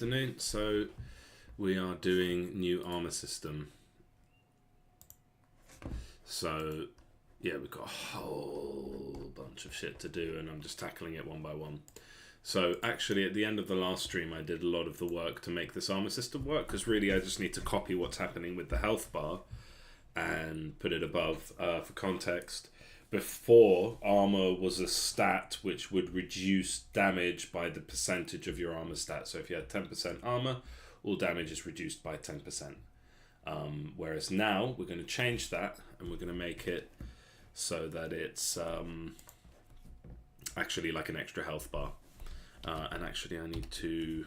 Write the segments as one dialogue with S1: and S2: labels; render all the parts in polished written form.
S1: Afternoon. So we are doing new armor system. So yeah, we've got a whole bunch of shit to do, and I'm just tackling it one by one. So actually, at the end of the last stream, I did a lot of the work to make this armor system work, because really I just need to copy what's happening with the health bar and put it above for context. Before, armor was a stat which would reduce damage by the percentage of your armor stat. So if you had 10% armor, all damage is reduced by 10%. Whereas now, we're going to change that, and we're going to make it so that it's actually like an extra health bar. And actually I need to,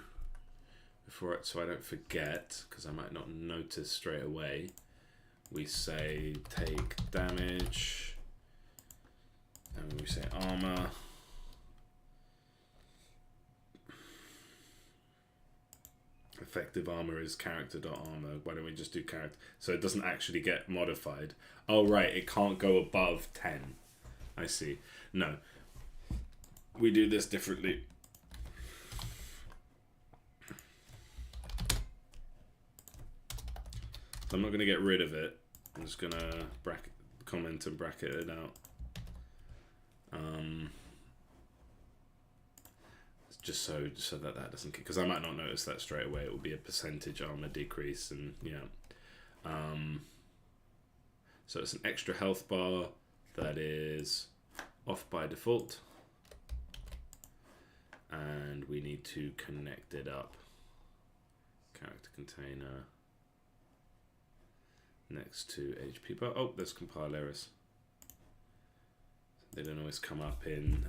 S1: before it, so I don't forget, because I might not notice straight away, we say take damage. And when we say armor, effective armor is character.armor. Why don't we just do character? So it doesn't actually get modified. Oh, right. It can't go above 10. I see. No. We do this differently. So I'm not going to get rid of it. I'm just going to comment and bracket it out. Just so that doesn't, because I might not notice that straight away. It will be a percentage armor decrease, and yeah. So it's an extra health bar that is off by default, and we need to connect it up. Character container next to HP bar. Oh, there's compile errors. They don't always come up in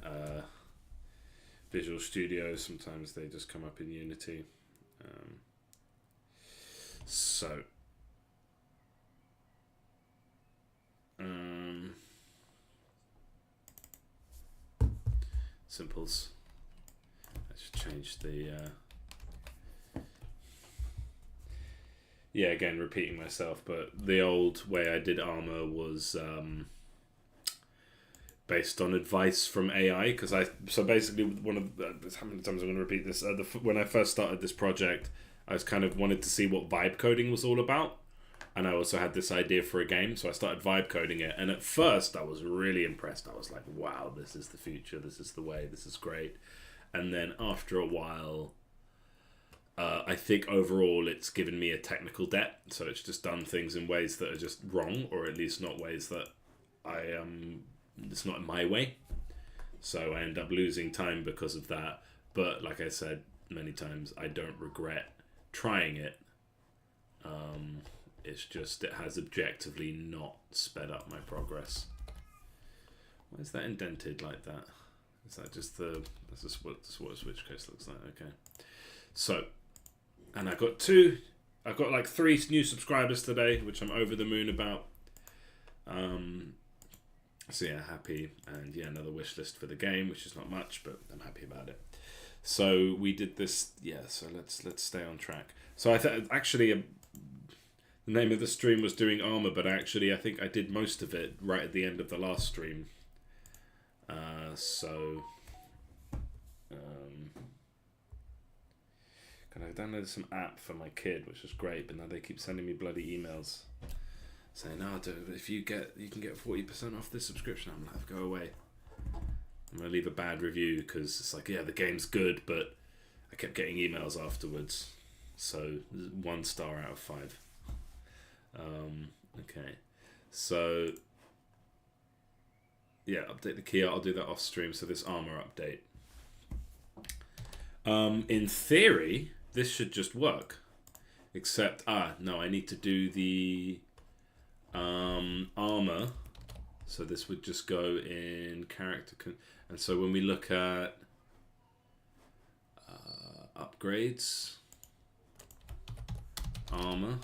S1: Visual Studio. Sometimes they just come up in Unity. Simples. Let's just change the. Yeah, again, repeating myself, but the old way I did armor was. Based on advice from AI, because so basically one of how many times I'm going to repeat this, when I first started this project, I was kind of wanted to see what vibe coding was all about, and I also had this idea for a game, so I started vibe coding it, and at first I was really impressed. I was like, wow, this is the future, this is the way, this is great. And then after a while, I think overall it's given me a technical debt, so it's just done things in ways that are just wrong, or at least not ways that it's not my way, so I end up losing time because of that. But like I said many times, I don't regret trying it. It's just it has objectively not sped up my progress. Why is that indented like that? Is that just the that's just what a switch case looks like? Okay, so and I got like 3 new subscribers today, which I'm over the moon about. So yeah, happy, and yeah, another wish list for the game, which is not much, but I'm happy about it. So we did this, yeah. So let's stay on track. So I thought actually the name of the stream was doing armor, but actually I think I did most of it right at the end of the last stream. I downloaded some app for my kid, which was great, but now they keep sending me bloody emails saying, "No, if you can get 40% off this subscription." I'm like, go away. I'm gonna leave a bad review, because it's like, yeah, the game's good, but I kept getting emails afterwards. So 1 star out of 5. Okay, so yeah, update the key. I'll do that off stream. So this armor update. In theory, this should just work, except no, I need to do the armor. So this would just go in character, and so when we look at upgrades, armor,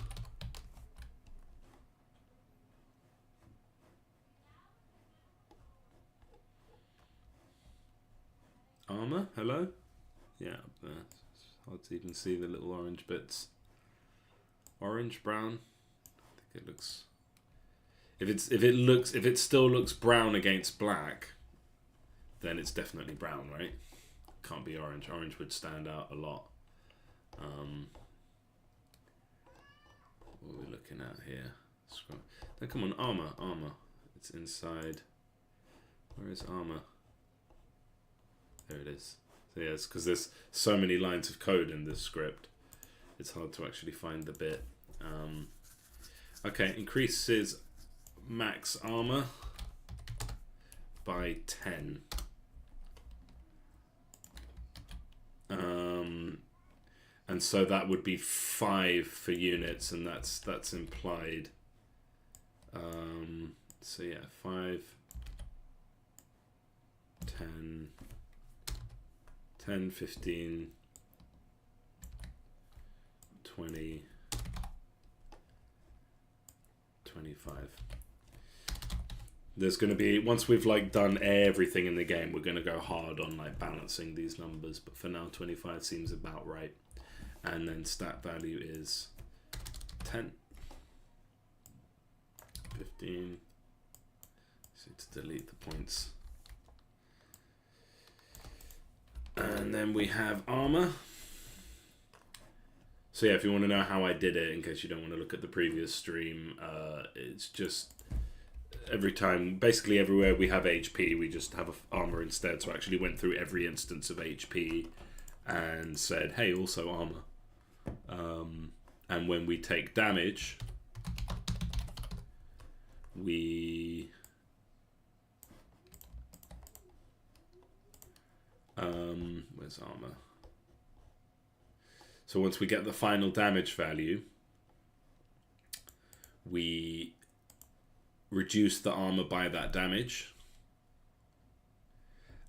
S1: hello, yeah, up there. It's hard to even see the little orange bits. Orange, brown. I think it looks. If it still looks brown against black, then it's definitely brown, right? Can't be orange. Orange would stand out a lot. looking at here? Then come on, armor. It's inside. Where is armor? There it is. So yeah, it's because there's so many lines of code in this script. It's hard to actually find the bit. Okay, increases max armor by 10. And so that would be 5 for units, and that's implied. So yeah, 5, 10, 10, 15, 20, 25. There's going to be, once we've like done everything in the game, we're going to go hard on like balancing these numbers, but for now 25 seems about right. And then stat value is 10, 15. So to delete the points. And then we have armor. So yeah, if you want to know how I did it, in case you don't want to look at the previous stream, it's just every time, basically everywhere we have HP, we just have armor instead. So I actually went through every instance of HP and said, hey, also armor. And when we take damage, we where's armor? So once we get the final damage value, we reduce the armor by that damage.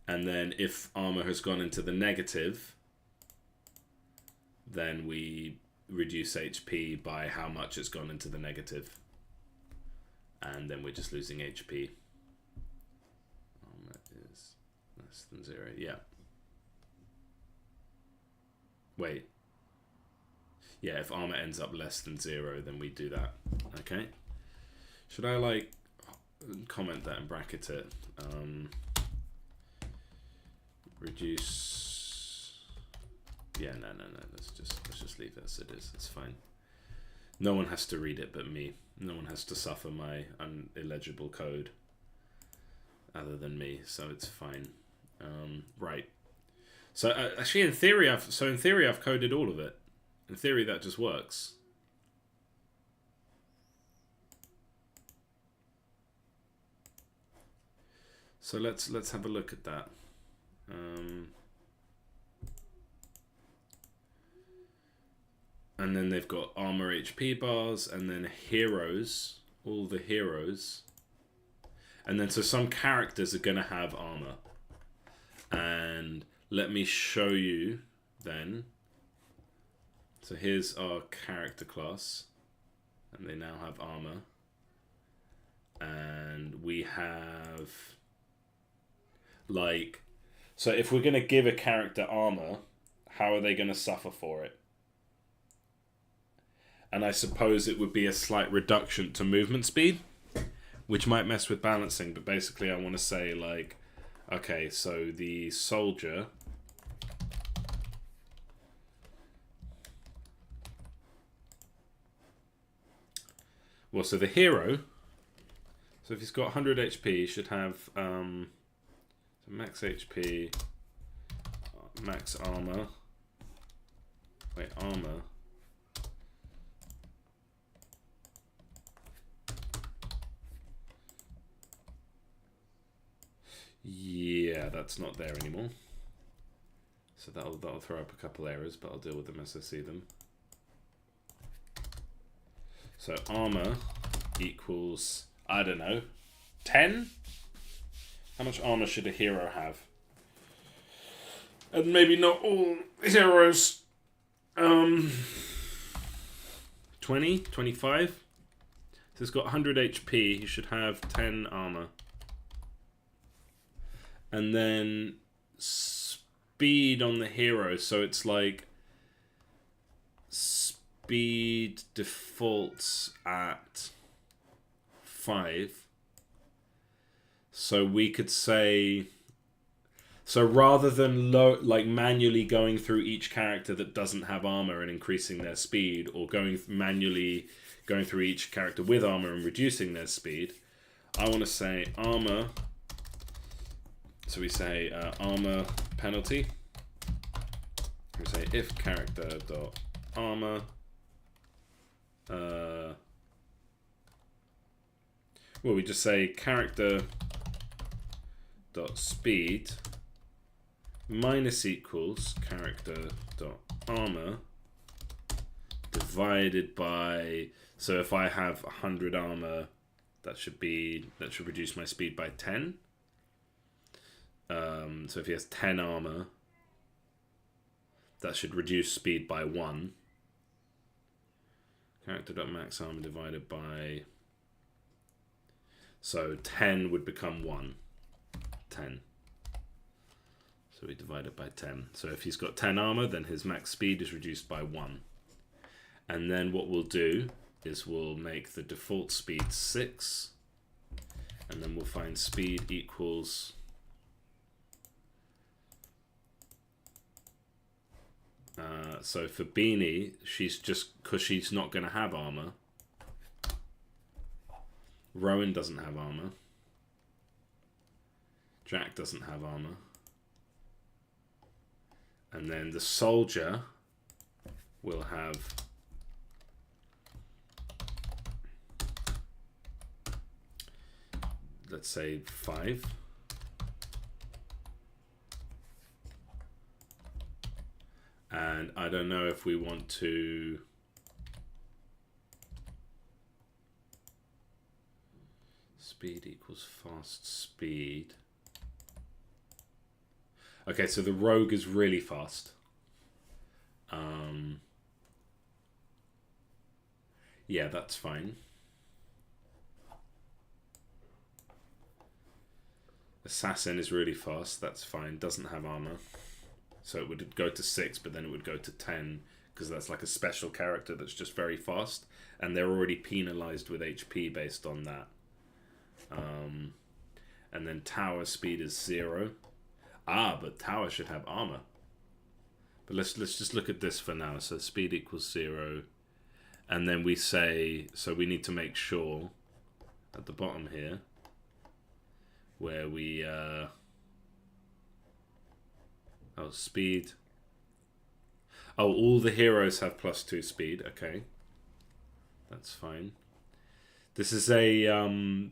S1: And then if armor has gone into the negative, then we reduce HP by how much it's gone into the negative. And then we're just losing HP. Armor is less than 0. Yeah. Wait. Yeah, if armor ends up less than 0, then we do that. Okay. Should I like comment that and bracket it? Reduce. Yeah, no. Let's just leave it as it is. It's fine. No one has to read it but me. No one has to suffer my illegible code other than me, so it's fine. Right. So actually, in theory, I've coded all of it. In theory, that just works. So let's have a look at that. And then they've got armor HP bars, and then heroes, all the heroes. And then so some characters are going to have armor. And let me show you then. So here's our character class. And they now have armor. And we have like, so if we're going to give a character armor, how are they going to suffer for it? And I suppose it would be a slight reduction to movement speed, which might mess with balancing, but basically I want to say like, okay, so the soldier so the hero, so if he's got 100 HP, he should have so max HP, max armor, armor. Yeah, that's not there anymore. So that'll throw up a couple errors, but I'll deal with them as I see them. So armor equals, I don't know, 10? How much armor should a hero have? And maybe not all heroes. 20, 25? So he's got 100 HP, he should have 10 armor. And then speed on the hero, so it's like speed defaults at 5. So we could say, So rather than manually going through each character that doesn't have armor and increasing their speed, or manually going through each character with armor and reducing their speed, I want to say armor. So we say armor penalty. We say if character dot armor well, we just say character dot speed minus equals character dot armor divided by, so if I have 100 armor, that should reduce my speed by 10. So if he has 10 armor, that should reduce speed by 1. Character dot max armor divided by, so 10 would become 1. 10. So we divide it by 10. So if he's got 10 armor, then his max speed is reduced by 1. And then what we'll do is we'll make the default speed 6. And then we'll find speed equals so for Beanie, she's just, because she's not going to have armor. Rowan doesn't have armor. Jack doesn't have armor. And then the soldier will have let's say 5. And I don't know if we want to speed equals fast speed. Okay, so the rogue is really fast. Yeah, that's fine. Assassin is really fast, that's fine, doesn't have armor. So it would go to 6, but then it would go to 10, because that's like a special character that's just very fast, and they're already penalized with HP based on that. And then tower speed is 0. But tower should have armor. But let's just look at this for now. So speed equals 0. And then we say, so we need to make sure at the bottom here, where we speed. All the heroes have +2 speed. Okay, that's fine. This is a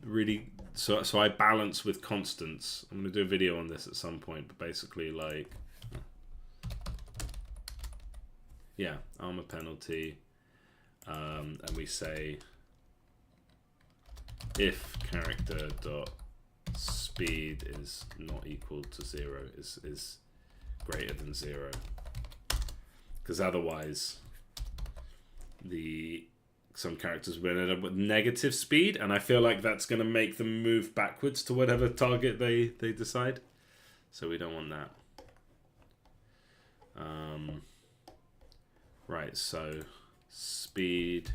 S1: really, so I balance with constants. I'm going to do a video on this at some point, but basically like, yeah, armor penalty, and we say if character dot speed is not equal to 0, is greater than 0, because otherwise some characters will end up with negative speed, and I feel like that's going to make them move backwards to whatever target they decide. So we don't want that. Right, so speed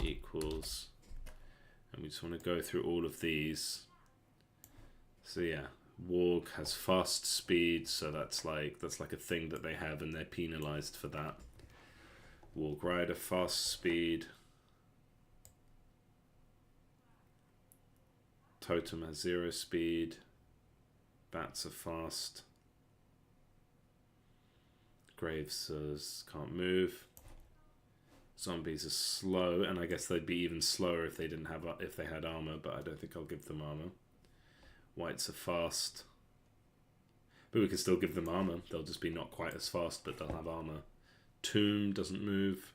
S1: equals, and we just want to go through all of these. So yeah, Warg has fast speed, so that's like a thing that they have, and they're penalized for that. Warg Rider fast speed. Totem has 0 speed. Bats are fast. Graves can't move. Zombies are slow, and I guess they'd be even slower if they had armor, but I don't think I'll give them armor. Whites are fast, but we can still give them armor. They'll just be not quite as fast, but they'll have armor. Tomb doesn't move.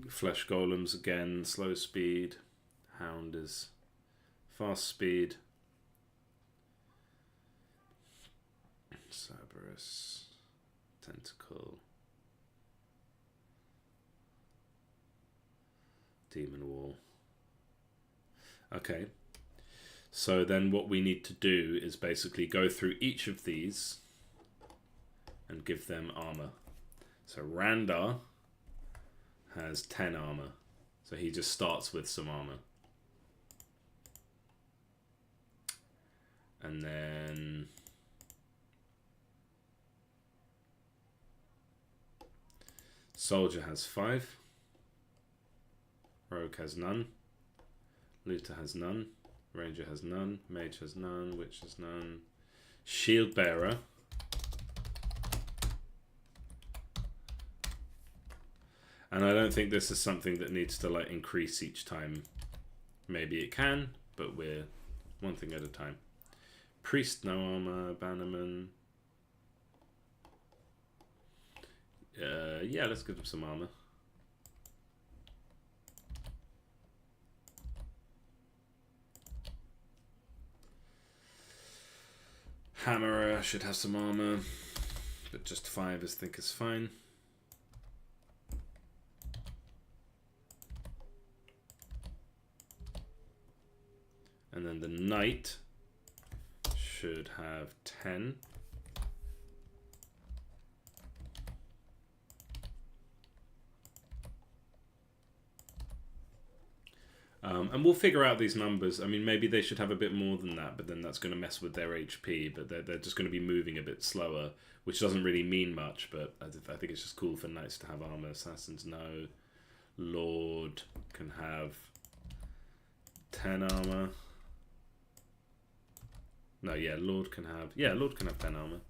S1: Flesh golems again, slow speed. Hound is fast speed. Cerberus, tentacle. Demon wall. Okay, so then what we need to do is basically go through each of these and give them armor. So Randar has 10 armor, so he just starts with some armor. And then soldier has 5. Rogue has none. Looter has none. Ranger has none. Mage has none. Witch has none. Shield bearer. And I don't think this is something that needs to like increase each time. Maybe it can, but we're one thing at a time. Priest, no armor. Bannerman. Yeah, let's give him some armor. Hammerer should have some armor, but just 5 I think is fine. And then the knight should have 10. And we'll figure out these numbers. I mean, maybe they should have a bit more than that, but then that's going to mess with their HP. But they're just going to be moving a bit slower, which doesn't really mean much. But I think it's just cool for knights to have armor. Assassins, no. Lord can have 10 armor. No, yeah, Lord can have 10 armor.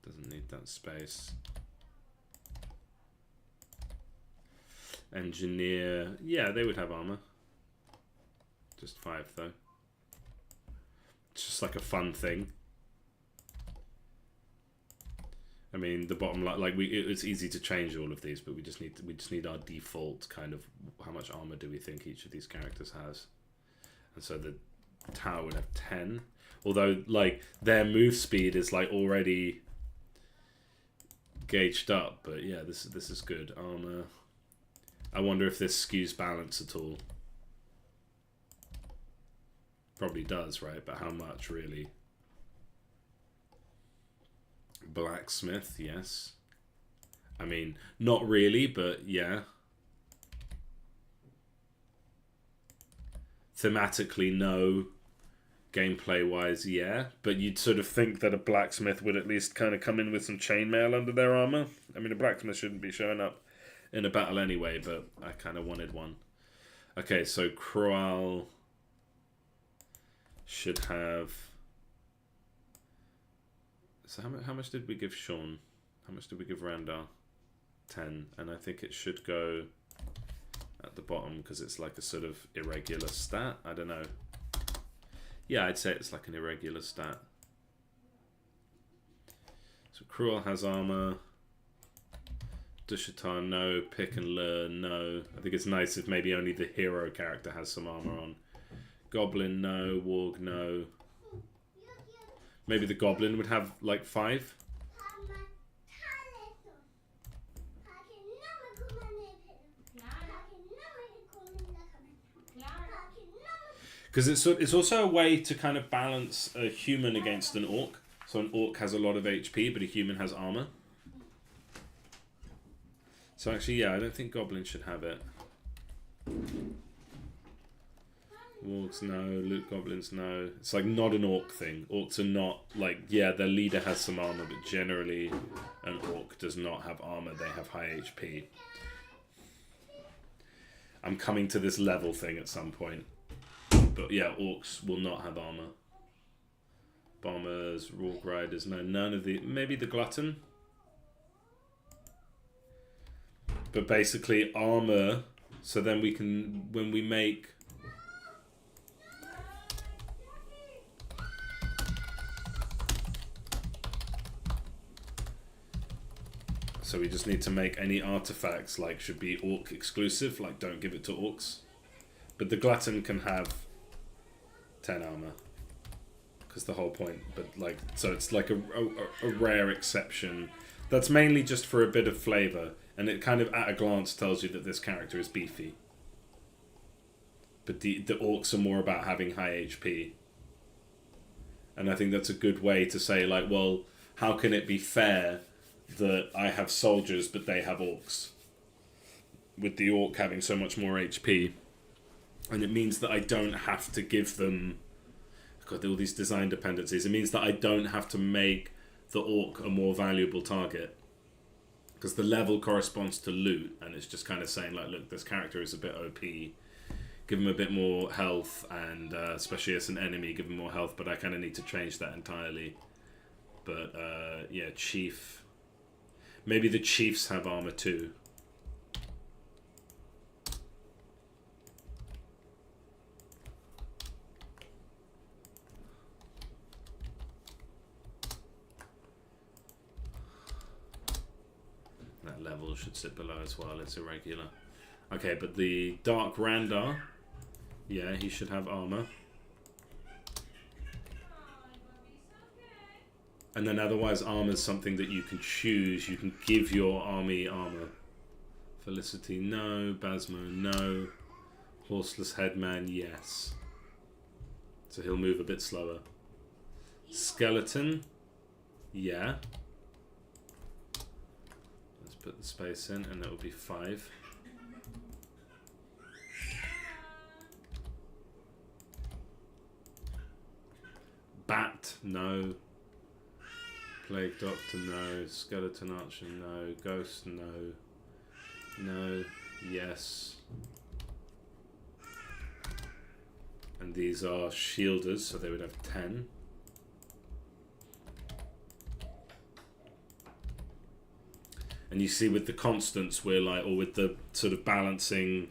S1: Doesn't need that space. Engineer, yeah, they would have armor. Just 5 though. It's just like a fun thing. I mean, the bottom line, like it's easy to change all of these, but we just need our default kind of how much armor do we think each of these characters has. And so the tower would have 10. Although like their move speed is like already gauged up, but yeah, this is good. Armor. I wonder if this skews balance at all. Probably does, right? But how much, really? Blacksmith, yes. I mean, not really, but yeah. Thematically, no. Gameplay-wise, yeah. But you'd sort of think that a blacksmith would at least kind of come in with some chainmail under their armor. I mean, a blacksmith shouldn't be showing up in a battle anyway, but I kind of wanted one. Okay, so Kroal should have... So how much did we give Sean? How much did we give Randar? 10. And I think it should go at the bottom because it's like a sort of irregular stat. I don't know. Yeah, I'd say it's like an irregular stat. So Kroal has armor. Dushatar, no. Pick and Learn, no. I think it's nice if maybe only the hero character has some armor on. Goblin, no. Warg, no. Maybe the Goblin would have like 5. Because it's also a way to kind of balance a human against an orc. So an orc has a lot of HP, but a human has armor. So actually, yeah, I don't think goblins should have it. Wargs, no. Loot goblins, no. It's like not an orc thing. Orcs are not like, yeah, their leader has some armor, but generally an orc does not have armor. They have high HP. I'm coming to this level thing at some point. But yeah, orcs will not have armor. Bombers, Rorg Riders, no, none of the... Maybe the Glutton? But basically armor, so then we can, when we make... So we just need to make any artifacts, like, should be orc exclusive, like don't give it to orcs. But the Glutton can have 10 armor. Because the whole point, but like, so it's like a rare exception. That's mainly just for a bit of flavor. And it kind of, at a glance, tells you that this character is beefy. But the orcs are more about having high HP. And I think that's a good way to say, like, well, how can it be fair that I have soldiers, but they have orcs? With the orc having so much more HP. And it means that I don't have to give them, got all these design dependencies. It means that I don't have to make the orc a more valuable target, because the level corresponds to loot, and it's just kind of saying like, look, this character is a bit OP, give him a bit more health, and especially as an enemy, give him more health, but I kind of need to change that entirely. But yeah, chief, maybe the chiefs have armor too. Level should sit below as well. It's irregular. Okay, but the Dark Randar, yeah, he should have armor. And then otherwise, armor is something that you can choose. You can give your army armor. Felicity, no. Basmo, no. Horseless Headman, yes. So he'll move a bit slower. Skeleton, yeah. Put the space in, and that will be 5. Bat, no. Plague Doctor, no. Skeleton Archer, no. Ghost, no. No. Yes. And these are shielders, so they would have 10. And you see with the constants, we're like, or with the sort of balancing,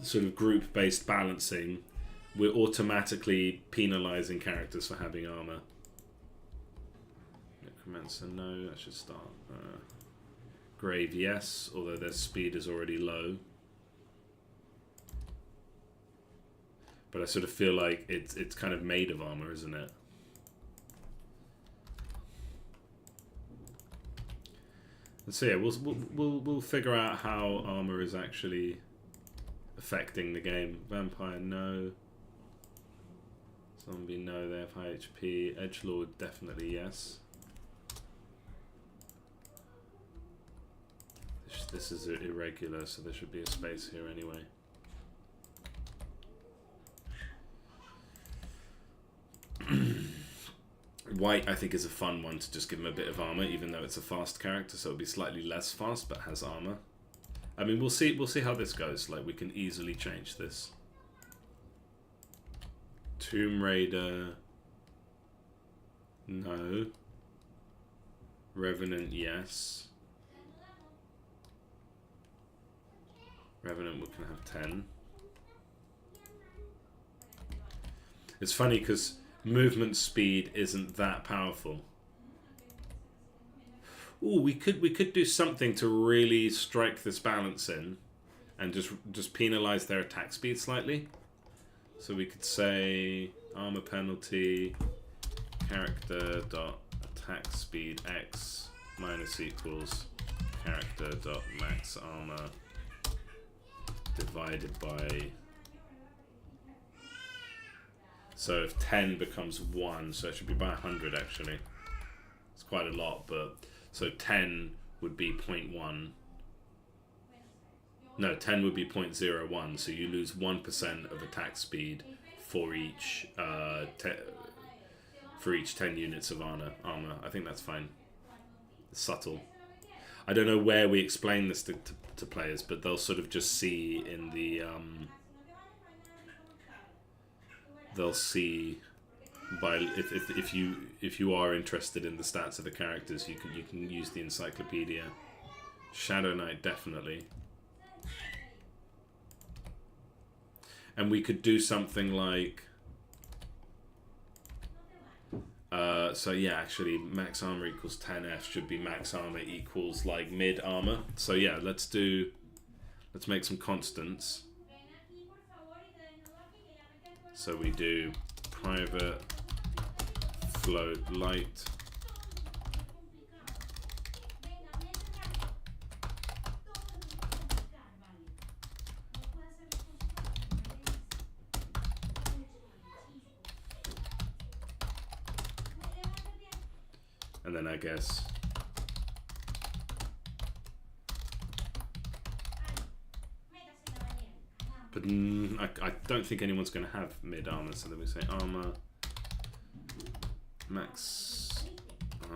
S1: sort of group-based balancing, we're automatically penalizing characters for having armor. Necromancer, no, that should start. Grave, yes, although their speed is already low. But I sort of feel like it's kind of made of armor, isn't it? So yeah, we'll figure out how armor is actually affecting the game. Vampire, no. Zombie, no. They have high HP. Edgelord, definitely yes. This is irregular, so there should be a space here anyway. White, I think, is a fun one to just give him a bit of armor, even though it's a fast character, so it'll be slightly less fast, but has armor. I mean, we'll see how this goes. Like, we can easily change this. Tomb Raider, no. Revenant, yes. Revenant, we can have 10. It's funny because movement speed isn't that powerful. Ooh, we could do something to really strike this balance in, and just penalize their attack speed slightly. So we could say armor penalty, character dot attack speed x minus equals character dot max armor divided by. So if 10 becomes 1, so it should be by 100 actually. It's quite a lot, but so 10 would be 0.1. No, 10 would be 0.01, so you lose 1% of attack speed for each 10 units of armor. I think that's fine. It's subtle. I don't know where we explain this to players, but they'll sort of just see in the they'll see by if you are interested in the stats of the characters, you can use the encyclopedia. Shadow Knight, definitely. And we could do something like so yeah, actually max armor equals 10F should be max armor equals like mid armor. So yeah, let's make some constants. So we do private float light and then I guess But I don't think anyone's going to have mid armor, so then we say armor max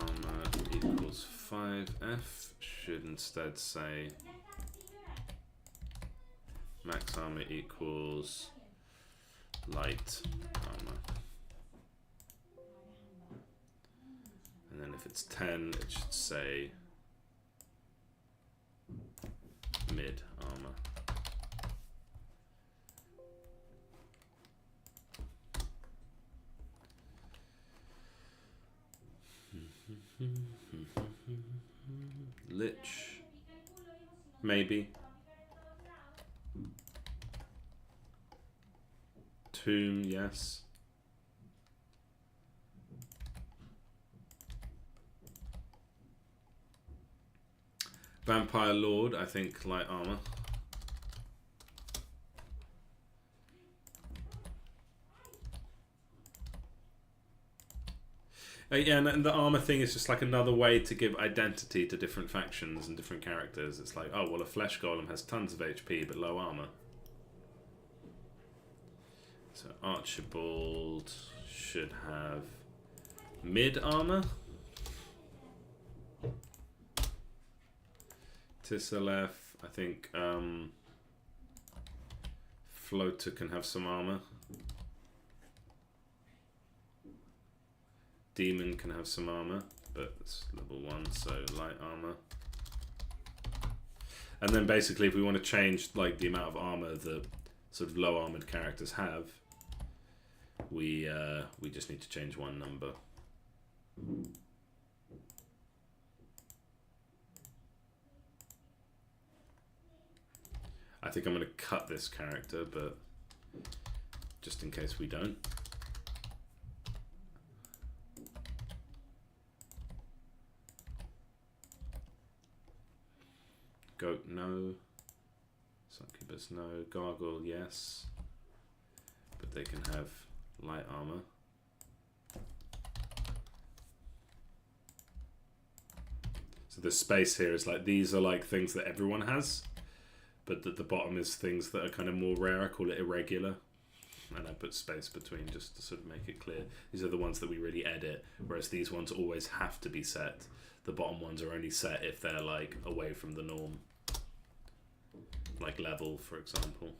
S1: armor equals 5F. Should instead say max armor equals light armor. And then if it's 10, it should say mid armor. Lich, maybe. Tomb, yes. Vampire Lord, I think light armor. Yeah, and the armor thing is just like another way to give identity to different factions and different characters. It's like, oh, well, a flesh golem has tons of HP but low armor. So Archibald should have mid armor. Tisselef, I think Floater can have some armor. Demon can have some armor, but it's level 1, so light armor. And then basically if we want to change like the amount of armor that sort of low armored characters have, we just need to change one number. I think I'm going to cut this character, but just in case we don't. Goat, no. Succubus, no. Gargoyle, yes. But they can have light armor. So the space here is like, these are like things that everyone has, but at the bottom is things that are kind of more rare. I call it irregular. And I put space between just to sort of make it clear. These are the ones that we really edit, whereas these ones always have to be set. The bottom ones are only set if they're like away from the norm. Like level, for example.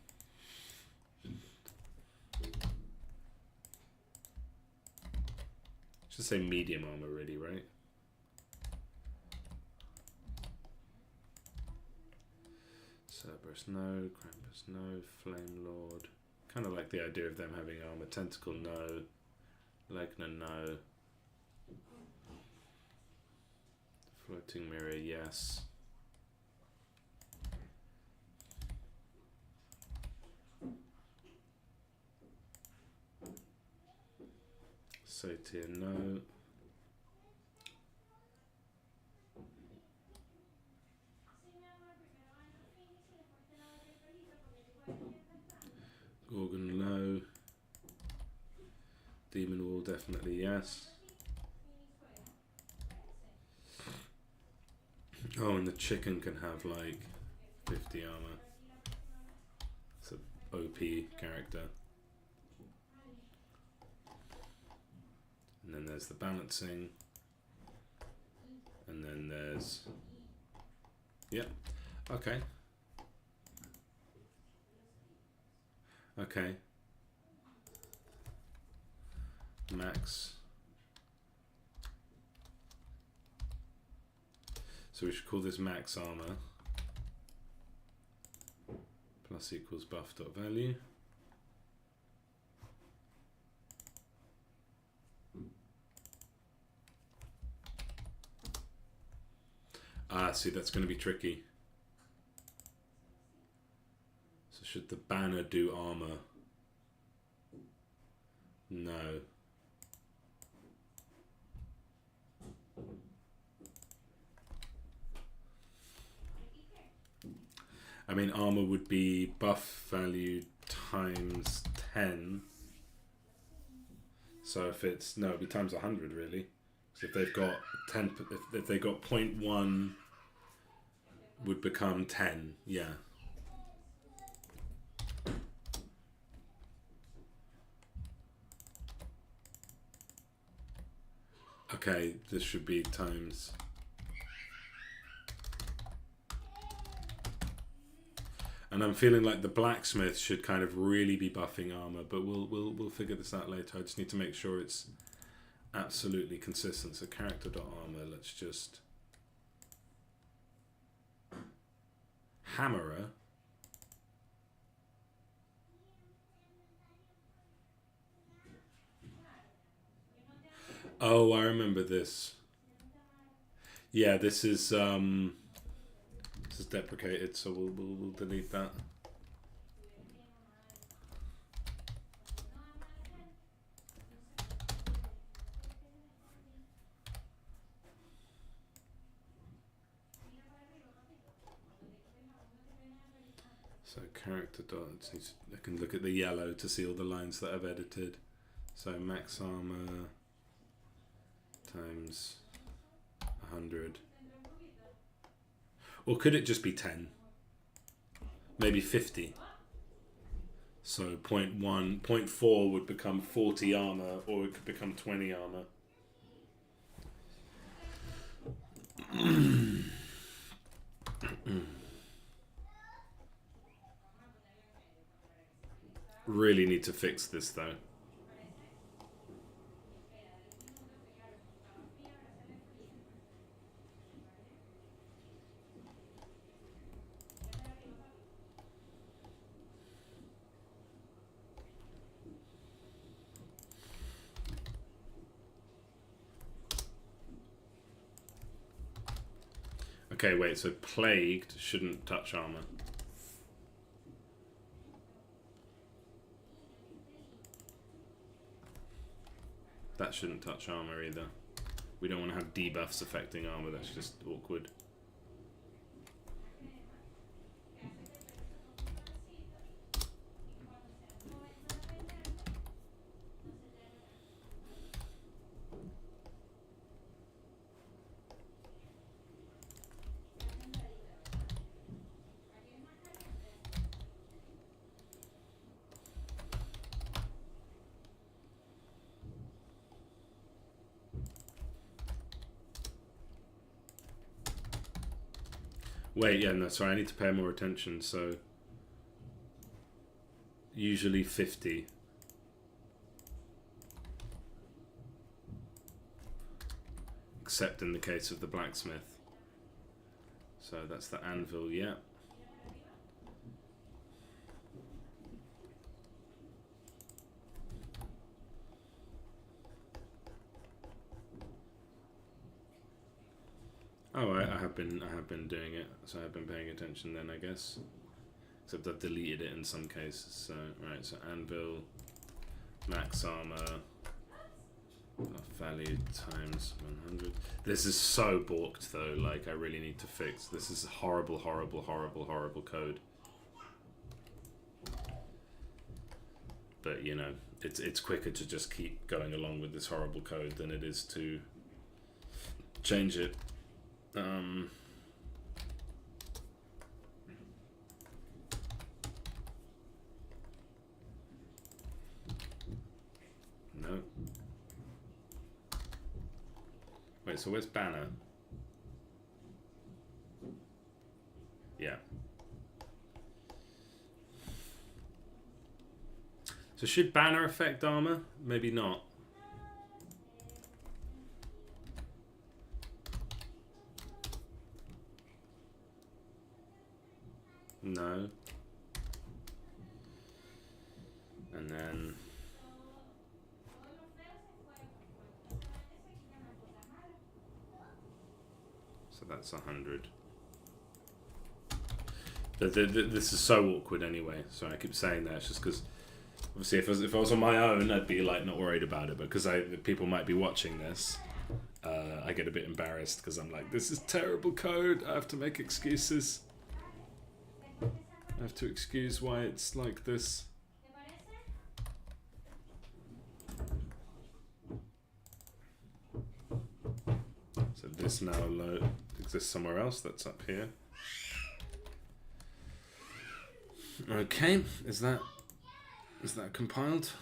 S1: Should say medium armor really, right? Cerberus, no. Krampus, no. Flame Lord. Kind of like the idea of them having armor. Tentacle, no. Legna, no. Floating Mirror, yes. Satyr, no. Gorgon, no. Demon Wall, definitely yes. Oh, and the chicken can have like 50 armor. It's an OP character. And then there's the balancing. And then there's... Yep. Okay. Okay. Max. So we should call this max armor. Plus equals buff dot value. Ah, see, that's going to be tricky. So should the banner do armor? No. I mean, armor would be buff value times 10. So if it's, no, it'd be times 100 really. So if they've got 10, if they got 0.1 would become 10, yeah. Okay, this should be times. And I'm feeling like the blacksmith should kind of really be buffing armor, but we'll figure this out later. I just need to make sure it's absolutely consistent. So character.armor, let's just hammerer. Oh, I remember this. Yeah, this is deprecated, so we'll delete that. So character dots. I can look at the yellow to see all the lines that I've edited. So max armor times 100. Or could it just be 10? Maybe 50. So 0.1, 0.4 would become 40 armor, or it could become 20 armor. Really need to fix this though. Okay, wait, so plagued shouldn't touch armor. That shouldn't touch armor either. We don't want to have debuffs affecting armor, that's just awkward. Wait, yeah, no, sorry, I need to pay more attention, so usually 50. Except in the case of the blacksmith. So that's the anvil, yeah. Oh, I have been doing it, so I've been paying attention then, I guess. Except I've deleted it in some cases. So right, so anvil, max armor, value times 100. This is so balked though. Like I really need to fix. This is horrible, horrible, horrible, horrible code. But you know, it's quicker to just keep going along with this horrible code than it is to change it. No. Wait, so where's banner? Yeah. So should banner affect armor? Maybe not. No. And then... So that's 100. This is so awkward anyway, so I keep saying that. It's just because, obviously, if I was on my own, I'd be like not worried about it. But because people might be watching this, I get a bit embarrassed because I'm like, this is terrible code. I have to make excuses. I have to excuse why it's like this. So this now exists somewhere else. That's up here. Okay, is that compiled?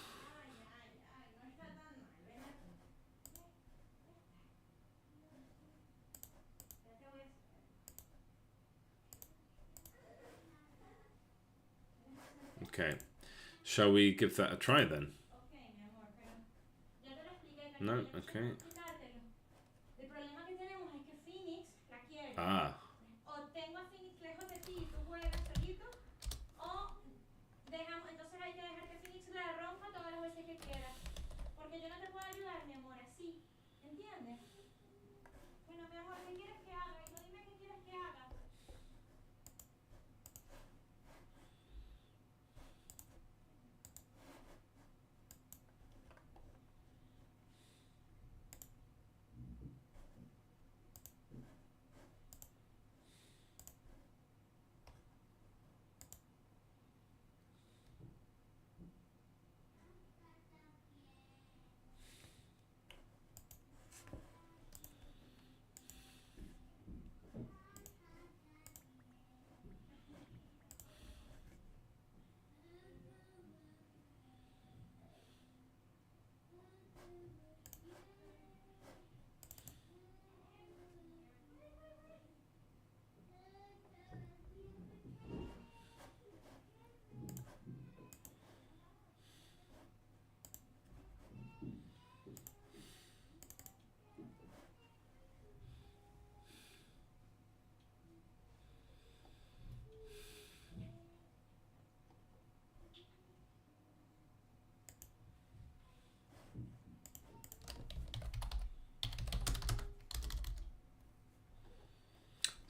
S1: Okay. Shall we give that a try then? No? Okay. Ah.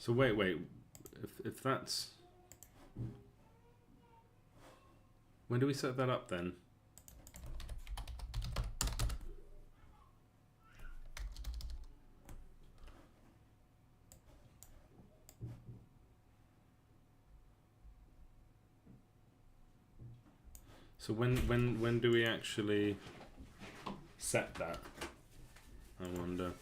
S1: So wait. If that's... When do we set that up then? So when do we actually set that? I wonder.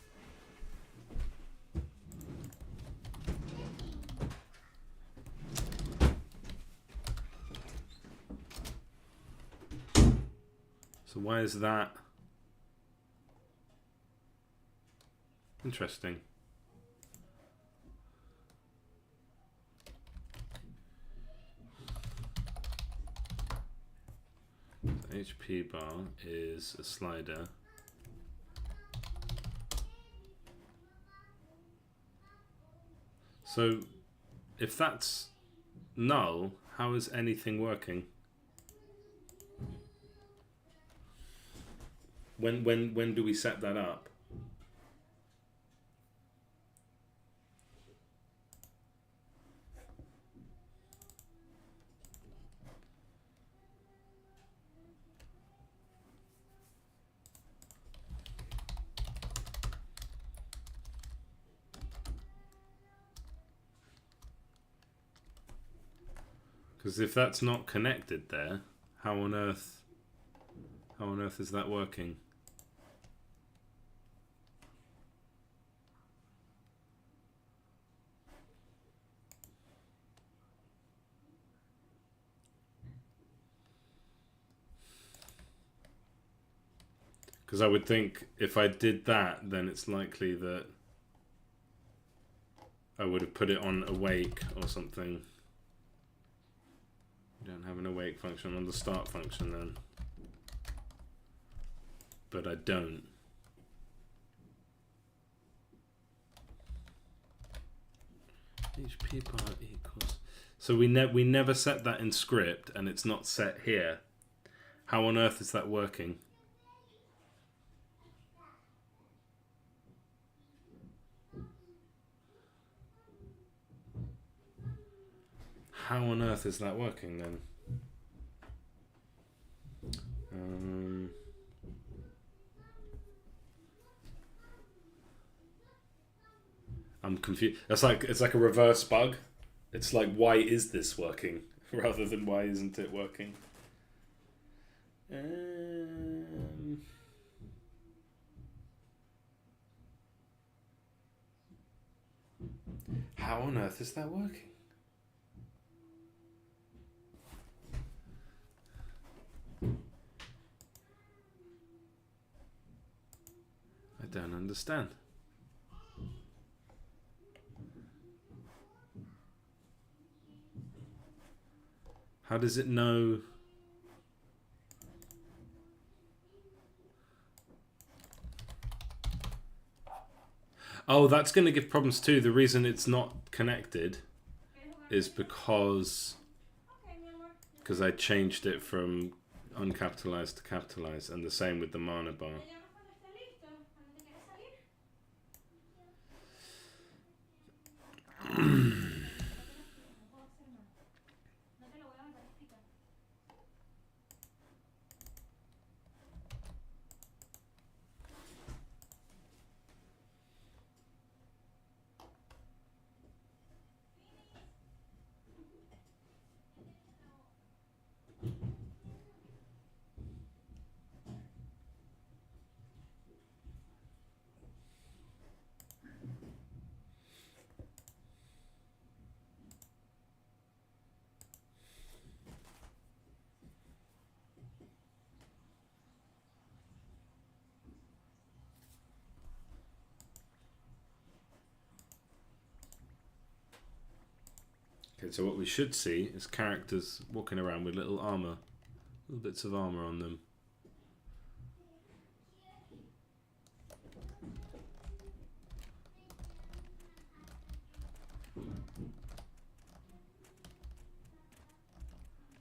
S1: So why is that interesting? The HP bar is a slider. So if that's null, how is anything working? When do we set that up? Because if that's not connected there, how on earth is that working? Because I would think if I did that, then it's likely that I would have put it on awake or something. You don't have an awake function on the start function then. But I don't. HP bar equals. So we never set that in script, and it's not set here. How on earth is that working? How on earth is that working then? I'm confused. It's like a reverse bug. It's like, why is this working rather than why isn't it working? How on earth is that working? I don't understand. How does it know? Oh, that's going to give problems too. The reason it's not connected is because I changed it from uncapitalized to capitalized, and the same with the mana bar. Okay, so what we should see is characters walking around with little armor, little bits of armor on them.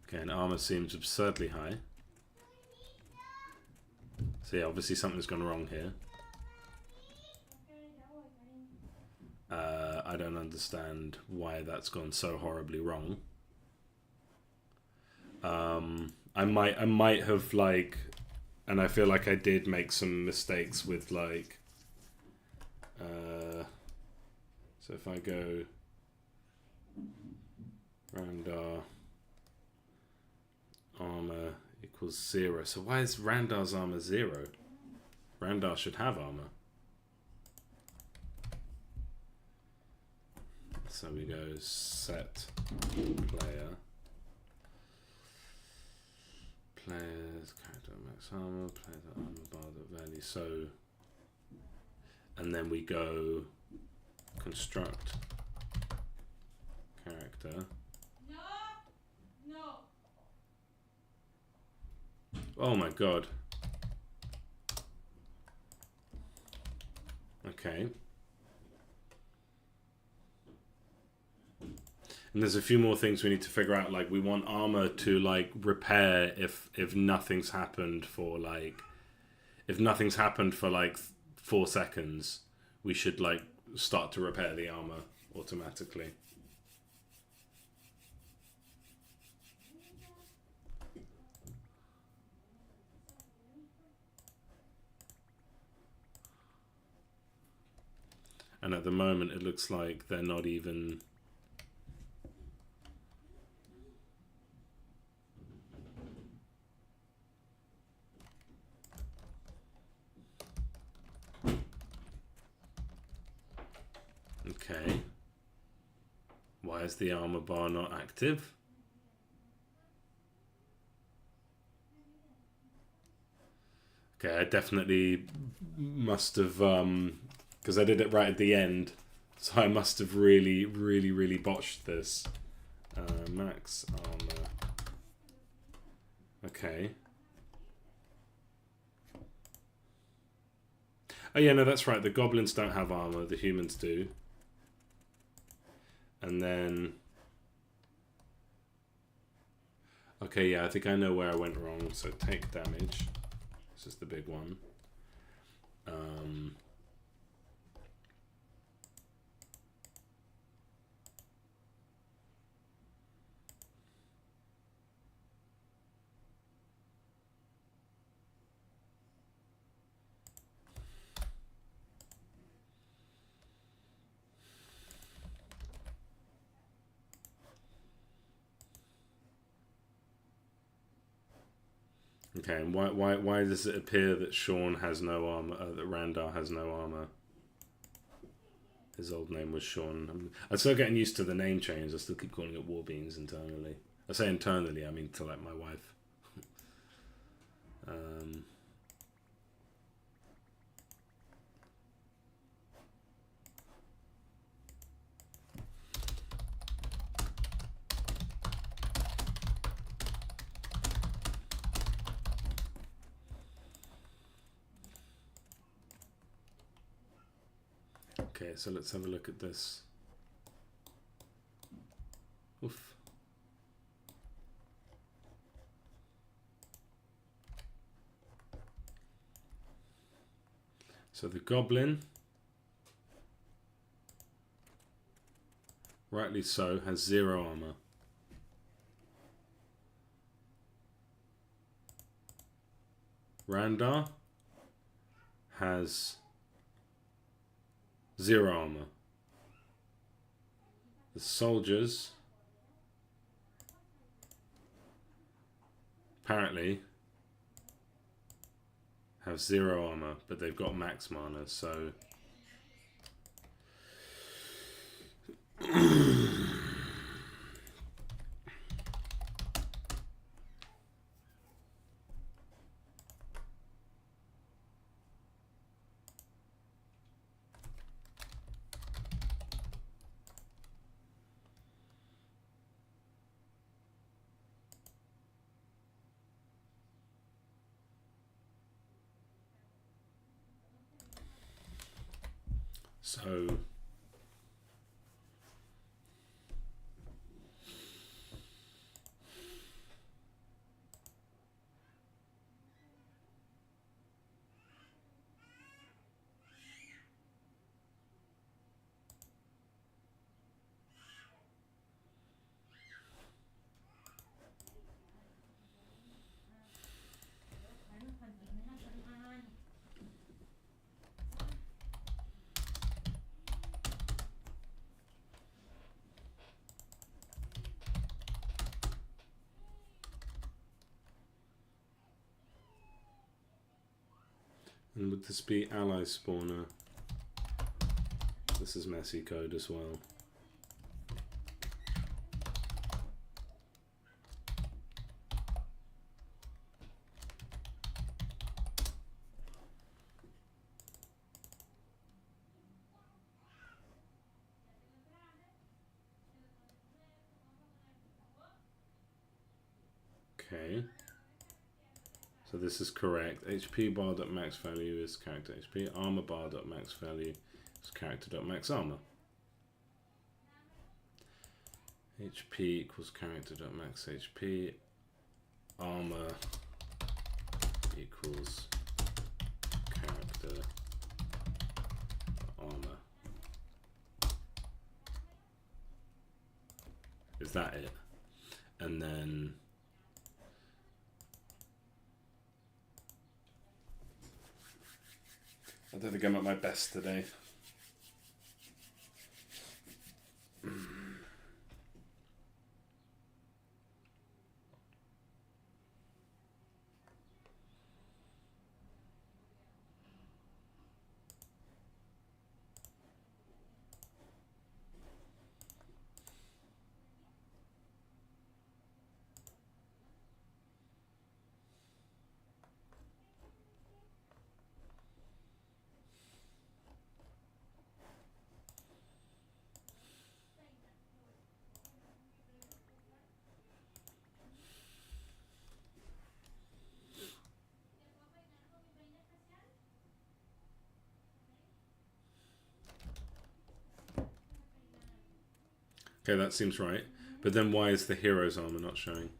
S1: Okay, and armor seems absurdly high. So yeah, obviously something's gone wrong here. I don't understand why that's gone so horribly wrong. I might have like, and I feel like I did make some mistakes with like, so if I go Randar armor equals 0. So why is Randar's armor 0? Randar should have armor. So we go set player. Players, character max armor, player armor bar the value. So, and then we go construct character. No. Oh my god. Okay. And there's a few more things we need to figure out. Like we want armor to like repair if nothing's happened for like 4 seconds, we should like start to repair the armor automatically. And at the moment it looks like they're not even. Okay. Why is the armor bar not active? Okay, I definitely must have, because I did it right at the end, so I must have really botched this. Max armor. Okay. Oh yeah, no, that's right. The goblins don't have armor, the humans do. And then... Okay, yeah, I think I know where I went wrong. So take damage. This is the big one. Okay, and why does it appear that Sean has no armor, that Randar has no armor? His old name was Sean. I'm still getting used to the name change. I still keep calling it Warbeans internally. I say internally, I mean to like my wife. Okay, so let's have a look at this. Oof. So the goblin, rightly so, has 0 armor. Randar has 0 armor. The soldiers apparently have 0 armor, but they've got max mana, so so and would this be ally spawner? This is messy code as well. Okay. So this is correct. HP bar dot max value is character HP. Armor bar dot max value is character dot max armor. HP equals character dot max HP. Armor equals character armor. Is that it? And then I don't think I'm at my best today. Okay, that seems right. But then why is the hero's armor not showing?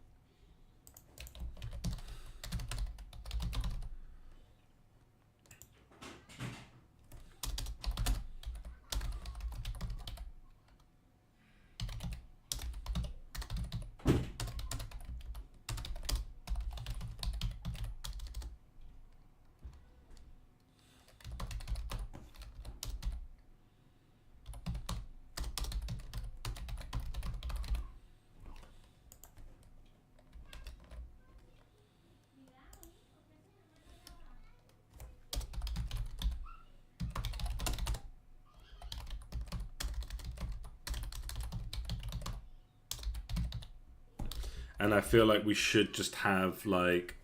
S1: And I feel like we should just have, like,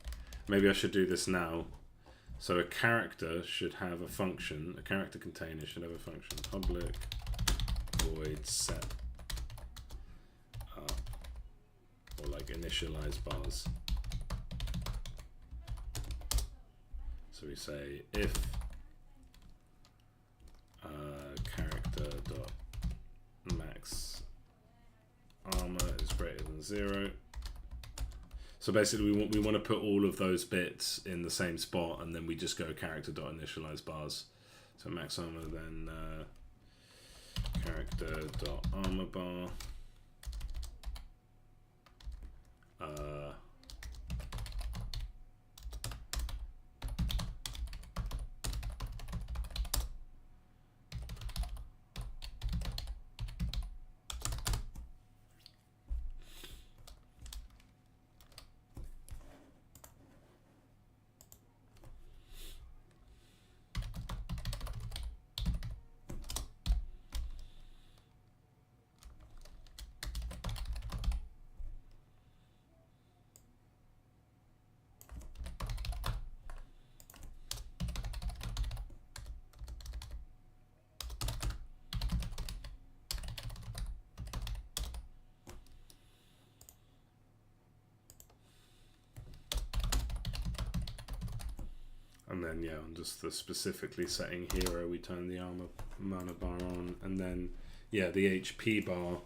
S1: maybe I should do this now. So a character should have a function, a character container should have a function, public void set up, or like initialize bars. So we say if character 0. So basically we want to put all of those bits in the same spot, and then we just go character.initialize bars. So max armor, then character.armor bar. And then, yeah, on just the specifically setting hero, we turn the armor mana bar on. And then, yeah, the HP bar.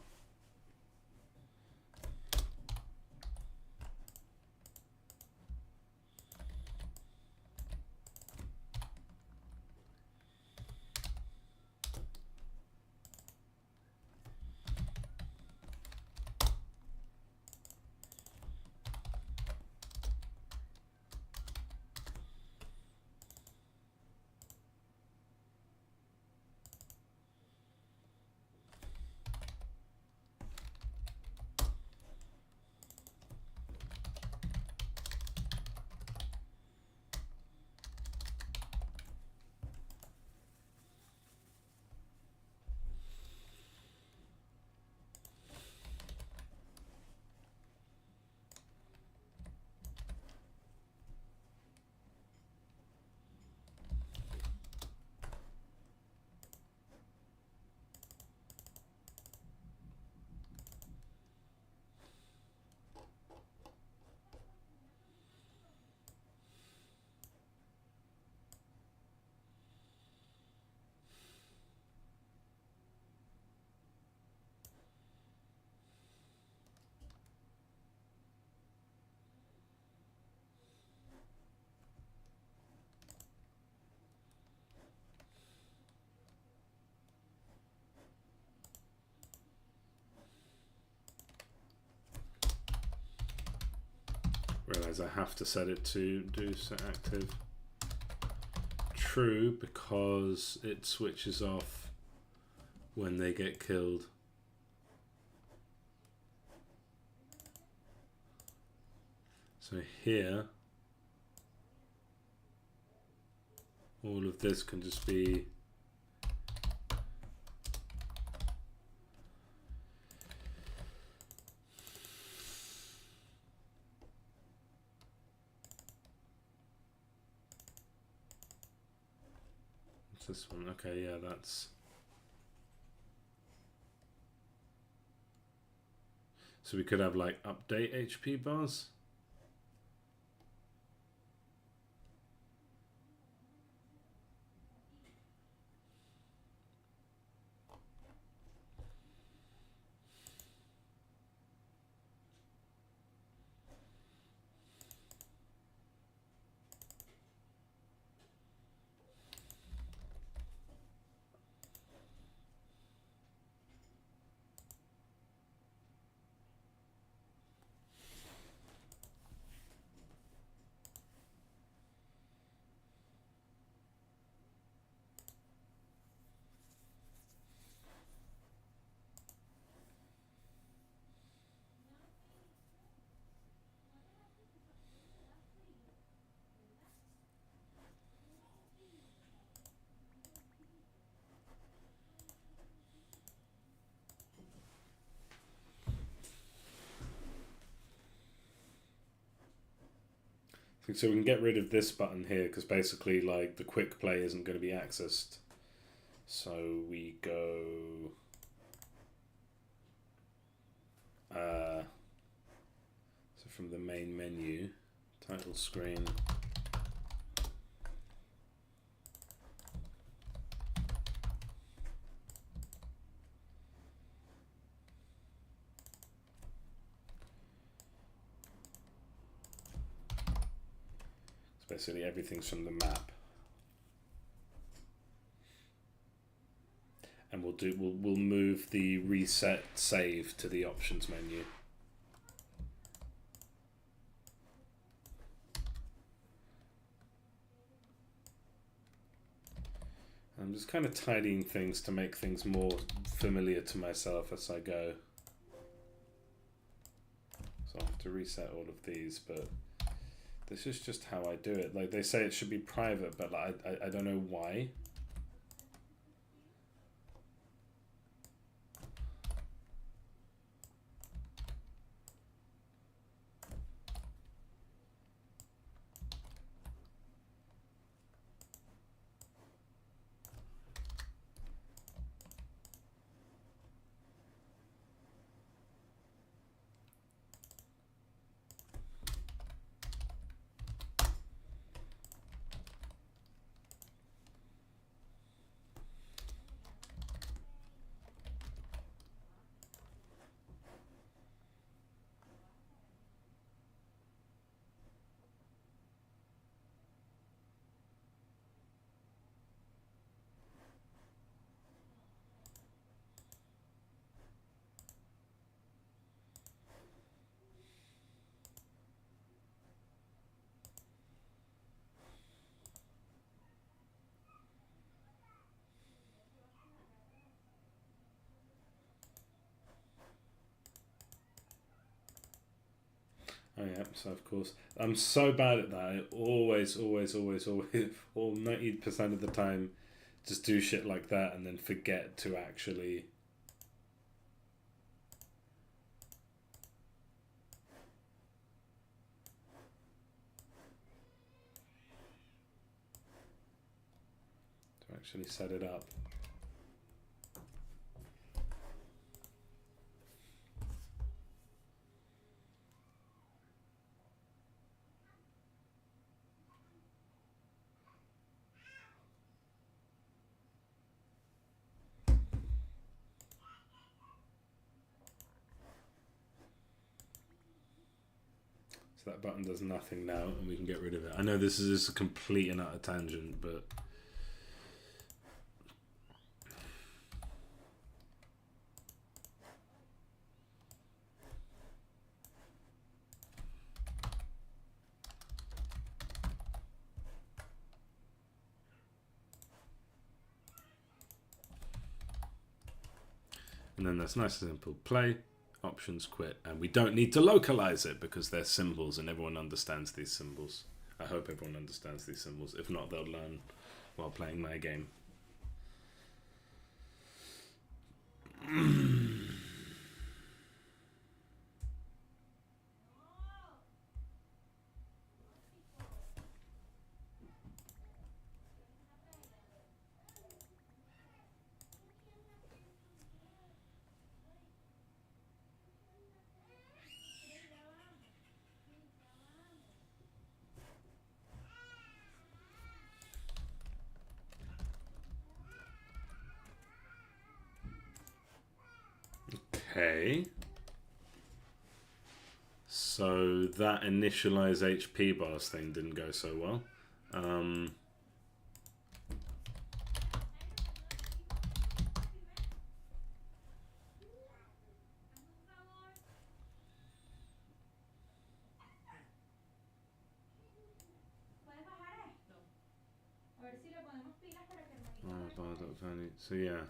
S1: Realize I have to set it to do set active true because it switches off when they get killed. So here, all of this can just be this one. Okay, yeah, that's so we could have like update HP bars. So we can get rid of this button here because basically like the quick play isn't going to be accessed. So we go so from the main menu, title screen, basically everything's from the map. And we'll move the reset save to the options menu. I'm just kind of tidying things to make things more familiar to myself as I go. So I have to reset all of these, but this is just how I do it. Like, they say it should be private, but like, I don't know why. Oh yeah, so of course. I'm so bad at that. I always, all 90% of the time, just do shit like that and then forget to actually... set it up. So that button does nothing now, and we can get rid of it. I know this is just a complete and utter tangent, but... And then that's nice and simple. Play, options, quit. And we don't need to localize it because they're symbols and everyone understands these symbols. I hope everyone understands these symbols. If not, they'll learn while playing my game. Okay. So that initialize HP bars thing didn't go so well. So yeah.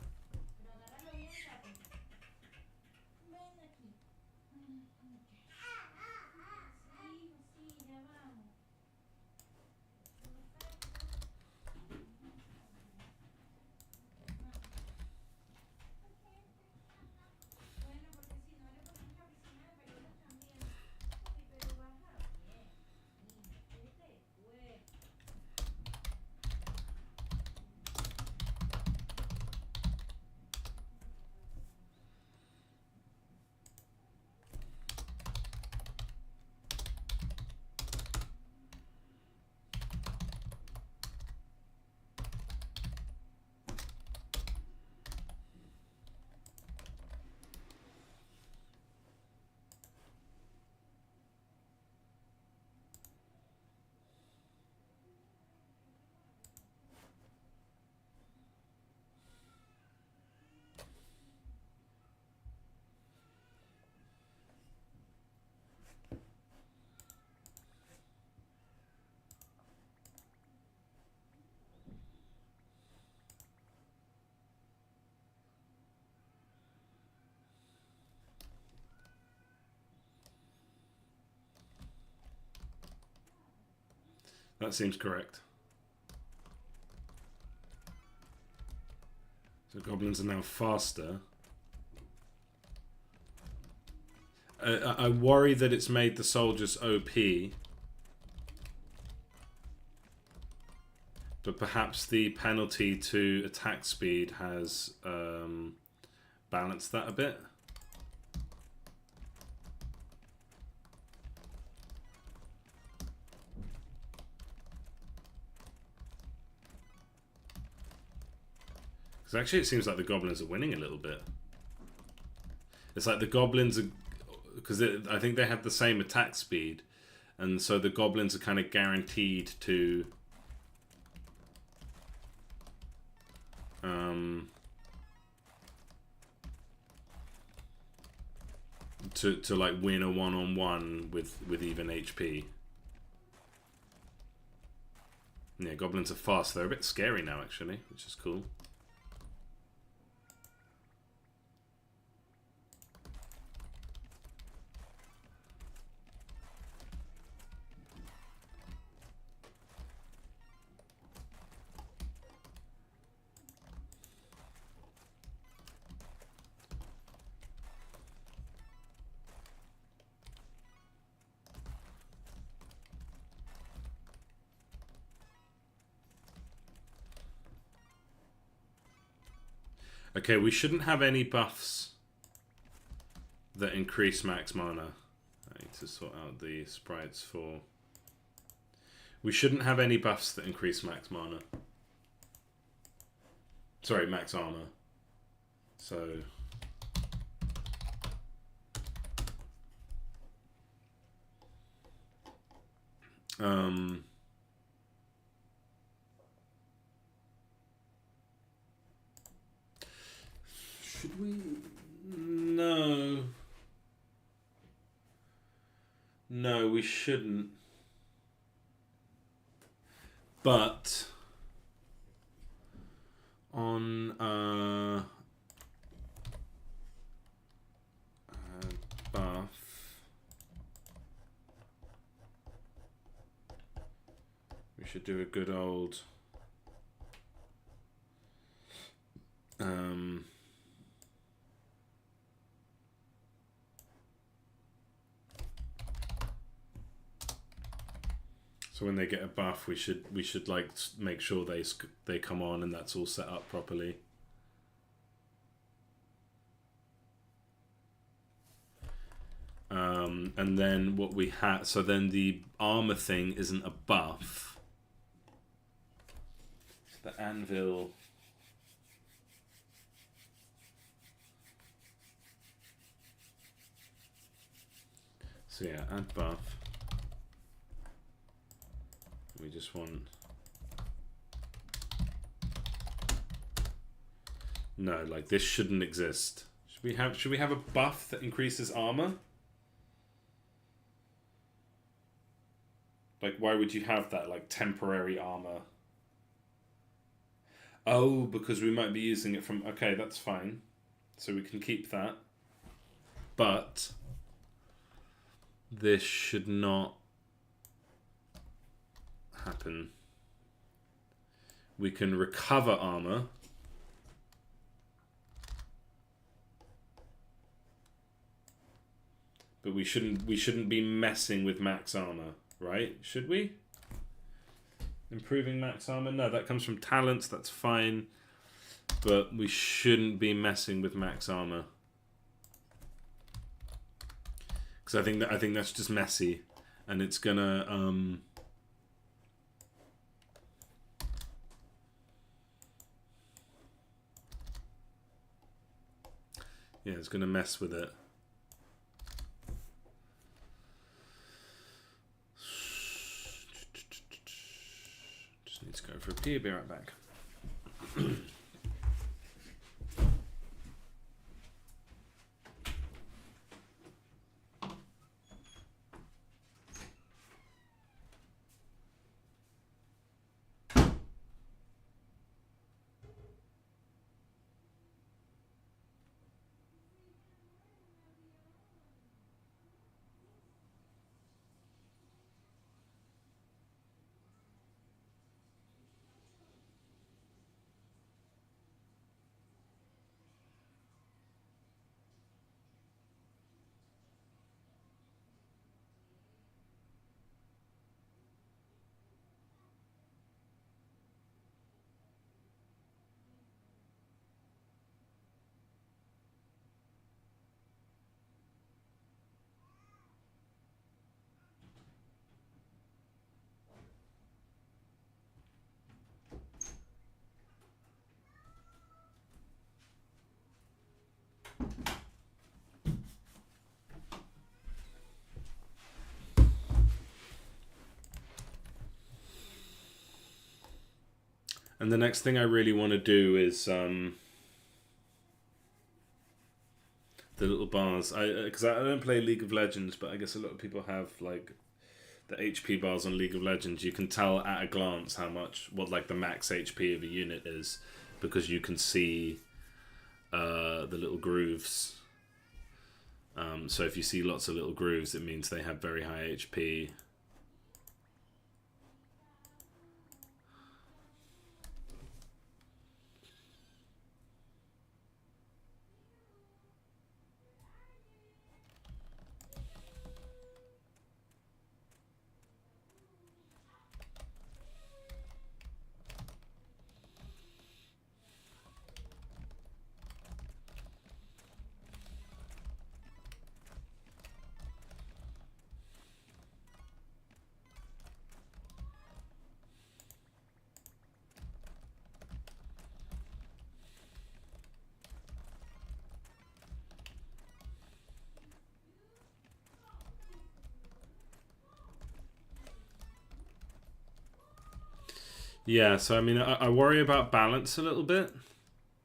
S1: That seems correct. So goblins are now faster. I worry that it's made the soldiers OP. But perhaps the penalty to attack speed has balanced that a bit. Because actually it seems like the goblins are winning a little bit. It's like the goblins are... Because I think they have the same attack speed. And so the goblins are kind of guaranteed to... to like win a one-on-one with even HP. Yeah, goblins are fast. They're a bit scary now, actually, which is cool. Okay, we shouldn't have any buffs that increase max mana. I need to sort out the sprites for... We shouldn't have any buffs that increase max mana. Sorry, max armor. So... Should we? No. No, we shouldn't. But on buff, we should do a good old so when they get a buff, we should like make sure they come on and that's all set up properly. And then what we had, so then the armor thing isn't a buff. The anvil. So yeah, add buff. We just want... No, like this shouldn't exist. Should we have a buff that increases armor? Like, why would you have that? Like, temporary armor. Oh, because we might be using it from... Okay, that's fine. So we can keep that. But... this should not happen. We can recover armor. But we shouldn't be messing with max armor, right? Should we? Improving max armor? No, that comes from talents, that's fine. But we shouldn't be messing with max armor. Because I think that's just messy. And it's gonna yeah, it's gonna mess with it. Just need to go for a pee. Be right back. And the next thing I really want to do is the little bars. Because I don't play League of Legends, but I guess a lot of people have like the HP bars on League of Legends. You can tell at a glance what like the max HP of a unit is, because you can see the little grooves. So if you see lots of little grooves, it means they have very high HP. Yeah, so I mean, I worry about balance a little bit.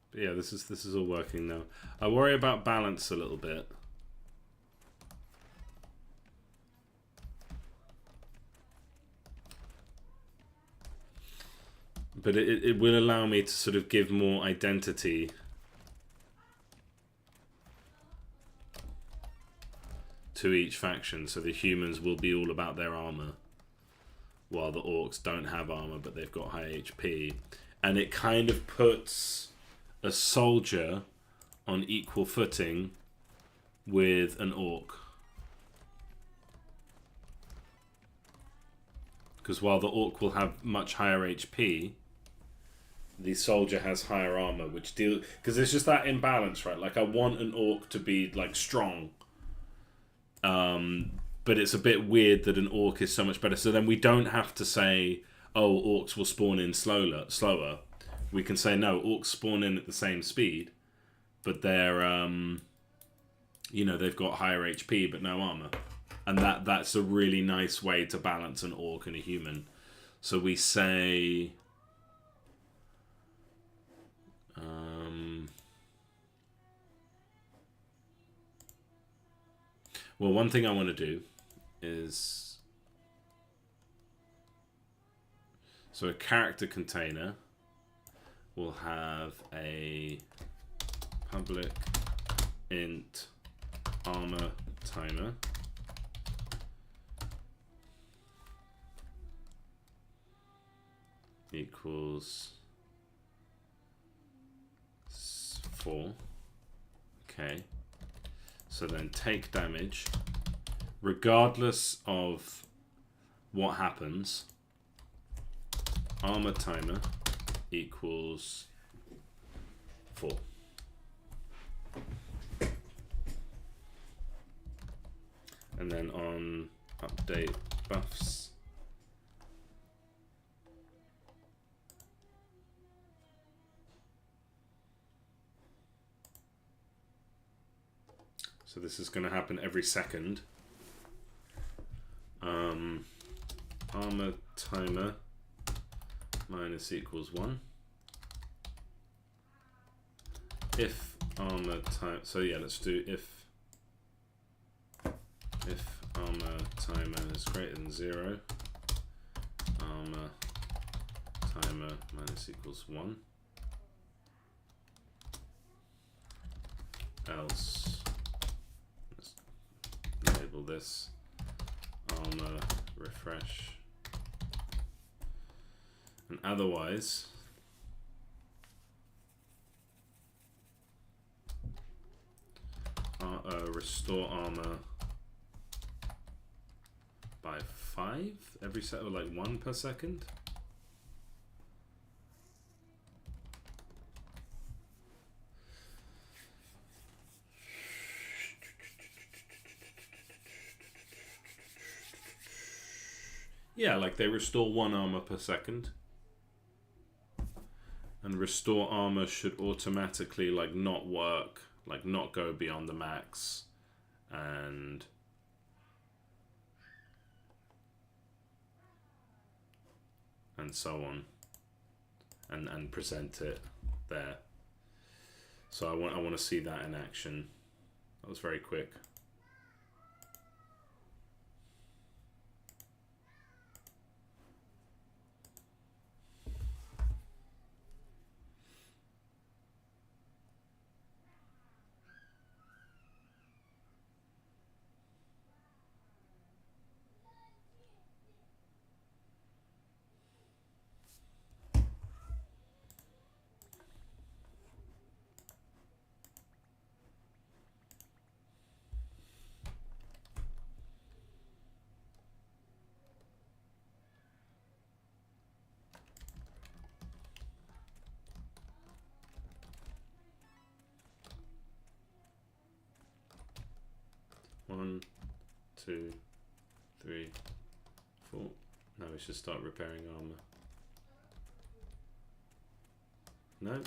S1: But yeah, this is all working now. I worry about balance a little bit. But it will allow me to sort of give more identity to each faction. So the humans will be all about their armor, while the orcs don't have armor, but they've got high HP. And it kind of puts a soldier on equal footing with an orc. Because while the orc will have much higher HP, the soldier has higher armor, which because there's just that imbalance, right? Like I want an orc to be like strong. But it's a bit weird that an orc is so much better. So then we don't have to say, oh, orcs will spawn in slower. We can say, no, orcs spawn in at the same speed, but they're, they've got higher HP but no armor. And that's a really nice way to balance an orc and a human. So we say... well, one thing I want to do is... so a character container will have a public int armor timer equals 4. Okay. So then take damage, regardless of what happens, armor timer equals 4. And then on update buffs, so this is going to happen every second. Armor timer minus equals 1. If armor time, so yeah, let's do if armor timer is greater than 0, armor timer minus equals 1. Else, let's label this armor refresh. And otherwise, restore armor by 5 every set, or like 1 per second. Yeah, like they restore 1 armor per second. And restore armor should automatically like not work, like not go beyond the max, and so on. and present it there. So I want to see that in action. That was very quick. One, 2, 3, 4. Now we should start repairing armor. No?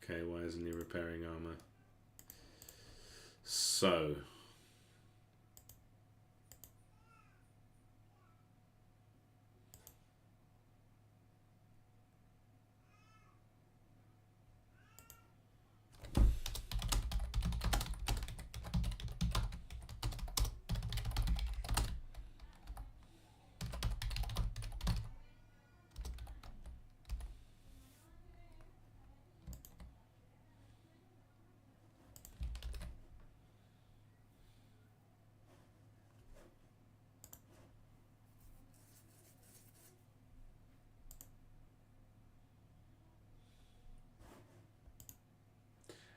S1: Okay, why isn't he repairing armor? So...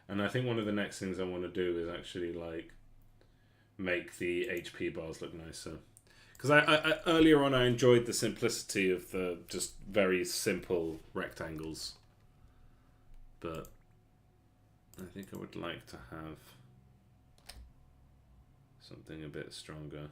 S1: And I think one of the next things I want to do is actually like make the HP bars look nicer. Because I earlier on I enjoyed the simplicity of the just very simple rectangles. But I think I would like to have something a bit stronger.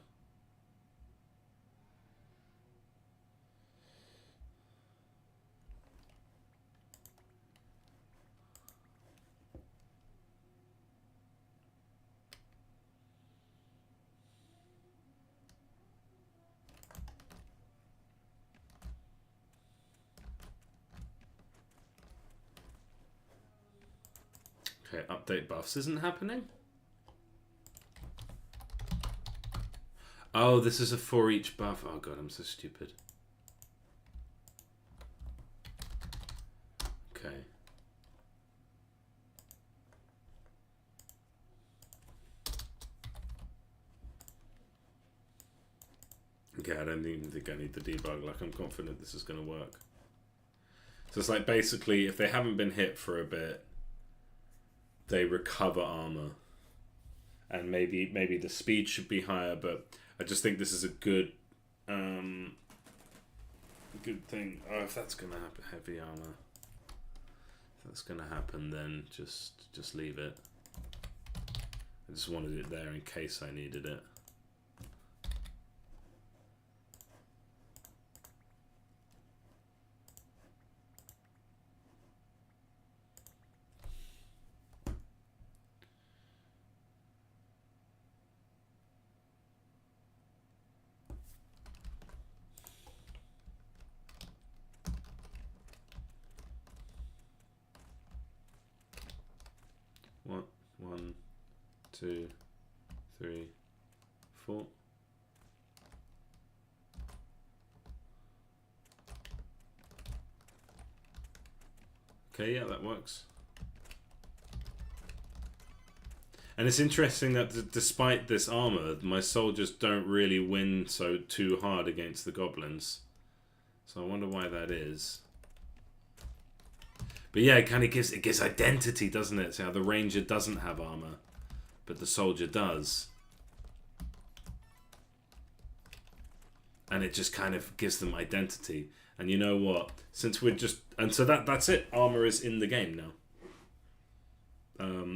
S1: Okay, update buffs isn't happening. Oh, this is a for each buff. Oh god, I'm so stupid. Okay. Okay, I don't even think I need the debug. Like, I'm confident this is going to work. So it's like basically, if they haven't been hit for a bit, they recover armor. And maybe the speed should be higher, but I just think this is a good good thing. Oh, if that's going to happen, heavy armor. If that's going to happen, then just leave it. I just wanted it there in case I needed it. What? 1, 2, 3, 4. Okay, yeah, that works. And it's interesting that despite this armor, my soldiers don't really win so too hard against the goblins. So I wonder why that is. But yeah, it kind of gives identity, doesn't it? So how the ranger doesn't have armor, but the soldier does. And it just kind of gives them identity. And you know what? Since we're just... And so that's it. Armor is in the game now.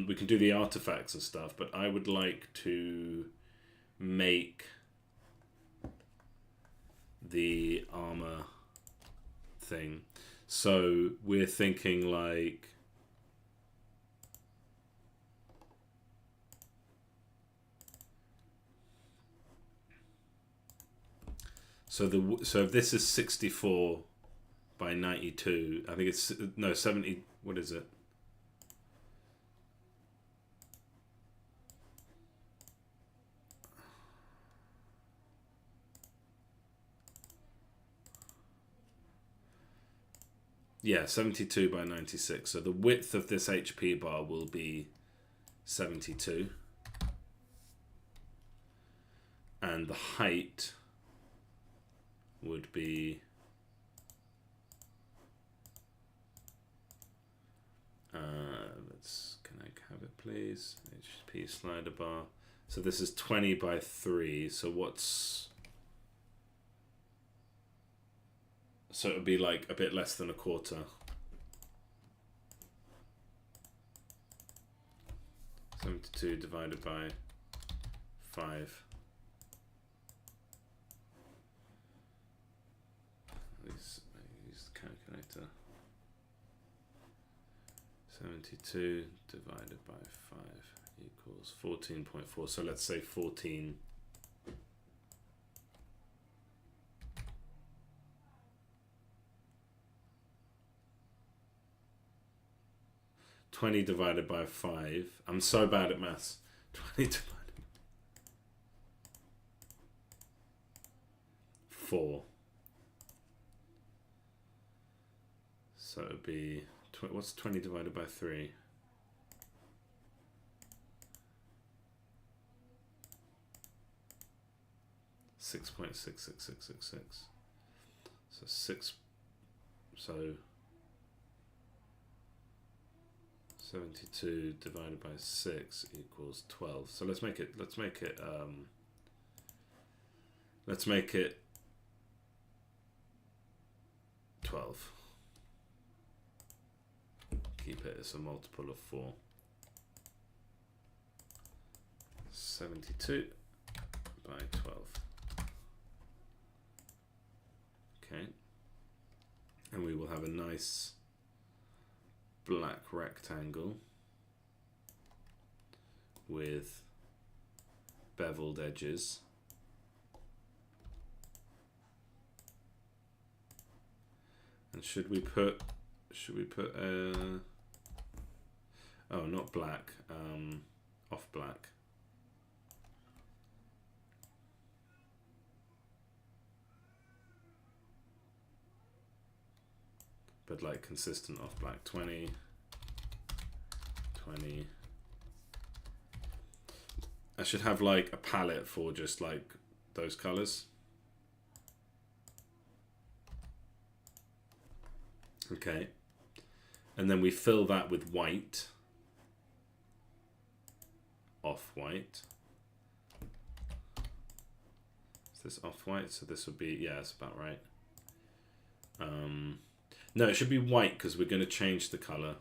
S1: We can do the artifacts and stuff, but I would like to make the armor thing. So we're thinking like... So if this is 64 by 92. I think it's, no, 70, what is it? Yeah, 72 by 96. So the width of this HP bar will be 72. And the height would be can I have it please? HP slider bar. So this is 20 by 3. So what's, so it would be like a bit less than a quarter. (72) divided by 5. Use the calculator. 72 divided by 5 equals 14.4. So let's say 14. (20 divided by 5). I'm so bad at maths. 20 divided by 4. So it would be, what's 20 divided by 3? (6.66666). So 6. So 72 divided by 6 equals 12. So let's make it 12. Keep it as a multiple of 4. 72 by 12. Okay. And we will have a nice black rectangle with beveled edges. And should we put oh, not black, off black. But like consistent off black. 20. I should have like a palette for just like those colors. Okay. And then we fill that with white. Off-white. Is this off-white? So this would be, yeah, it's about right. No, it should be white because we're going to change the color.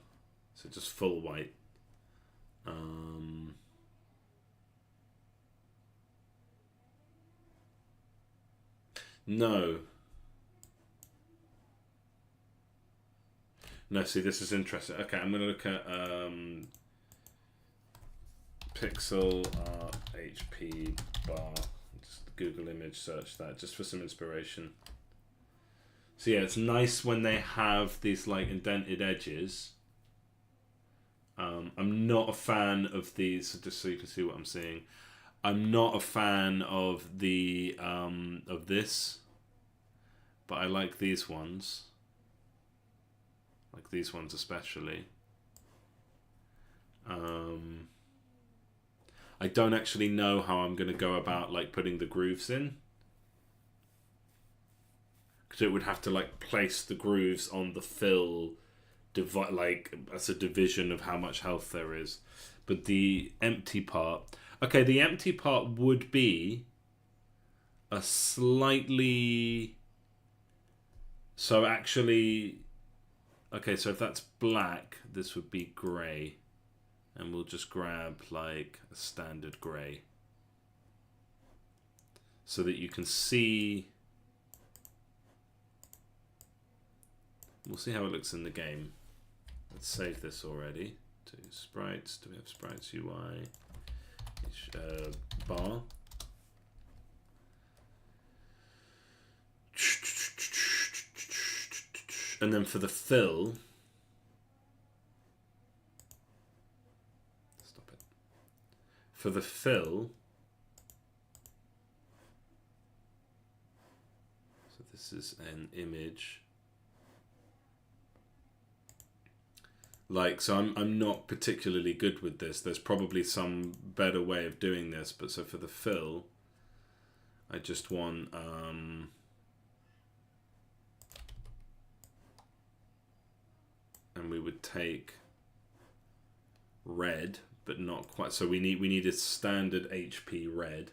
S1: So just full white. No. No, see, this is interesting. Okay, I'm going to look at pixel art HP bar. Just Google image search that just for some inspiration. So yeah, it's nice when they have these like indented edges. I'm not a fan of these, just so you can see what I'm seeing. I'm not a fan of the of this, but I like these ones. Like these ones especially. I don't actually know how I'm going to go about like putting the grooves in. Because it would have to like place the grooves on the fill, like as a division of how much health there is. But the empty part, okay, the empty part would be a slightly, so actually, okay, so if that's black, this would be grey. And we'll just grab like a standard grey. So that you can see, we'll see how it looks in the game. Let's save this already to sprites. Do we have sprites UI? Bar. And then for the fill, stop it. For the fill, so this is an image. Like, so I'm not particularly good with this. There's probably some better way of doing this, but so for the fill, I just want and we would take red, but not quite. So we need a standard HP red.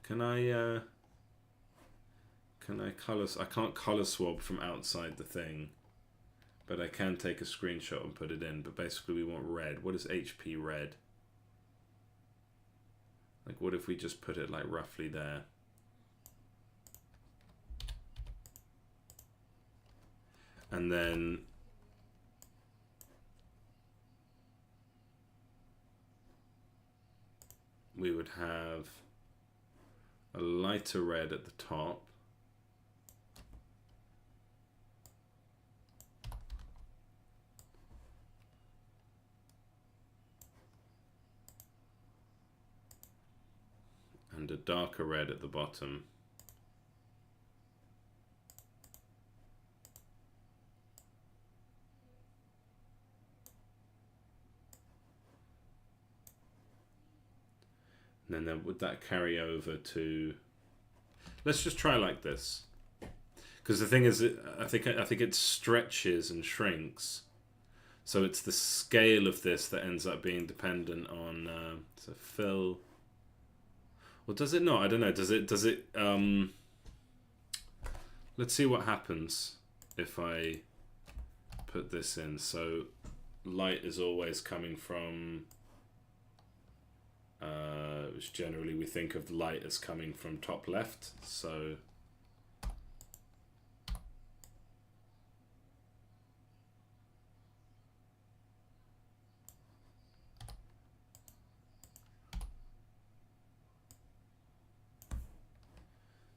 S1: Can I color? I can't color swab from outside the thing, but I can take a screenshot and put it in. But basically, we want red. What is HP red? Like, what if we just put it like roughly there? And then we would have a lighter red at the top. And a darker red at the bottom. And then would that carry over to... Let's just try like this. Because the thing is, I think it stretches and shrinks. So it's the scale of this that ends up being dependent on... so fill... Well, does it not? I don't know. Does it... Let's see what happens if I put this in. So light is always coming from... which generally we think of light as coming from top left. So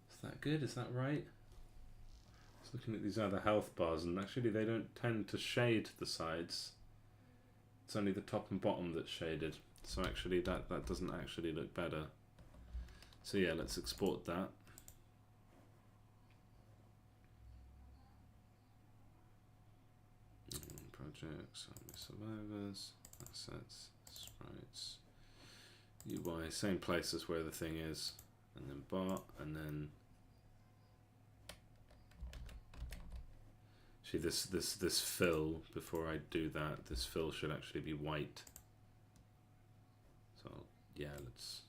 S1: is that good? Is that right? I was looking at these other health bars, and actually they don't tend to shade the sides. It's only the top and bottom that's shaded. So actually that doesn't actually look better. So yeah, let's export that. Projects, survivors, assets, sprites, UI, same place as where the thing is, and then bar, and then actually this fill, before I do that, this fill should actually be white. So yeah, let's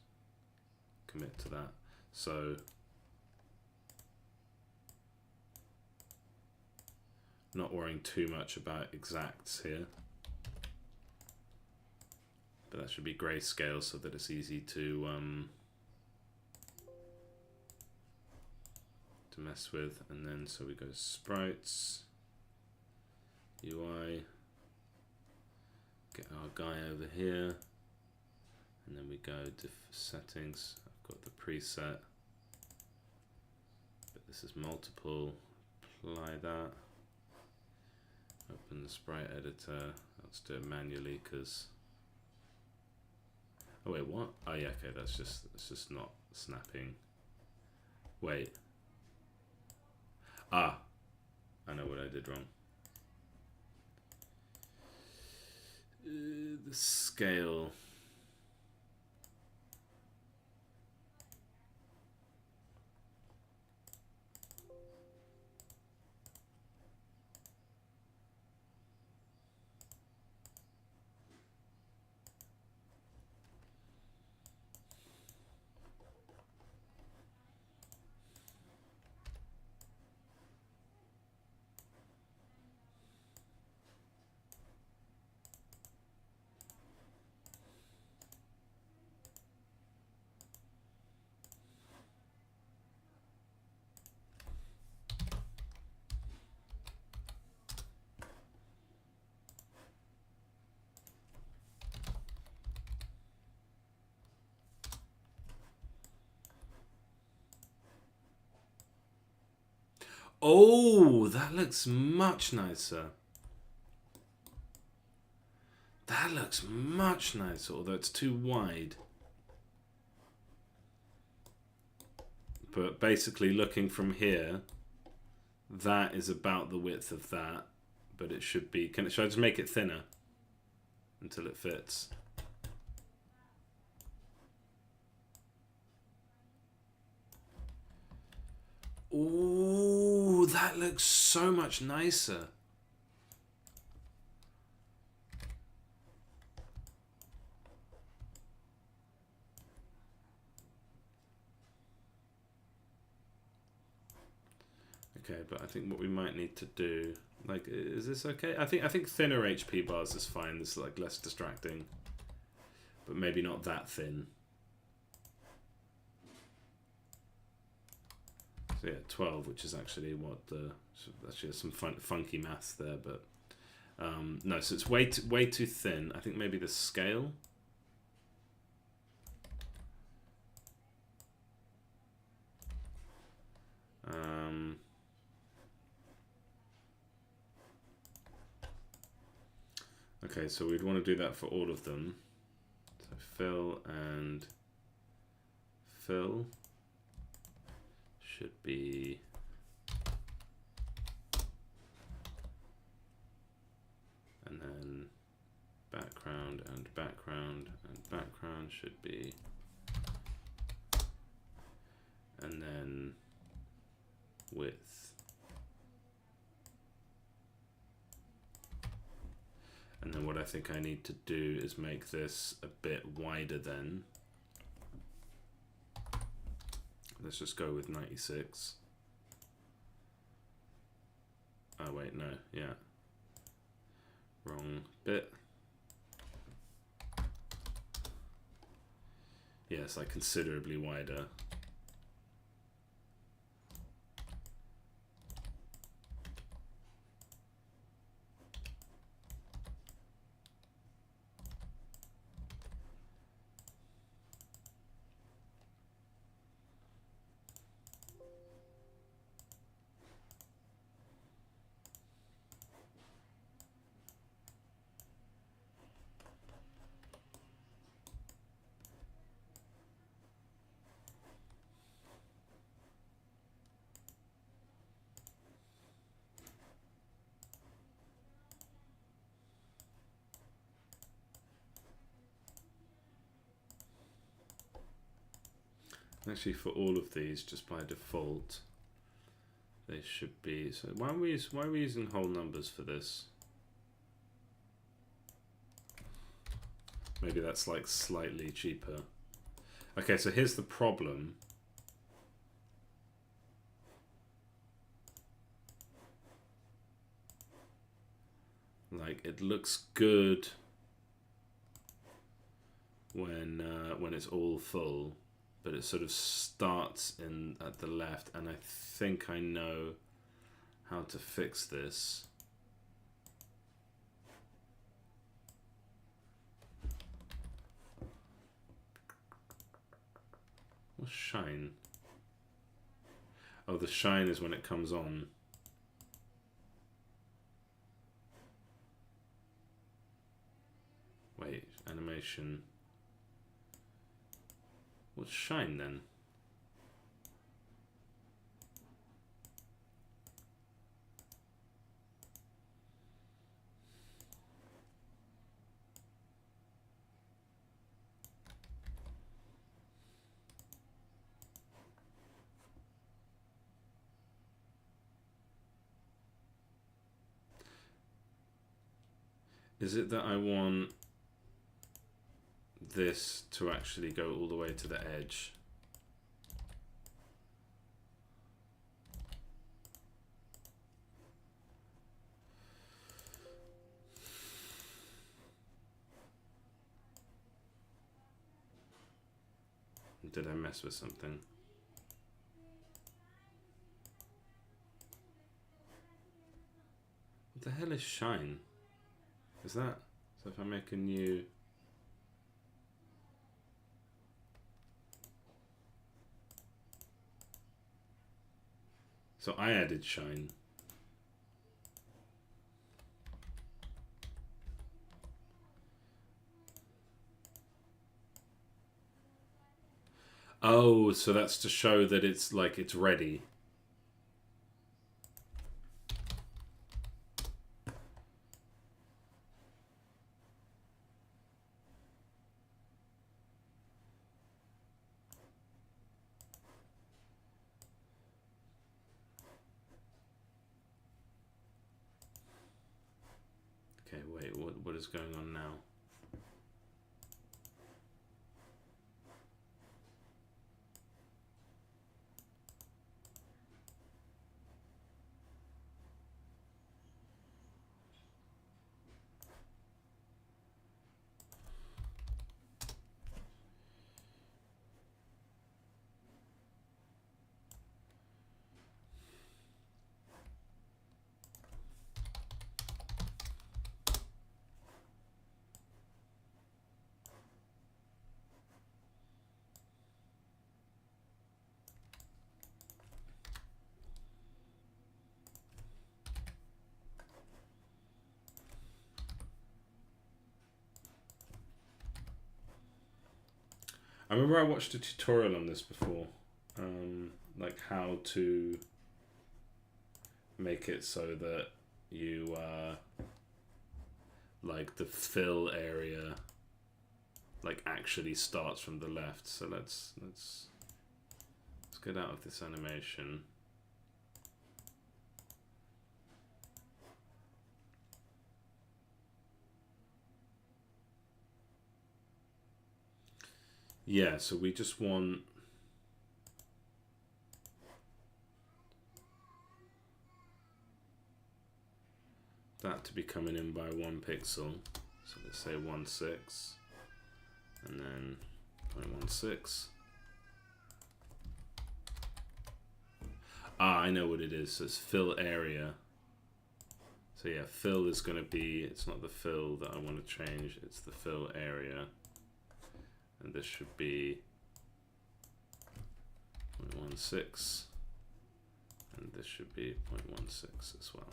S1: commit to that. So not worrying too much about exacts here, but that should be grayscale so that it's easy to mess with. And then so we go sprites, UI, get our guy over here. And then we go to settings. I've got the preset, but this is multiple. Apply that. Open the sprite editor. Let's do it manually because. Oh wait, what? Oh yeah, okay. That's just not snapping. Wait. Ah, I know what I did wrong. The scale. Oh, that looks much nicer. That looks much nicer, although it's too wide. But basically, looking from here, that is about the width of that. But it should be... Should I just make it thinner until it fits? Ooh, that looks so much nicer. Okay, but I think what we might need to do, like, is this okay? I think thinner HP bars is fine. This is like less distracting, but maybe not that thin. So yeah, 12, which is actually what the actually some funky maths there, but no. So it's way too thin. I think maybe the scale. Okay, so we'd want to do that for all of them. So fill and fill should be and then background and background and background should be, and then width. And then what I think I need to do is make this a bit wider then. Let's just go with 96. Oh wait, no, yeah. Wrong bit. Yes, like considerably wider. Actually, for all of these, just by default, they should be. So why are we using whole numbers for this? Maybe that's like slightly cheaper. Okay, so here's the problem. Like, it looks good when it's all full, but it sort of starts in at the left, and I think I know how to fix this. What's shine? Oh, the shine is when it comes on. Wait, animation. What's shine then? Is it that I want this to actually go all the way to the edge? Did I mess with something? What the hell is shine? Is that? So if I make a new... So I added shine. Oh, so that's to show that it's like it's ready. Okay, wait, what is going on now? I remember I watched a tutorial on this before, like how to make it so that you like the fill area like actually starts from the left. So let's get out of this animation. Yeah, so we just want that to be coming in by 1 pixel. So let's say 1.6 and then 0.16. Ah, I know what it is. So it's fill area. So yeah, fill is going to be, it's not the fill that I want to change, it's the fill area. And this should be 0.16. And this should be 0.16 as well.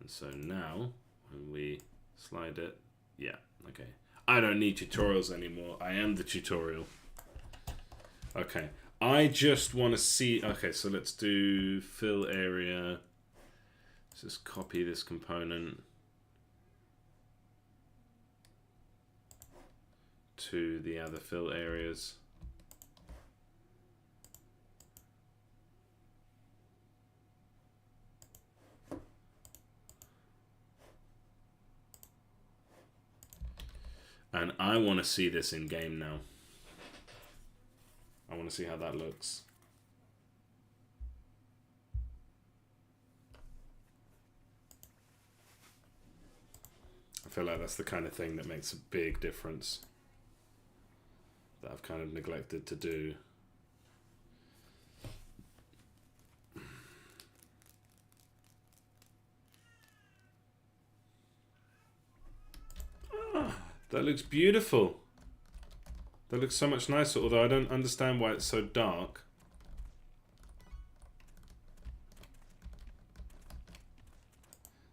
S1: And so now, when we slide it, yeah, okay. I don't need tutorials anymore. I am the tutorial. Okay, I just want to see, okay, so let's do fill area. Let's just copy this component to the other fill areas. And I want to see this in game now. I want to see how that looks. I feel like that's the kind of thing that makes a big difference that I've kind of neglected to do. That looks beautiful. That looks so much nicer, although I don't understand why it's so dark.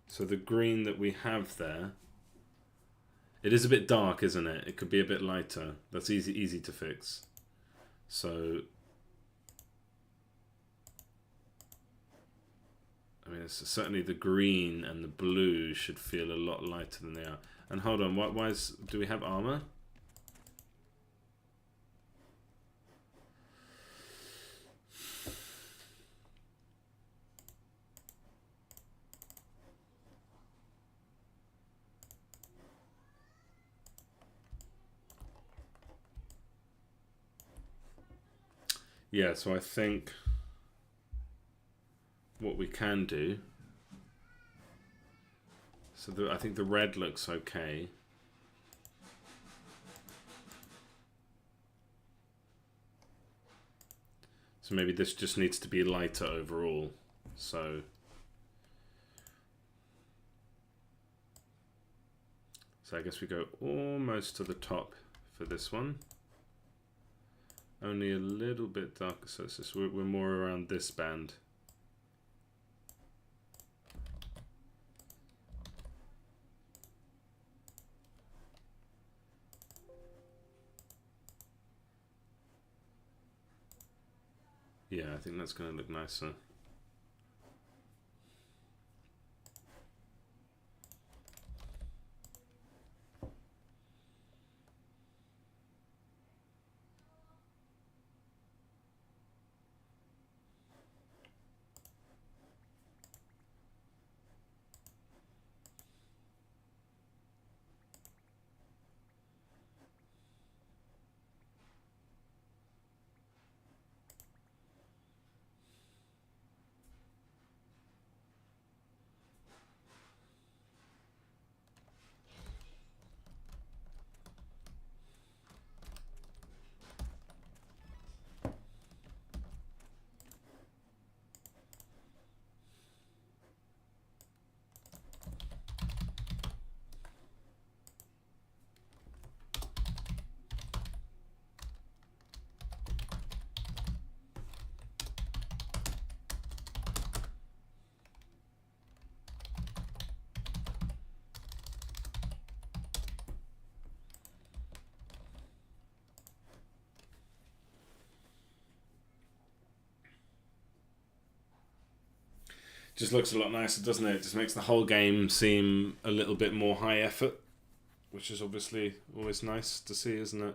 S1: So the green that we have there, it is a bit dark, isn't it? It could be a bit lighter. That's easy to fix. So, I mean, it's certainly the green and the blue should feel a lot lighter than they are. And hold on, do we have armor? Yeah, so I think what we can do, so I think the red looks okay. So maybe this just needs to be lighter overall. So I guess we go almost to the top for this one. Only a little bit darker, so it's just we're more around this band. Yeah, I think that's going to look nicer. Just looks a lot nicer, doesn't it? It just makes the whole game seem a little bit more high effort, which is obviously always nice to see, isn't it?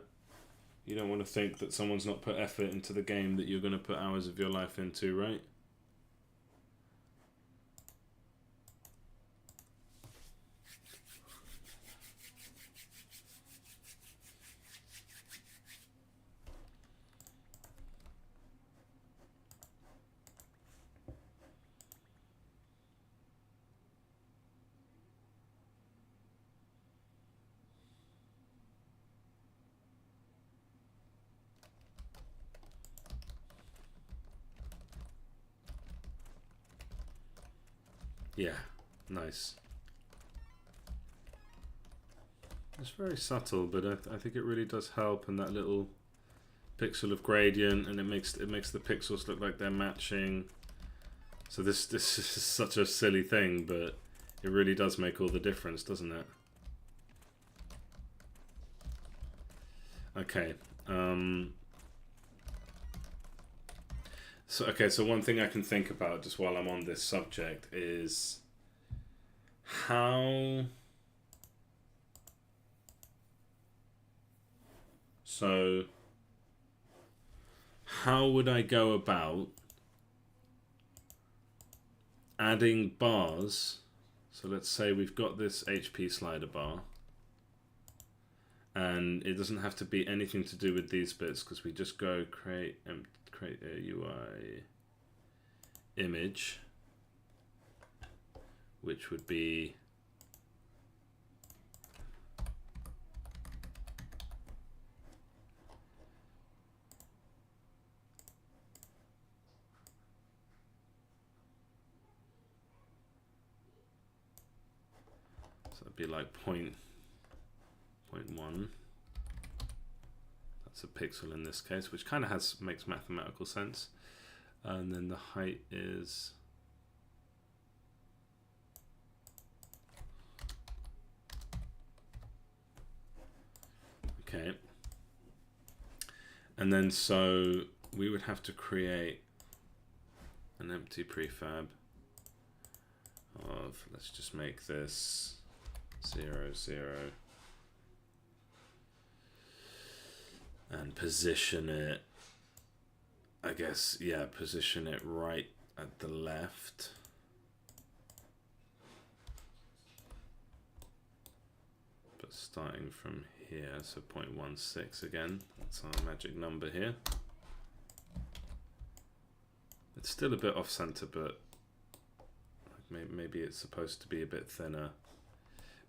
S1: You don't want to think that someone's not put effort into the game that you're going to put hours of your life into, right? Yeah, nice. It's very subtle, but I think it really does help, and that little pixel of gradient, and it makes the pixels look like they're matching. So this is such a silly thing, but it really does make all the difference, doesn't it? Okay. So one thing I can think about just while I'm on this subject is how. So how would I go about adding bars? So let's say we've got this HP slider bar, and it doesn't have to be anything to do with these bits, because we just go create a UI image, which would be like 0.1. That's a pixel in this case, which kind of makes mathematical sense. And then the height is okay. And then so we would have to create an empty prefab of, let's just make this 0, 0, and position it, I guess, yeah, position it right at the left. But starting from here, so 0.16 again, that's our magic number here. It's still a bit off center, but maybe it's supposed to be a bit thinner.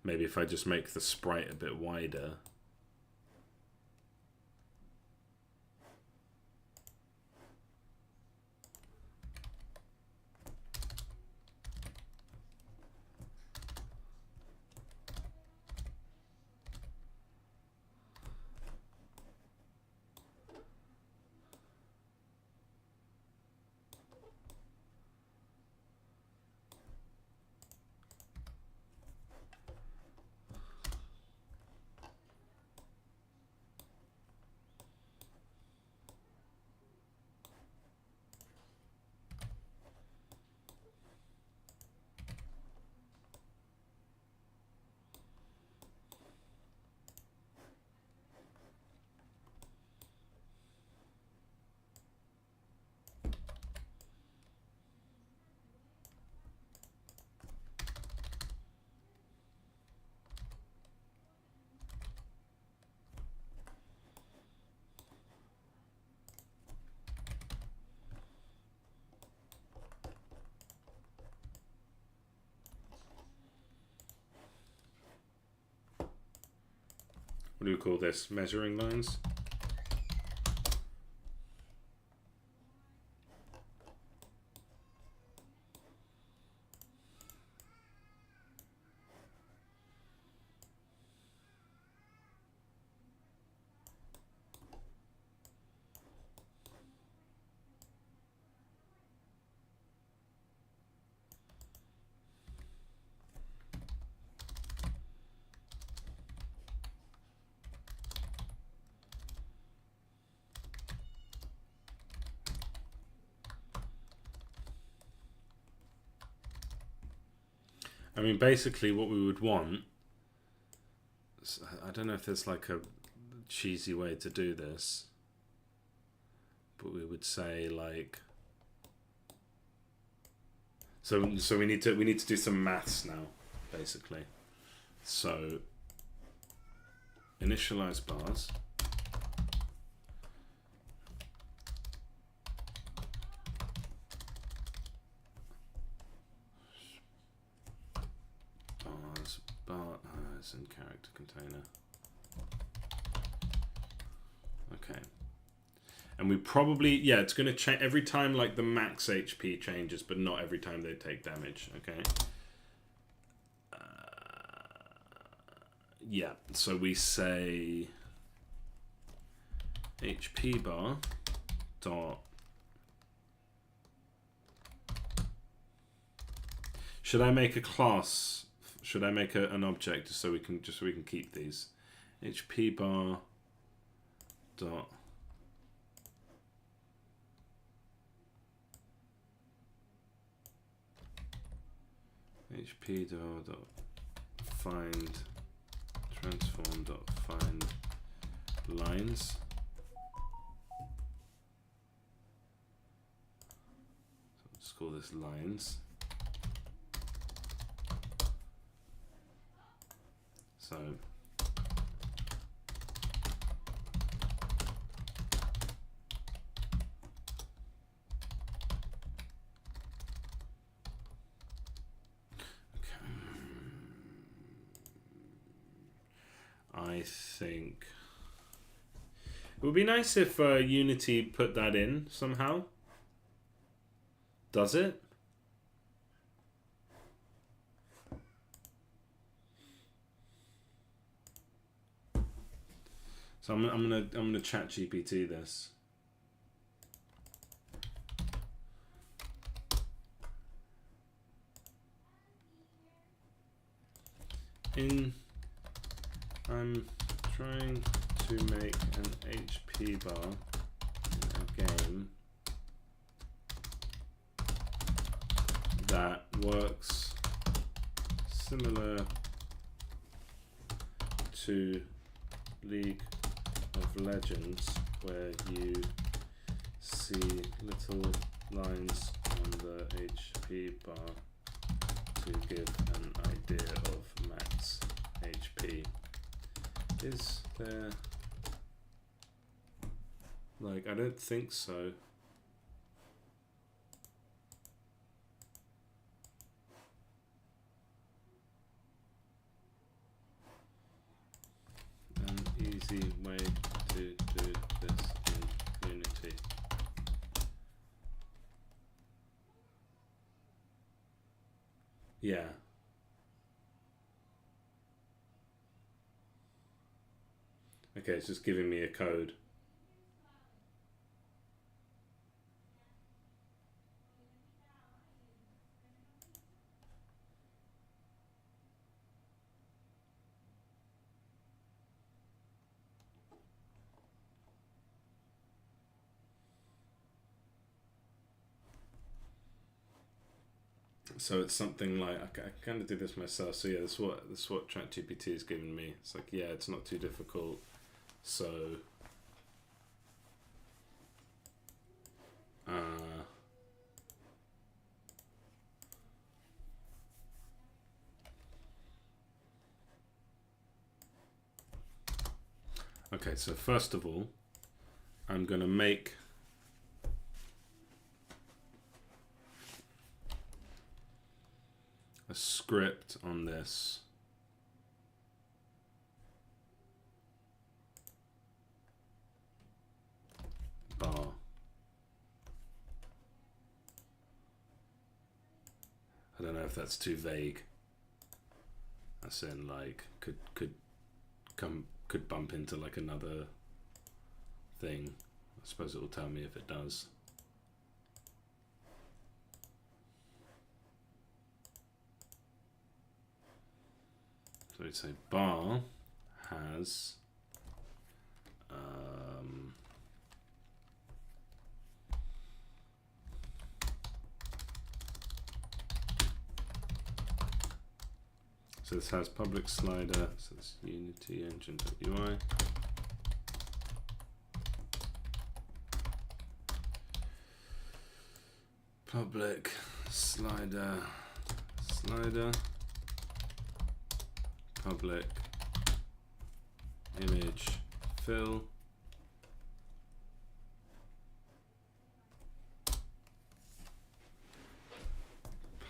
S1: Maybe if I just make the sprite a bit wider. what do we call this? Measuring lines. I mean, basically what we would want, I don't know if there's like a cheesy way to do this, but we would say like, so we need to do some maths now, basically. So initialize bars. Bars and character container. Okay. And we probably, yeah, it's going to change every time like the max HP changes, but not every time they take damage. Okay. Yeah, so we say HP bar dot. Should I make a class? Should I make an object so we can keep these? HP bar dot HP dot find transform dot find lines. So let's call this lines. So I think it would be nice if Unity put that in somehow. Does it? So I'm gonna chat GPT this. I'm trying to make an HP bar in a game that works similar to League of Legends, where you see little lines on the HP bar to give an idea of max HP. Is there, like, I don't think so. An easy way to do this in Unity. Yeah. Okay, it's just giving me a code. So it's something like, I kind of did this myself. So yeah, this is what ChatGPT has given me. It's like, yeah, it's not too difficult. So okay, so first of all, I'm going to make a script on this bar. I don't know if that's too vague. As in, like, could bump into like another thing. I suppose it will tell me if it does. So we'd say bar has so this has public slider, so it's Unity engine.ui. Public slider, public image fill,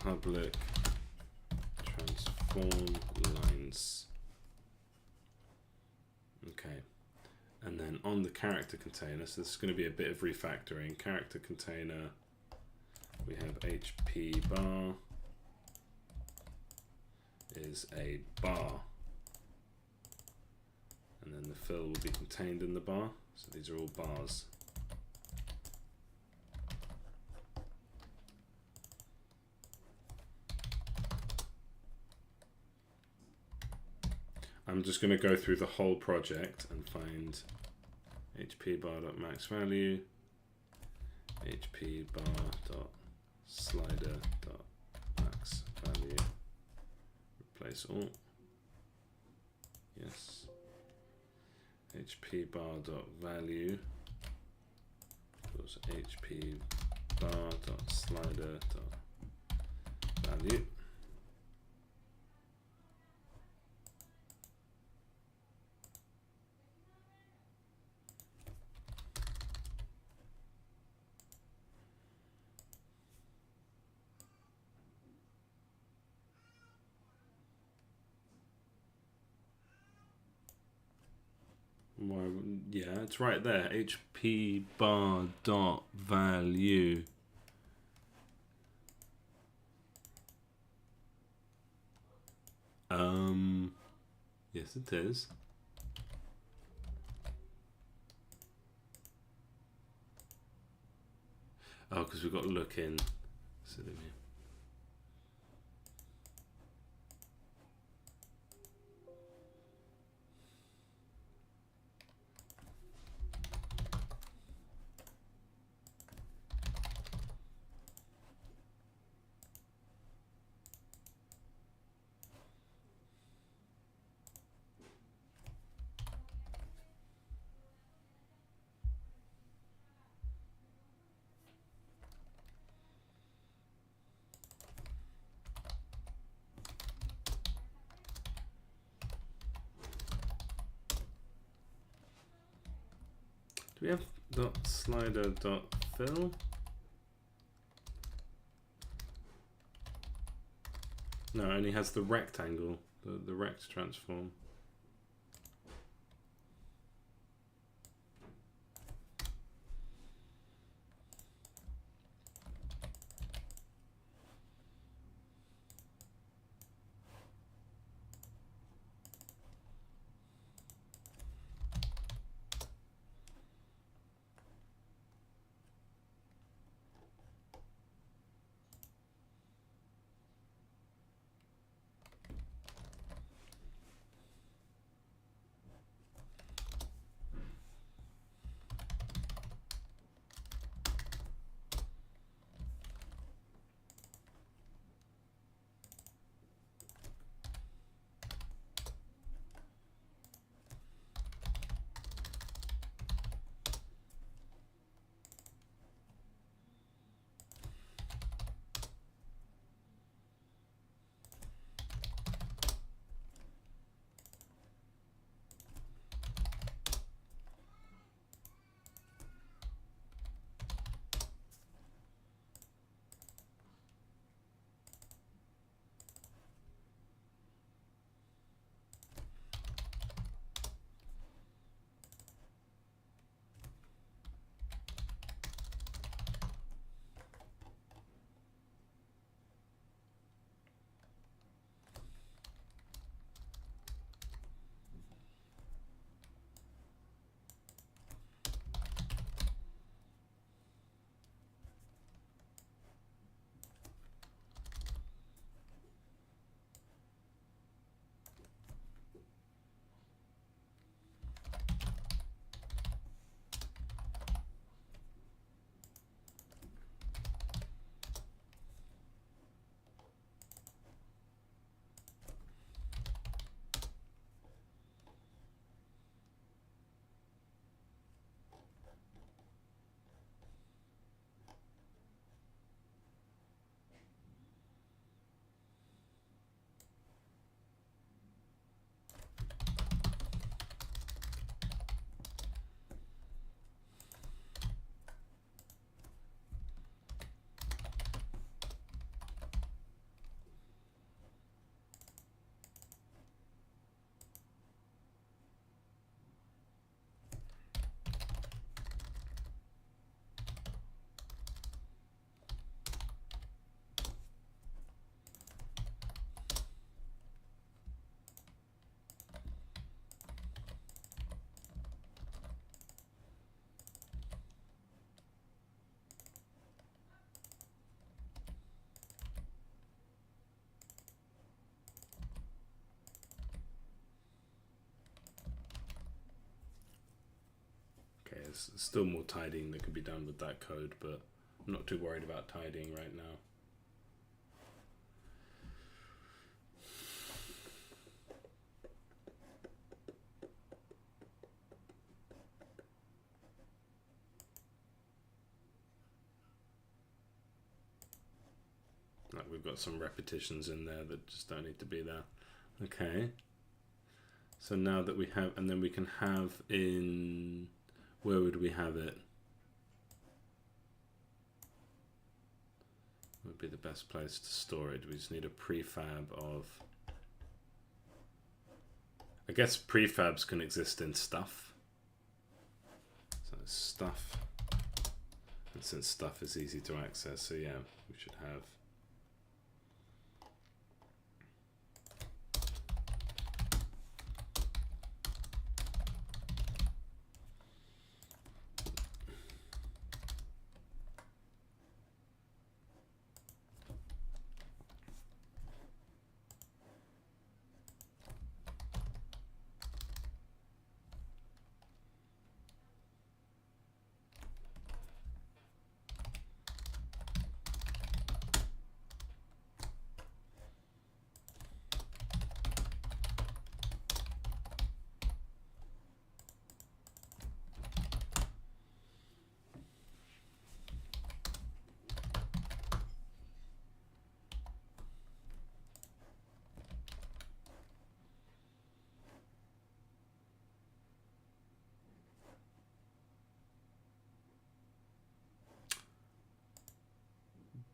S1: public transform lines. Okay, and then on the character container, so this is going to be a bit of refactoring. Character container, we have HP bar is a bar, and then the fill will be contained in the bar, so these are all bars. I'm just going to go through the whole project and find HP bar.max value, HP bar.slider.max value, replace all, yes, HP bar.value equals HP bar.slider.value. Yeah, it's right there. HP bar dot value. Yes, it is. Oh, because we've got to look in. Silly me. Do we have dot slider dot fill? No, it only has the rectangle, the rect transform. there's still more tidying that could be done with that code, but I'm not too worried about tidying right now. Like we've got some repetitions in there that just don't need to be there. Okay. So now that we have, and then we can have in, where would we have it? Would be the best place to store it. We just need a prefab of, I guess prefabs can exist in stuff. So stuff, and since stuff is easy to access, so yeah, we should have.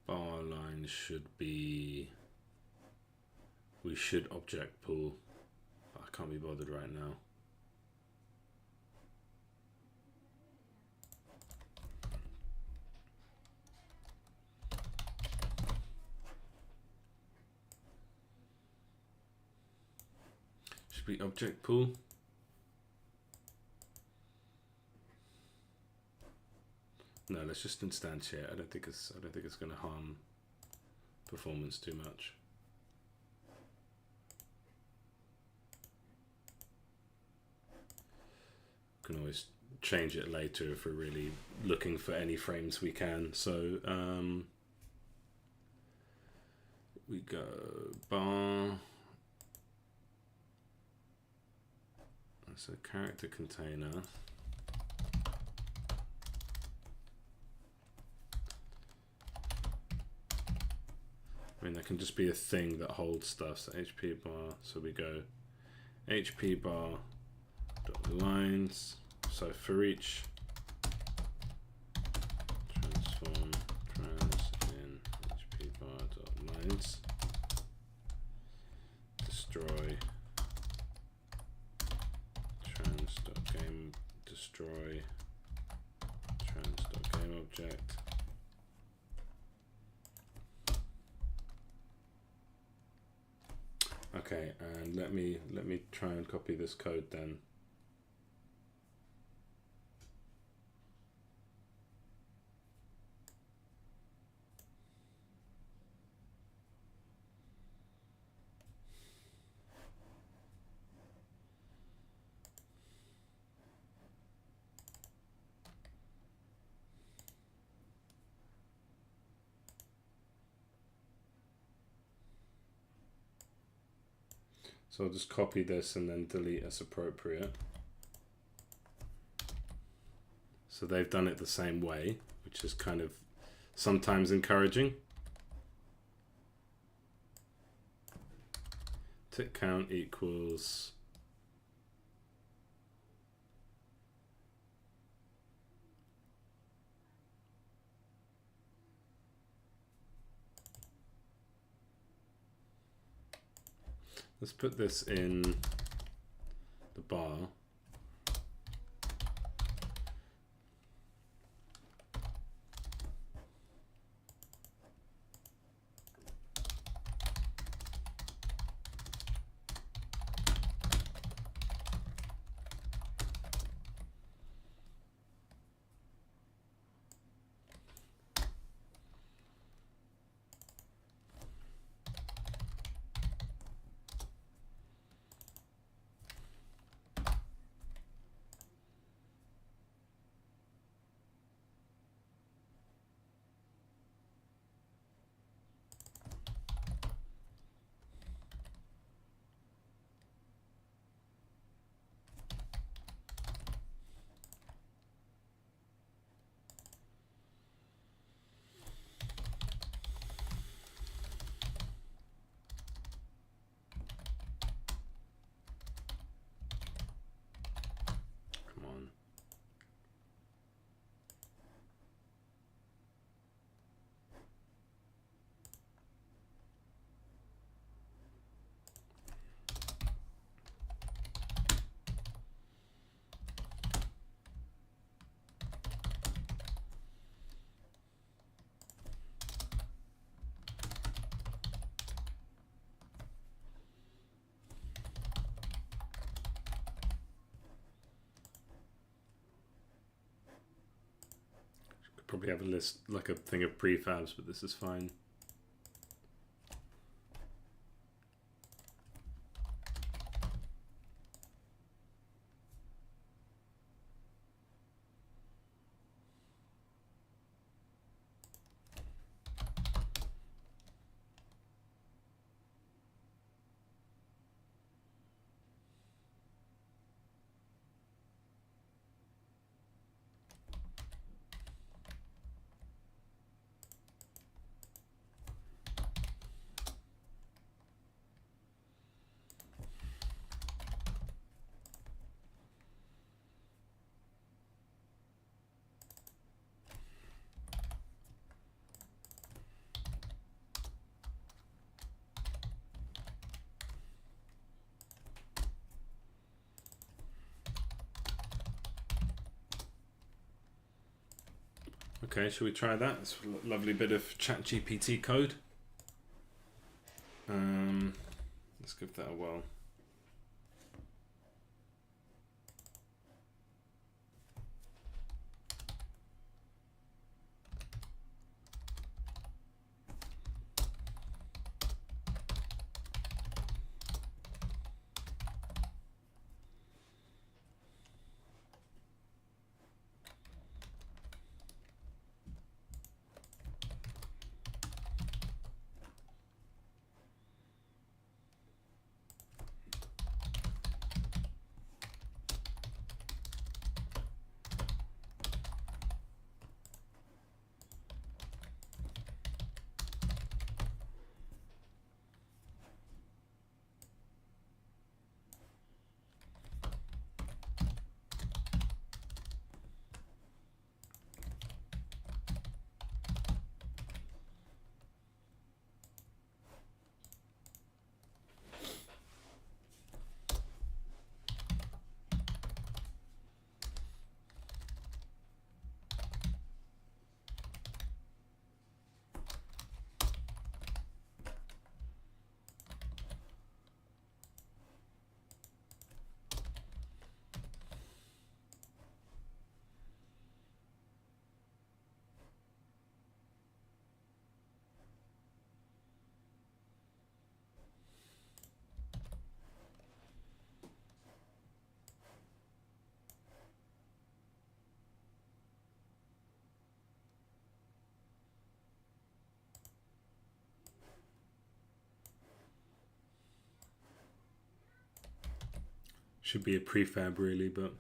S1: Bar line should be, we should object pull, but I can't be bothered right now. Should we object pull? No, let's just instantiate. I don't think it's going to harm performance too much. Can always change it later if we're really looking for any frames we can. So we go bar. That's a character container. I mean, that can just be a thing that holds stuff. So HP bar. So we go HP bar dot lines. So for each transform trans in HP bar dot lines, destroy trans dot game destroy trans dot game object. Okay, and let me try and copy this code then. So I'll just copy this and then delete as appropriate. So they've done it the same way, which is kind of sometimes encouraging. Tick count equals let's put this in the bar. probably have a list, like a thing of prefabs, but this is fine. Okay, shall we try that? It's a lovely bit of ChatGPT code. Let's give that a whirl. Should be a prefab really, but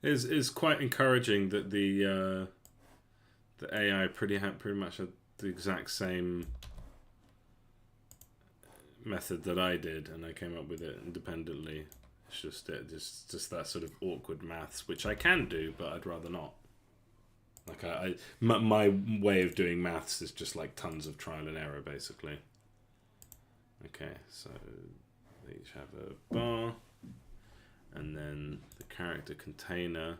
S1: is quite encouraging that the AI pretty much had the exact same method that I did, and I came up with it independently. It's just that sort of awkward maths, which I can do, but I'd rather not. Like my way of doing maths is just like tons of trial and error, basically. Okay, so they each have a bar, and then the character container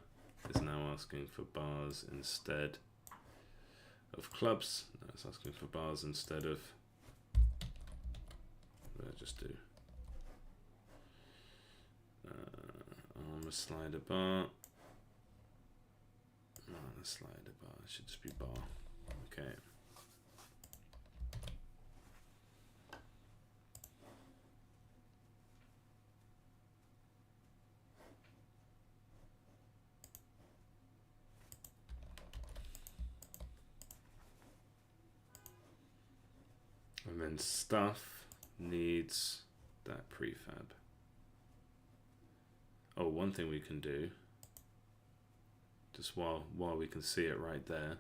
S1: is now asking for bars instead of clubs. No, it's asking for bars instead of. What did I just do? Armour slider bar. Armour slider bar. It should just be bar. Okay. And then stuff needs that prefab. Oh, one thing we can do, just while we can see it right there.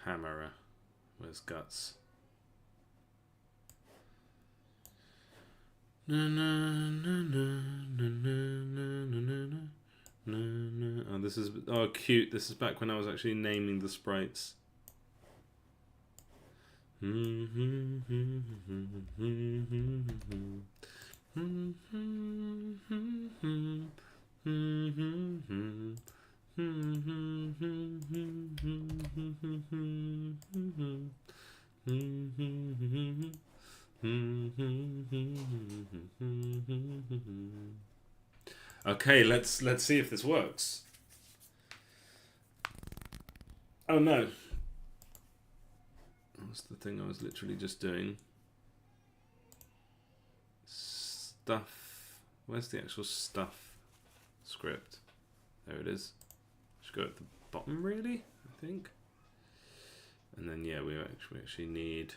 S1: Hammerer. Where's Guts? Na na na na na na na na na. Oh, this is cute. This is back when I was actually naming the sprites. Okay, let's see if this works. Oh no. That's the thing I was literally just doing. Stuff. Where's the actual stuff script? There it is. Should go at the bottom, really, I think. And then yeah, we actually need.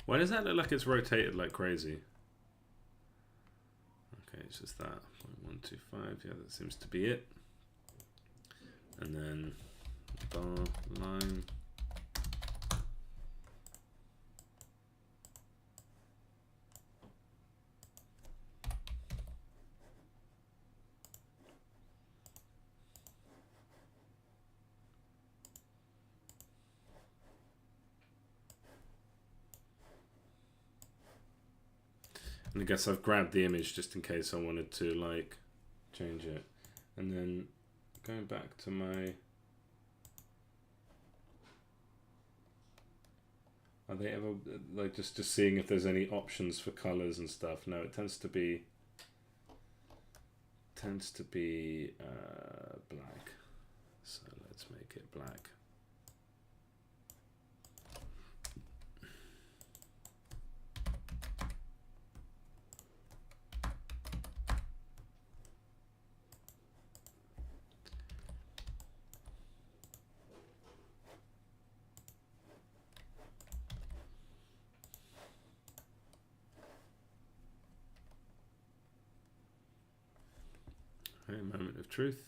S1: Why does that look like it's rotated like crazy? Okay, it's just that. 0.125, yeah, that seems to be it. And then bar, line. And I guess I've grabbed the image just in case I wanted to like change it. And then going back to my, are they ever like just seeing if there's any options for colors and stuff? No, it tends to be black. So let's make it black. Okay, moment of truth.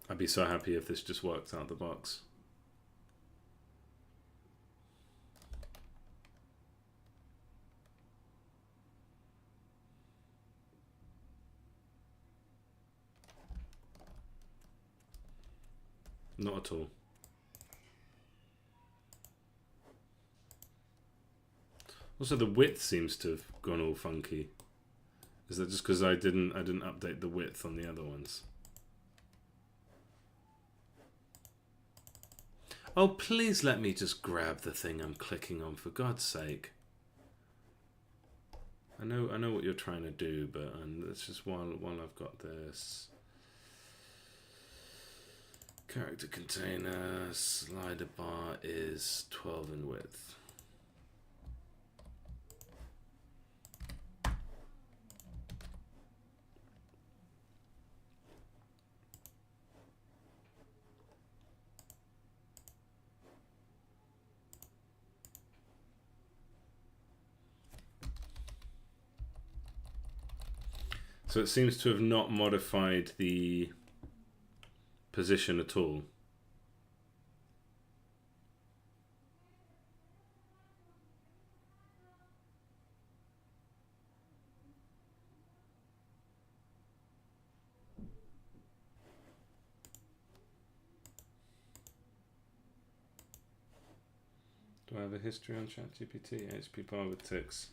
S1: I'd be so happy if this just worked out the box. Not at all. Also, the width seems to have gone all funky. Is that just because I didn't update the width on the other ones? Oh, please let me just grab the thing I'm clicking on, for God's sake. I know what you're trying to do, but it's just while I've got this. Character container, slider bar is 12 in width. So it seems to have not modified the position at all. Do I have a history on ChatGPT? HP bar with ticks.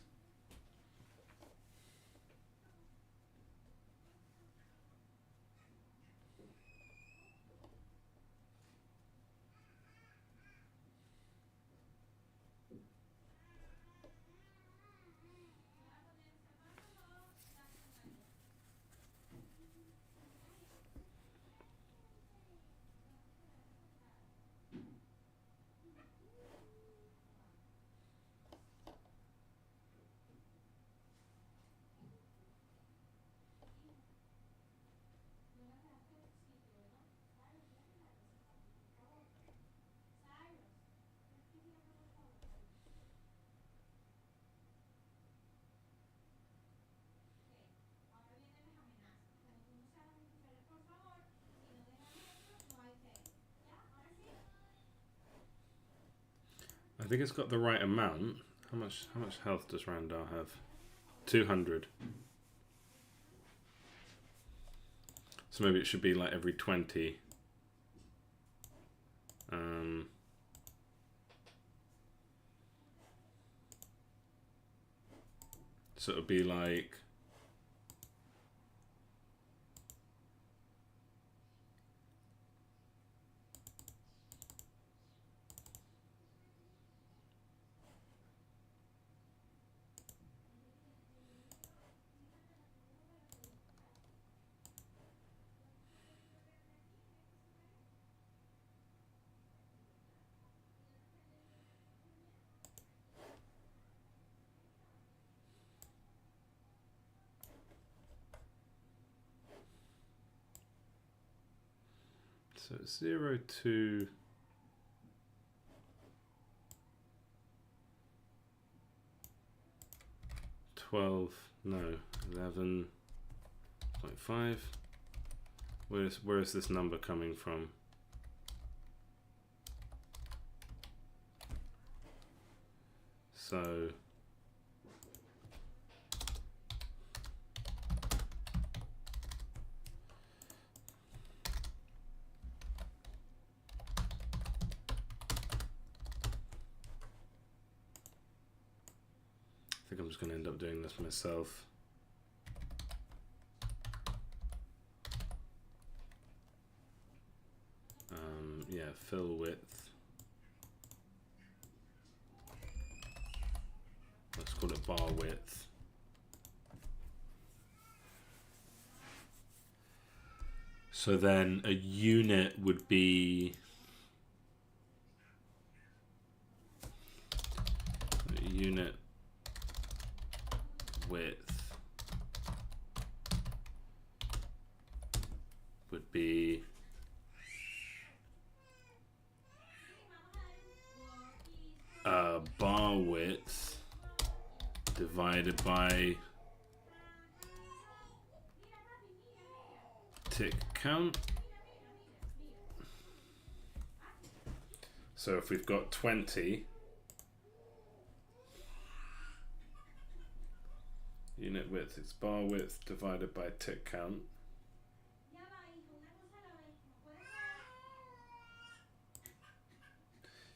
S1: I think it's got the right amount. How much health does Randar have? 200. So maybe it should be like every 20. So it would be like so 0 to 12, no, 11.5. Where is this number coming from? So I think I'm just going to end up doing this myself. Yeah, fill width. Let's call it bar width. So then a unit would be a unit width would be bar width divided by tick count. So if we've got 20, unit width is bar width divided by tick count.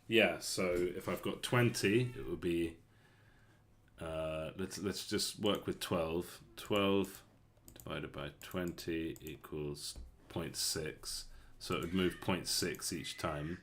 S1: Yeah, so if I've got 20, it would be let's just work with 12. 12 divided by 20 equals 0.6. So it would move 0.6 each time.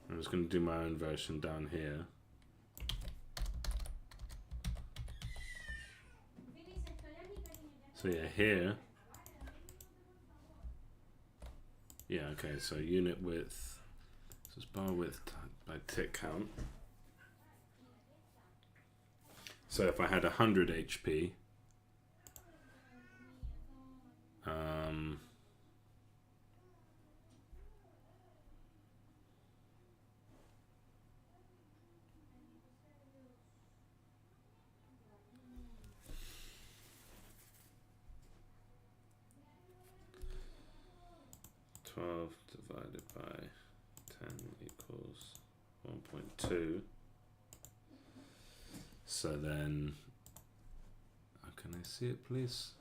S1: I'm just going to do my own version down here. So yeah, here. Yeah, okay, so unit width. So it's bar width by tick count. So if I had 100 HP, 12 divided by 10 equals 1.2. So then, can I see it, please?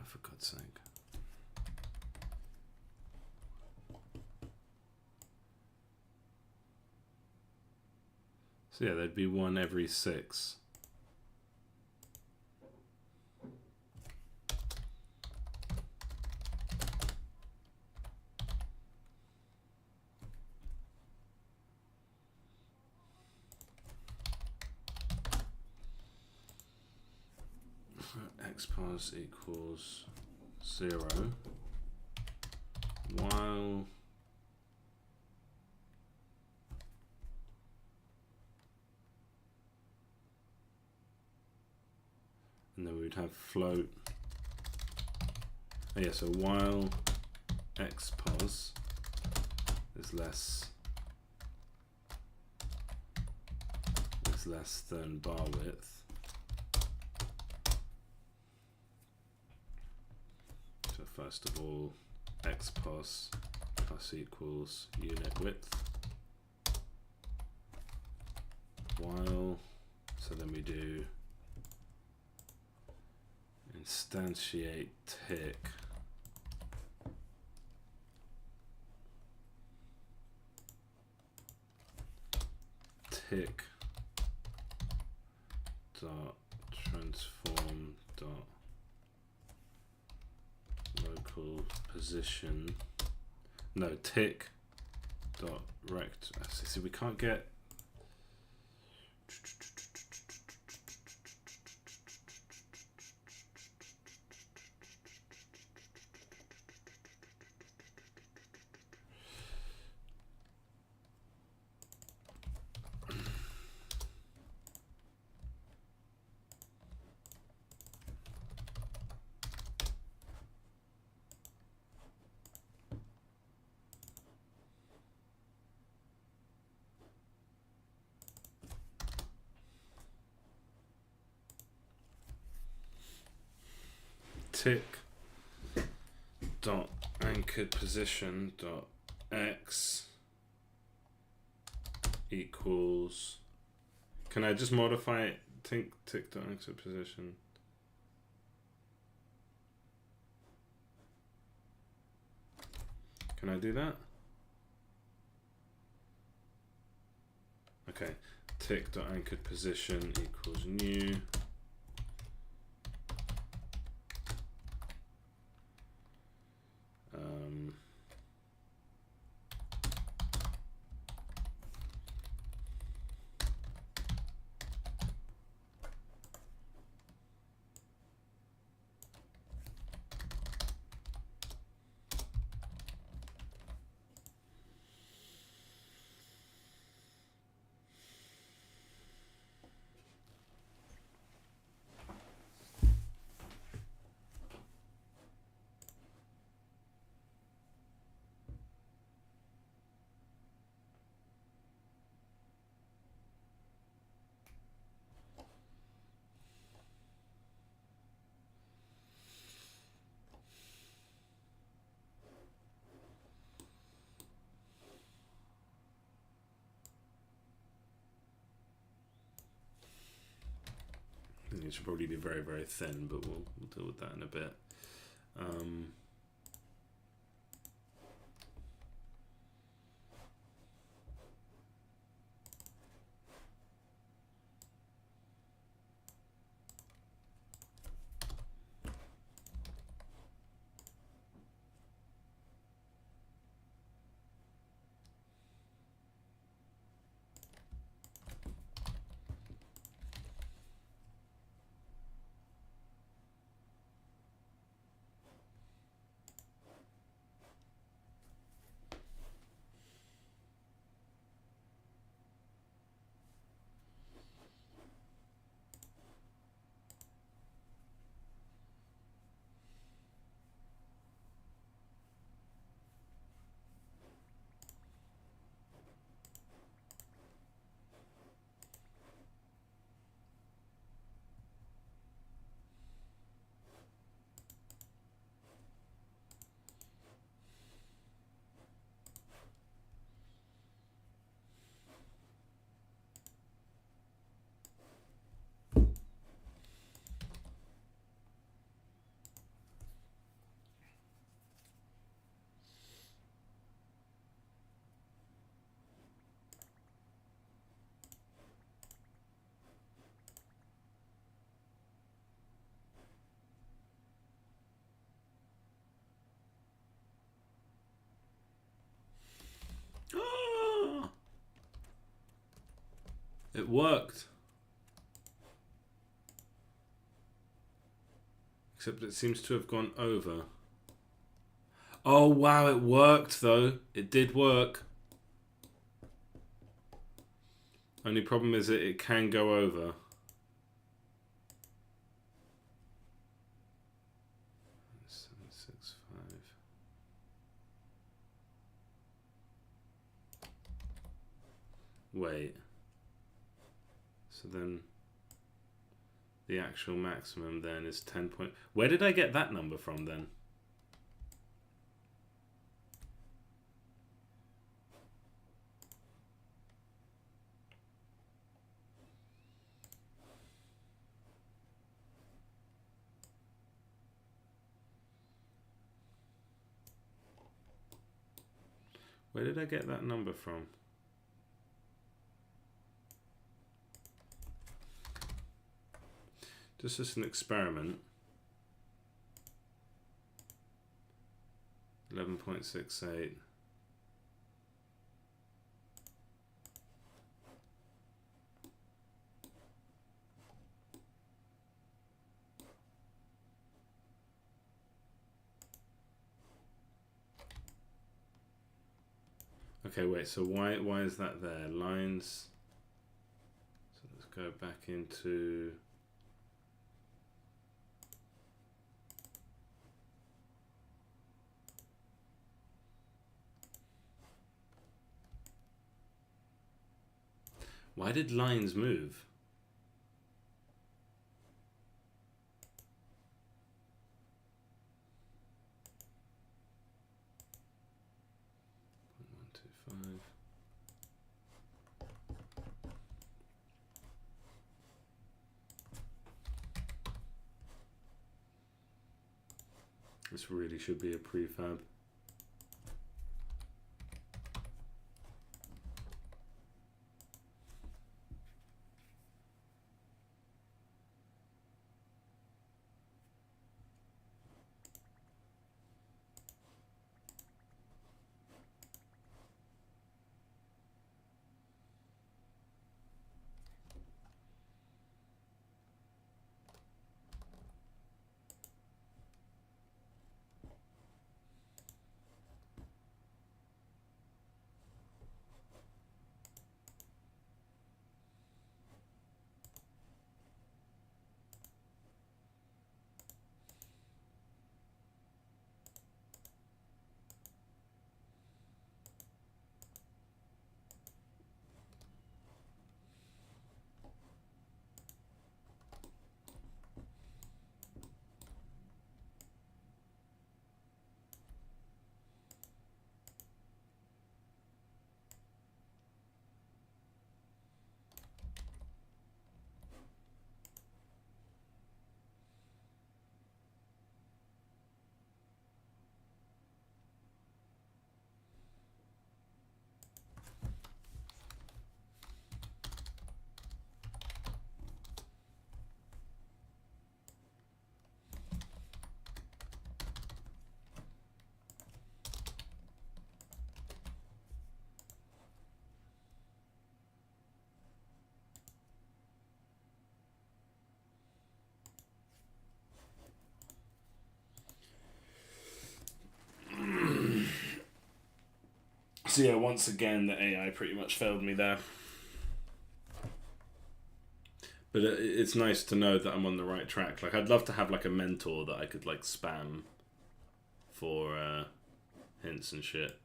S1: For God's sake. So yeah, there'd be 1 every 6. xpos equals 0 while and then we would have float. Oh yeah, so while xpos is less than bar width. So first of all, xpos plus equals unit width. While, so then we do instantiate tick dot transform dot local position, no, tick dot rect. See, we can't get tick dot anchored position dot x equals, can I just modify it? Tick dot anchored position. Can I do that? Okay, tick dot anchored position equals new. It should probably be very, very thin, but we'll deal with that in a bit. It worked. Except it seems to have gone over. Oh wow, it worked though. It did work. Only problem is that it can go over. Wait. So then the actual maximum then is 10 point. Where did I get that number from then? Where did I get that number from? Just as an experiment. 11.68. Okay, wait, so why is that there? Lines. So let's go back into why did lines move? This really should be a prefab. So yeah, once again, the AI pretty much failed me there. But it's nice to know that I'm on the right track. Like, I'd love to have like a mentor that I could like spam for hints and shit.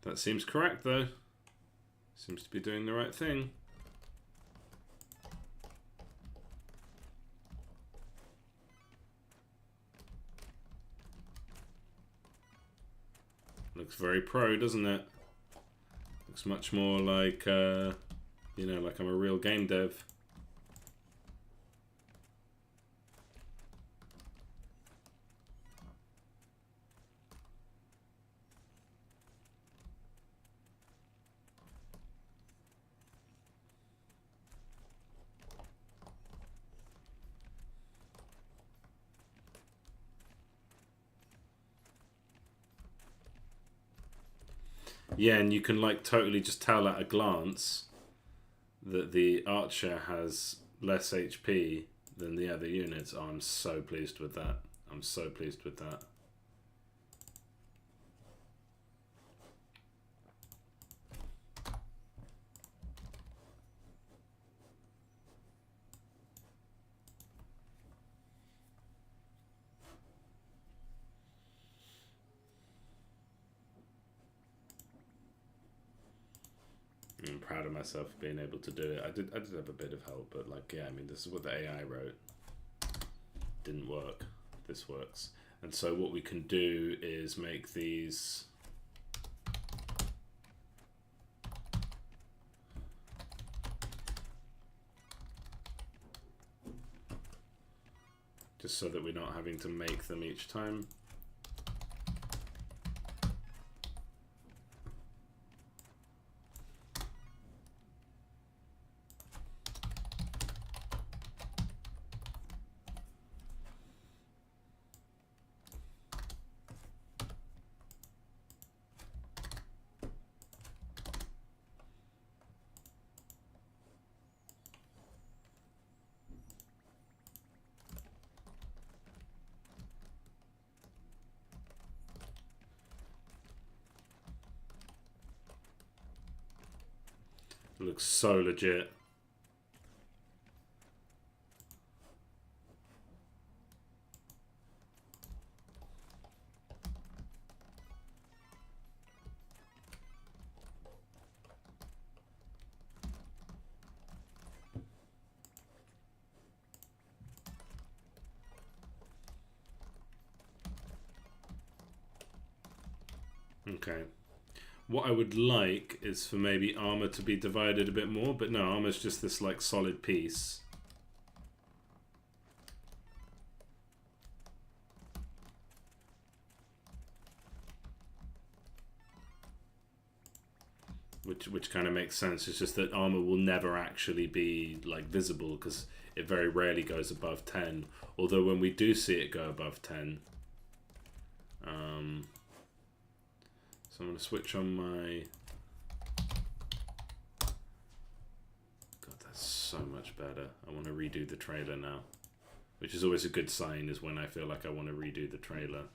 S1: That seems correct, though. Seems to be doing the right thing. Looks very pro, doesn't it? Looks much more like, you know, like I'm a real game dev. Yeah, and you can like totally just tell at a glance that the Archer has less HP than the other units. Oh, I'm so pleased with that. I'm so pleased with that. I'm proud of myself for being able to do it. I did have a bit of help, but like, yeah, I mean, this is what the AI wrote. Didn't work. This works. And so what we can do is make these just so that we're not having to make them each time. It looks so legit. Okay. What I would like is for maybe armor to be divided a bit more, but no, armor's just this like solid piece. Which kind of makes sense. It's just that armor will never actually be like visible because it very rarely goes above 10. Although when we do see it go above 10, so I'm going to switch on my... God, that's so much better. I want to redo the trailer now, which is always a good sign, is when I feel like I want to redo the trailer.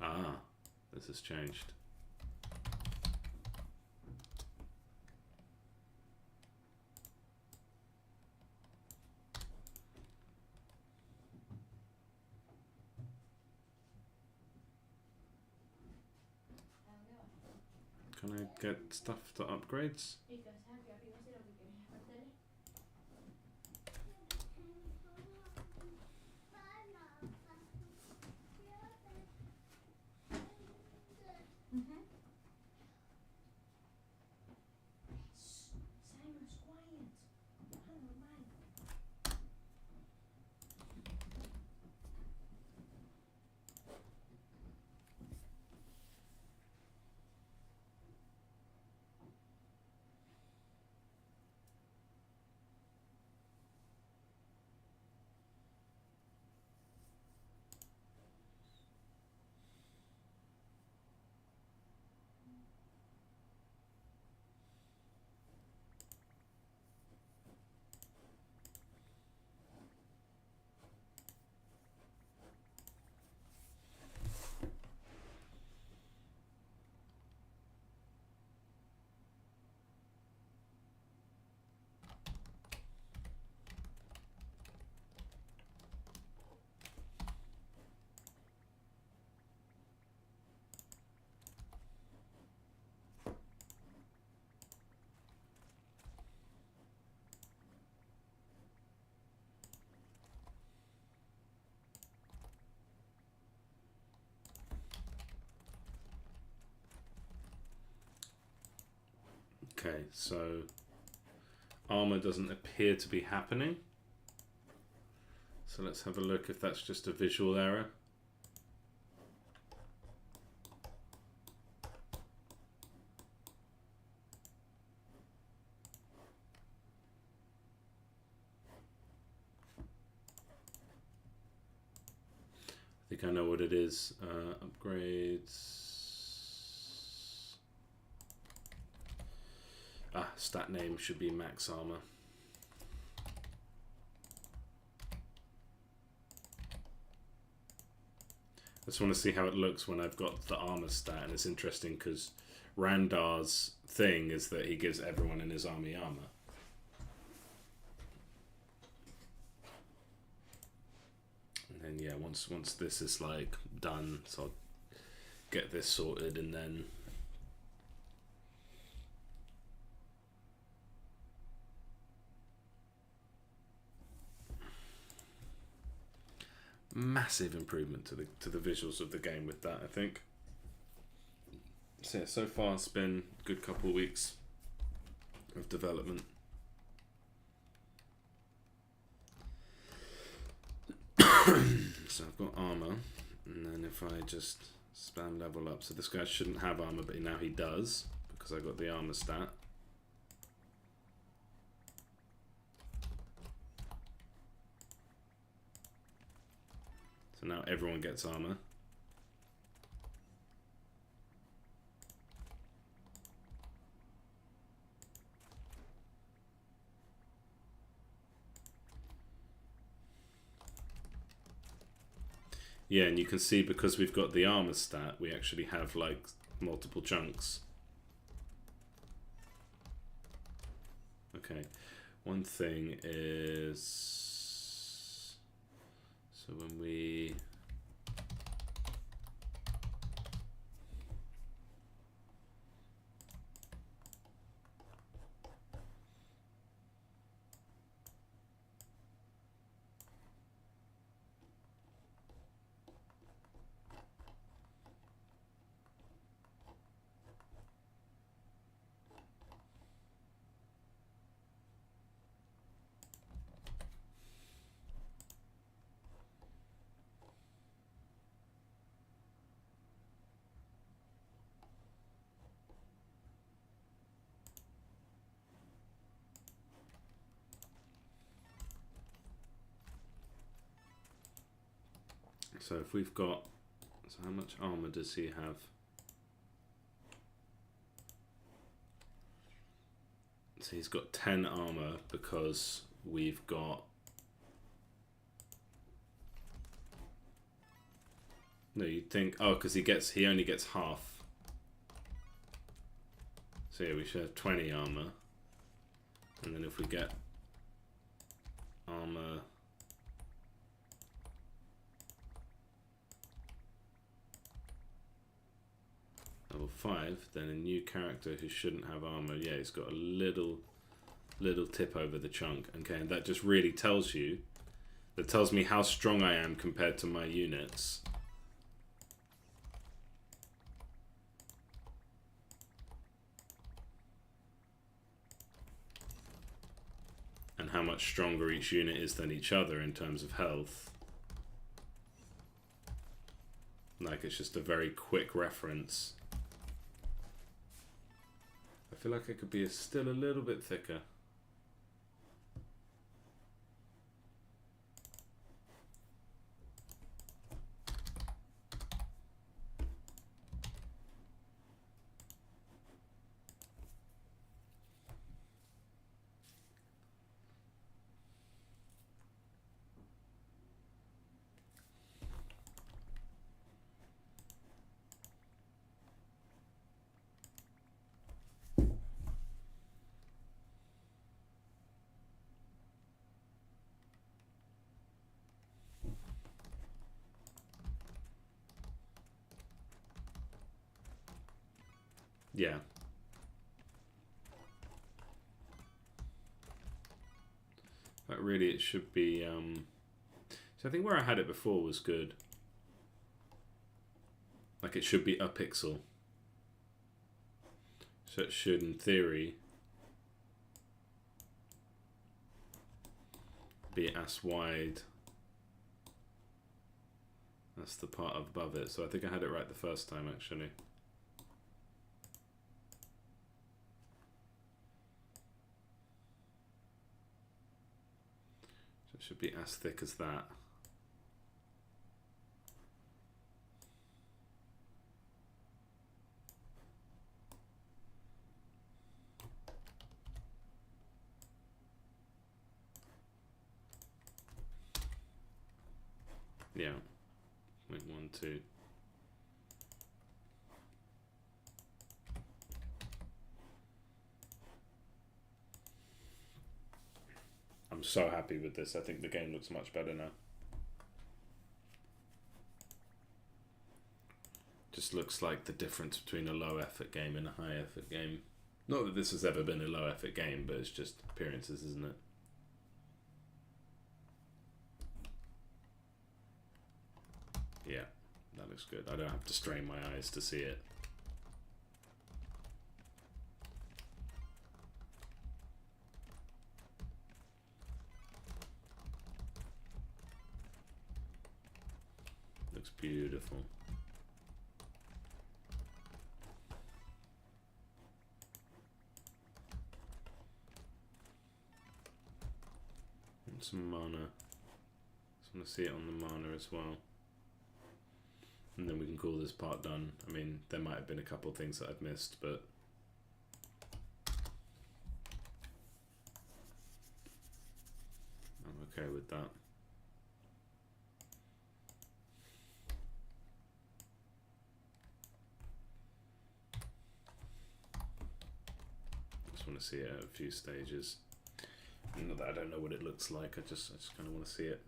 S1: Ah, this has changed. Can I get stuff to upgrades? Okay, so armor doesn't appear to be happening. So let's have a look if that's just a visual error. I think I know what it is. Upgrades. Stat name should be max armor. I just want to see how it looks when I've got the armor stat, and it's interesting because Randar's thing is that he gives everyone in his army armor. And then yeah, once this is like done, so I'll get this sorted and then massive improvement to the visuals of the game with that, I think. So yeah, so far it's been a good couple of weeks of development. So I've got armor, and then if I just spam level up, so this guy shouldn't have armor, but now he does because I got the armor stat. So now everyone gets armor. Yeah, and you can see because we've got the armor stat, we actually have like multiple chunks. Okay, one thing is, so when we so if we've got, so how much armor does he have? So he's got 10 armor because we've got, no, you'd think, oh, because he only gets half. So yeah, we should have 20 armor, and then if we get armor level 5, then a new character who shouldn't have armor, yeah, he's got a little tip over the chunk. Okay, and that just really tells you, that tells me how strong I am compared to my units. And how much stronger each unit is than each other in terms of health. Like, it's just a very quick reference. I feel like it could be still a little bit thicker. Yeah. But really it should be, so I think where I had it before was good. Like it should be a pixel. So it should, in theory, be as wide That's the part above it. So I think I had it right the first time, actually. So it should be as thick as that. Yeah, 0.12. I'm so happy with this. I think the game looks much better now. Just looks like the difference between a low effort game and a high effort game. Not that this has ever been a low effort game, but it's just appearances, isn't it? Yeah, that looks good. I don't have to strain my eyes to see it. Looks beautiful. And some mana. Just want to see it on the mana as well. And then we can call this part done. I mean, there might have been a couple of things that I've missed, but I'm okay with that. Just want to see it at a few stages. Not that I don't know what it looks like, I just kind of want to see it.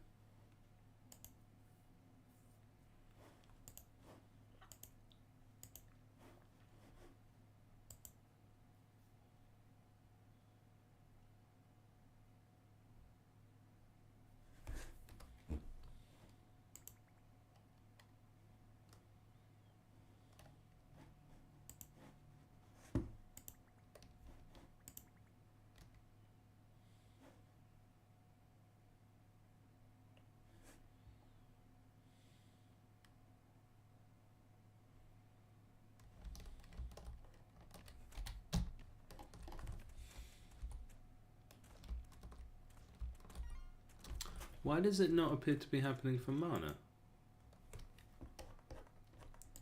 S1: Why does it not appear to be happening for mana?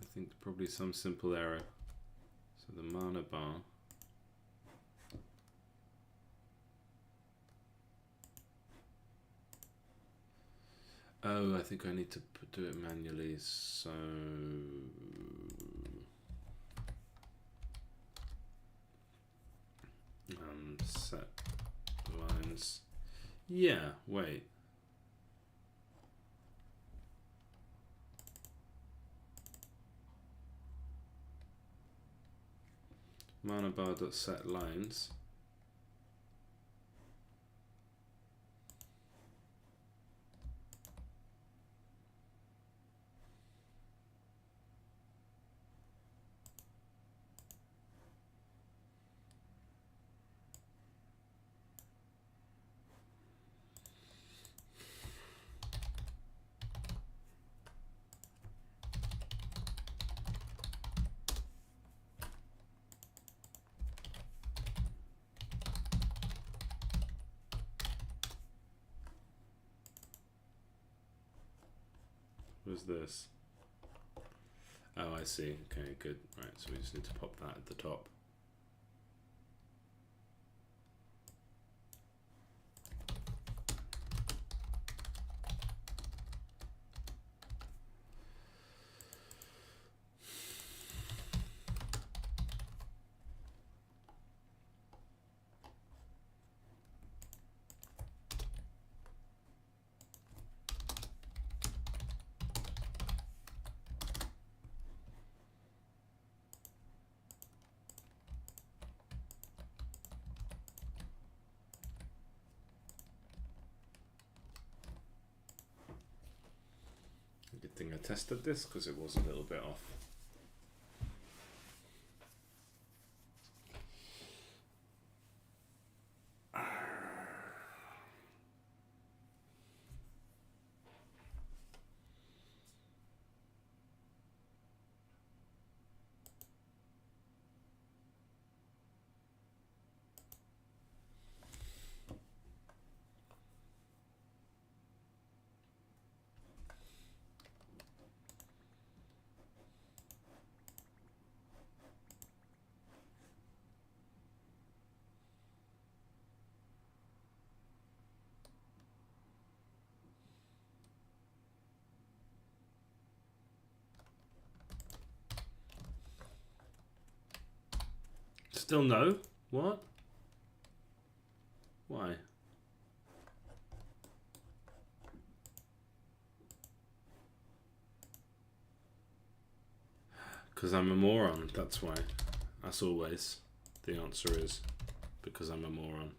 S1: I think probably some simple error. So the mana bar. Oh, I think I need to do it manually, so... set lines. Yeah, wait. Mana bar dot set lines. What's this? Oh, I see. Okay, good. Right, so we just need to pop that at the top. Good thing I tested this because it was a little bit off. Still no? What? Why? Because I'm a moron, that's why. As always, the answer is because I'm a moron.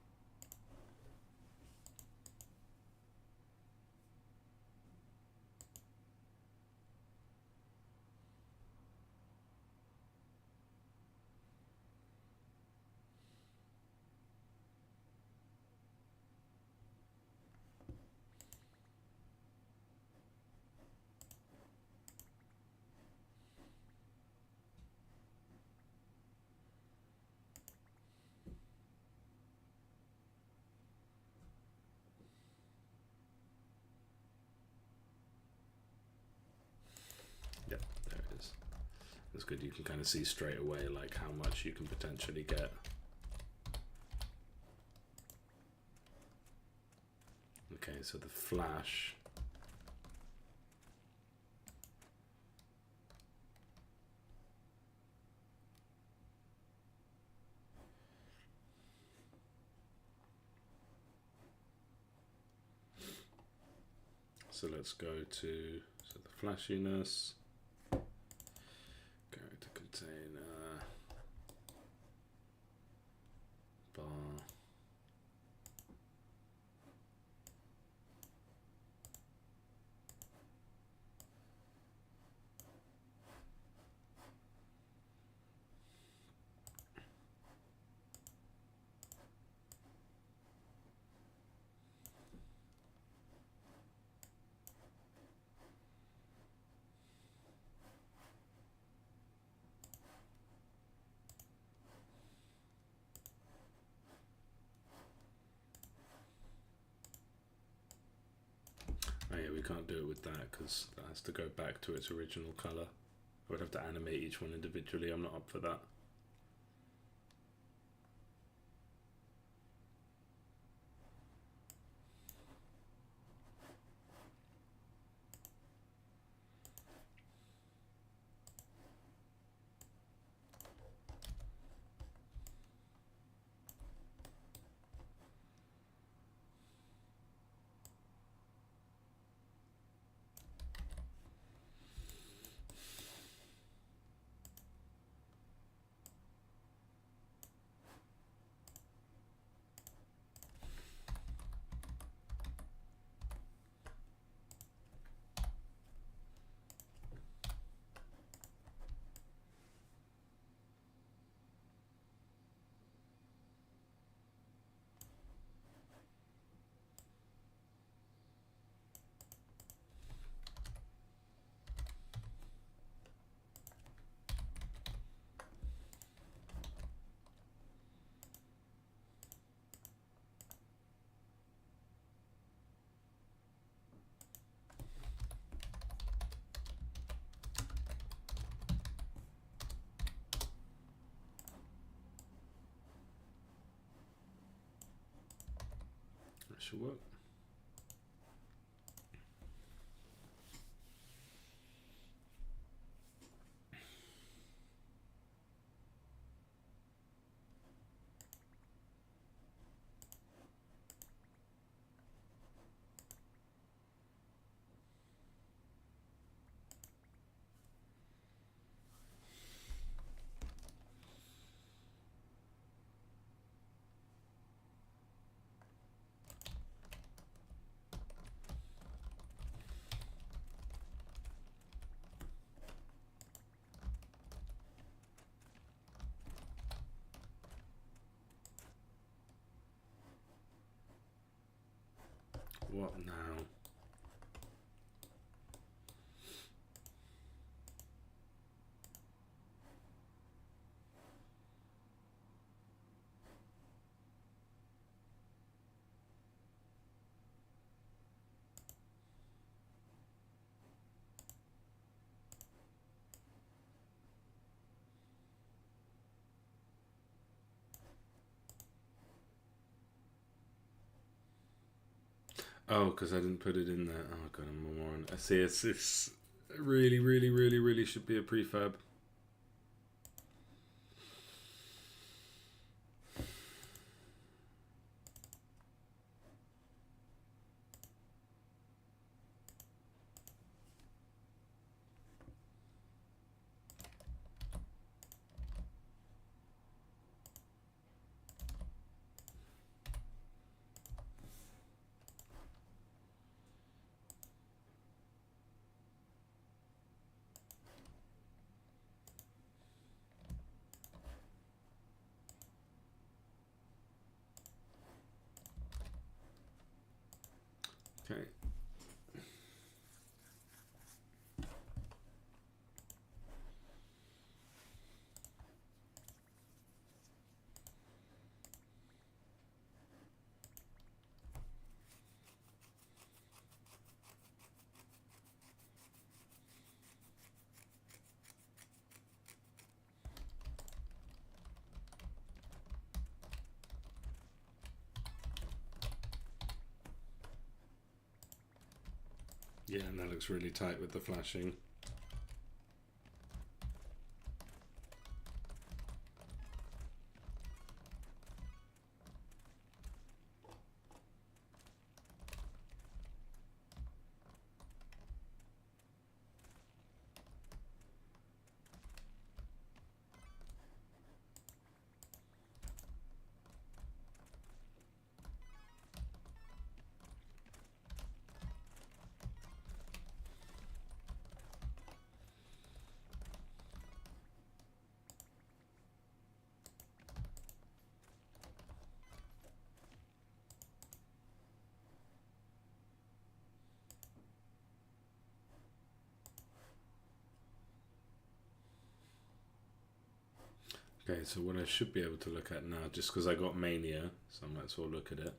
S1: Yep, there it is. That's good. You can kind of see straight away like how much you can potentially get. Okay, so the flash. So let's go to the flashiness. Character container. Bar. Oh yeah, we can't do it with that because that has to go back to its original color. I would have to animate each one individually. I'm not up for that. That should work. What now? Oh, because I didn't put it in there. Oh god, I'm a moron. I see. It's really, really, really, really should be a prefab. Okay. Yeah, and that looks really tight with the flashing. Okay, so what I should be able to look at now, just because I got Mania, so I might as well look at it.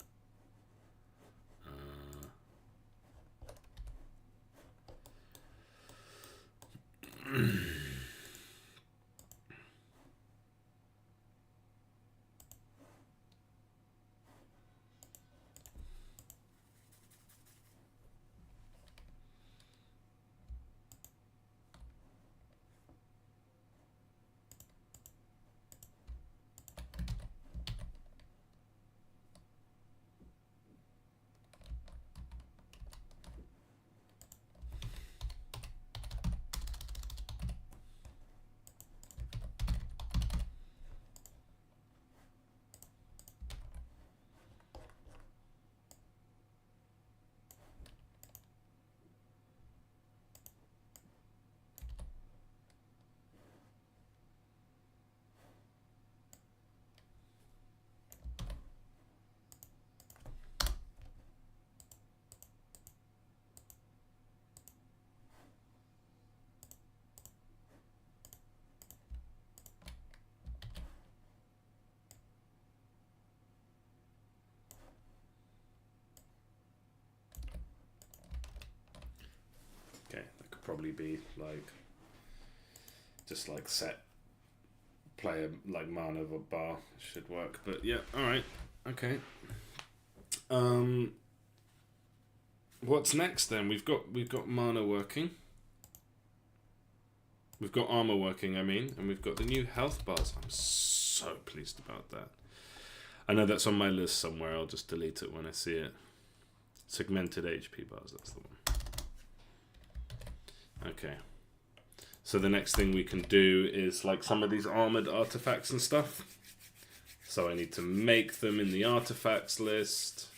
S1: Okay, that could probably be like just like set player like mana of a bar should work. But yeah, alright. Okay. What's next then? We've got mana working. We've got armor working, I mean, and we've got the new health bars. I'm so pleased about that. I know that's on my list somewhere. I'll just delete it when I see it. Segmented HP bars, that's the one. Okay. So the next thing we can do is like some of these armored artifacts and stuff. So I need to make them in the artifacts list.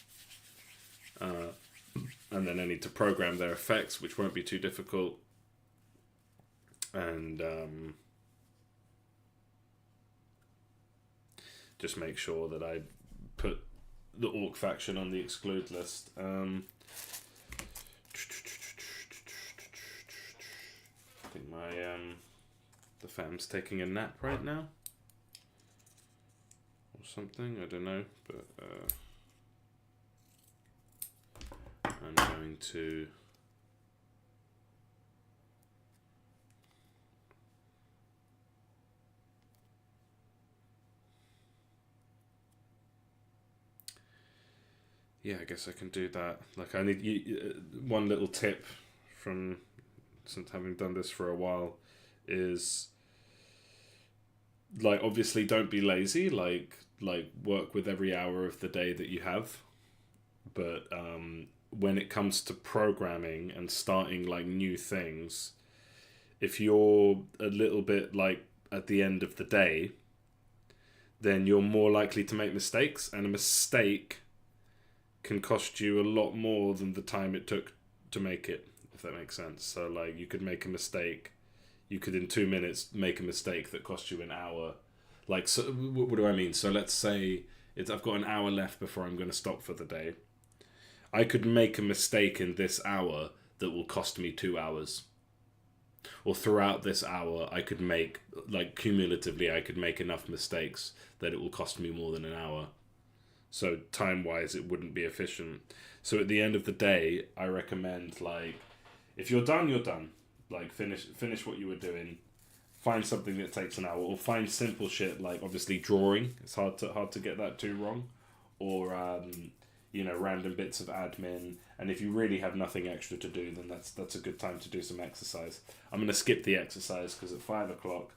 S1: And then I need to program their effects, which won't be too difficult. And just make sure that I put the orc faction on the exclude list. I think my the fam's taking a nap right now or something. I don't know, but I'm going to. Yeah, I guess I can do that. Like, I need one little tip from since having done this for a while is like obviously don't be lazy. Like work with every hour of the day that you have, but when it comes to programming and starting like new things, if you're a little bit like at the end of the day, then you're more likely to make mistakes, and a mistake can cost you a lot more than the time it took to make it, if that makes sense. So like you could make a mistake, you could in 2 minutes make a mistake that cost you an hour. Like, so what do I mean? So let's say I've got an hour left before I'm going to stop for the day. I could make a mistake in this hour that will cost me 2 hours. Or throughout this hour, I could make, like, cumulatively, I could make enough mistakes that it will cost me more than an hour. So time-wise, it wouldn't be efficient. So at the end of the day, I recommend, like, if you're done, you're done. Like, finish what you were doing. Find something that takes an hour, or find simple shit like, obviously, drawing. It's hard to get that too wrong. Or random bits of admin. And if you really have nothing extra to do, then that's a good time to do some exercise. I'm gonna skip the exercise because at 5:00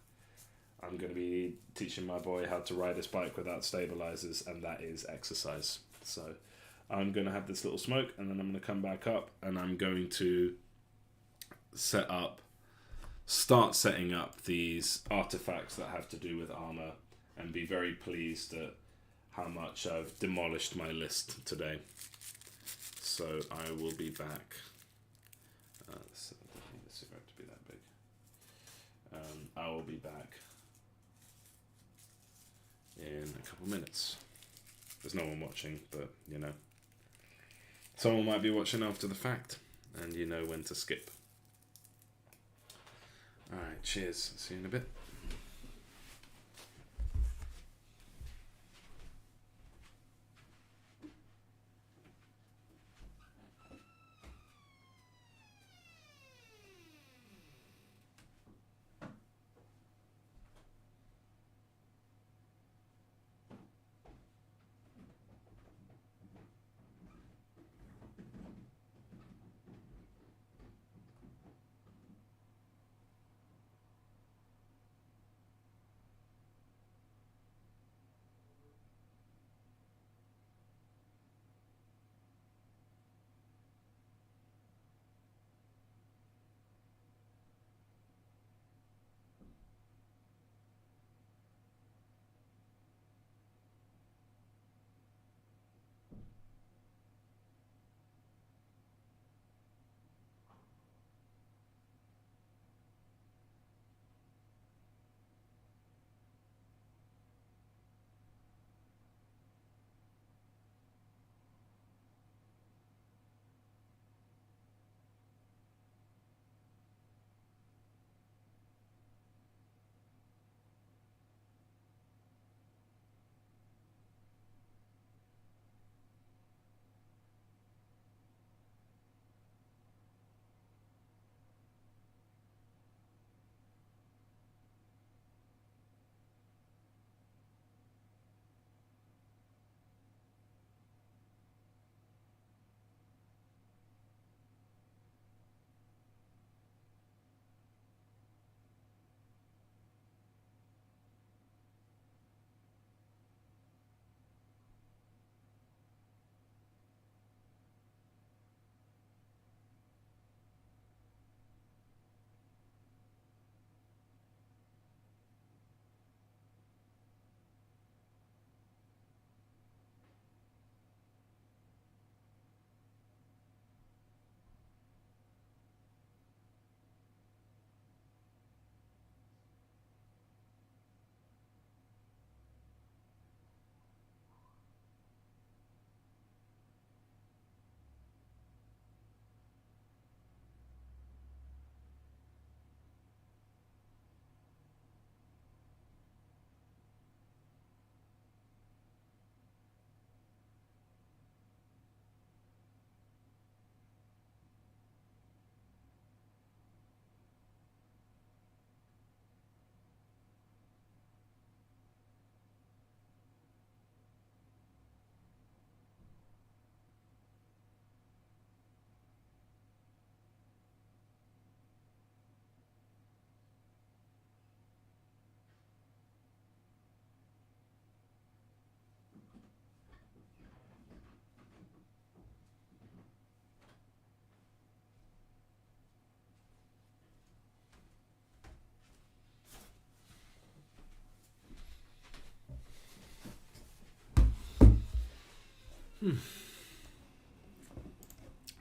S1: I'm gonna be teaching my boy how to ride his bike without stabilizers, and that is exercise. So I'm gonna have this little smoke, and then I'm gonna come back up, and I'm going to start setting up these artifacts that have to do with armor, and be very pleased at how much I've demolished my list today. So I will be back. I don't need the cigarette to be that big. I will be back in a couple minutes. There's no one watching, but someone might be watching after the fact, and you know when to skip. Alright, cheers. See you in a bit.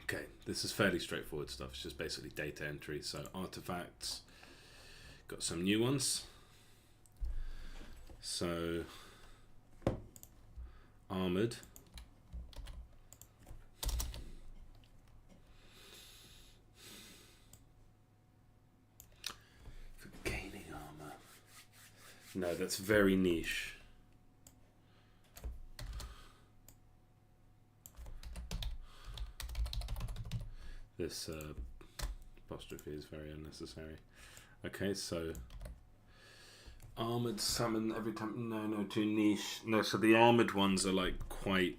S1: Okay, this is fairly straightforward stuff. It's just basically data entry. So artifacts, got some new ones. So armored. No, that's very niche. This apostrophe is very unnecessary. Okay, so armored summon every time. No, too niche. No, so the armored ones are like quite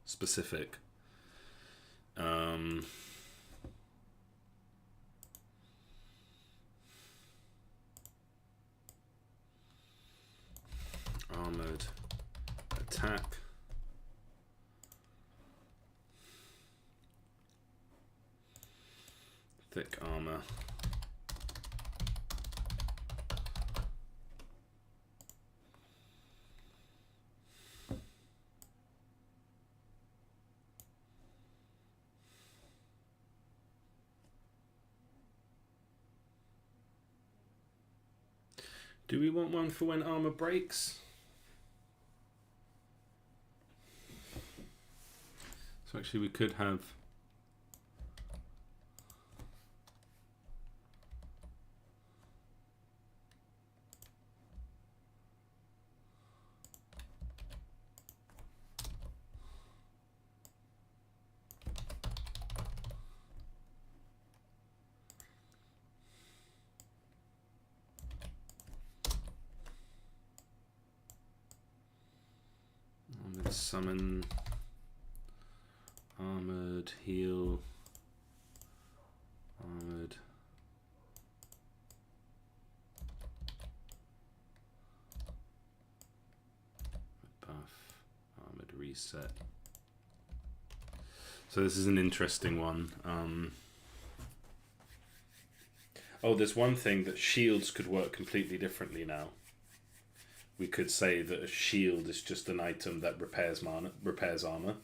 S1: specific. Armored attack. Thick armor. Do we want one for when armor breaks? So actually we could have armored summon, armored heal, armored buff, armored reset. So this is an interesting one. Oh, there's one thing that shields could work completely differently now. We could say that a shield is just an item that repairs armor.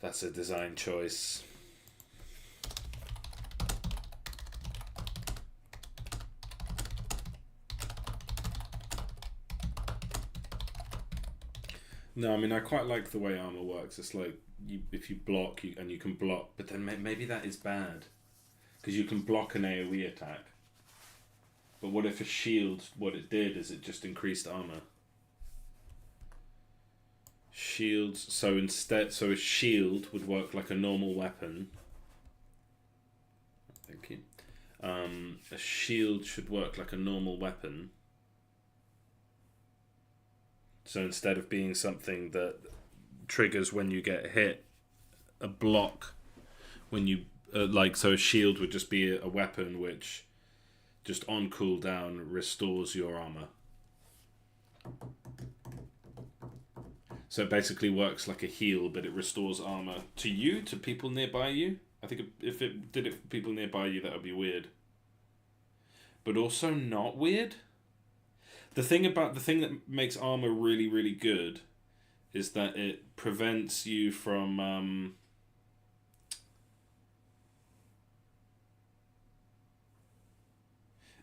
S1: That's a design choice. No, I mean, I quite like the way armor works. It's like, if you block, and you can block, but then maybe that is bad. Because you can block an AoE attack. But what if a shield, what it did is it just increased armor? Shields, so a shield would work like a normal weapon. Thank you. A shield should work like a normal weapon. So instead of being something that triggers when you get hit, a block when you so a shield would just be a weapon which just on cooldown restores your armor. So it basically works like a heal, but it restores armor to you, to people nearby you. I think if it did it for people nearby you, that would be weird. But also not weird. The thing that makes armor really, really good is that it prevents you from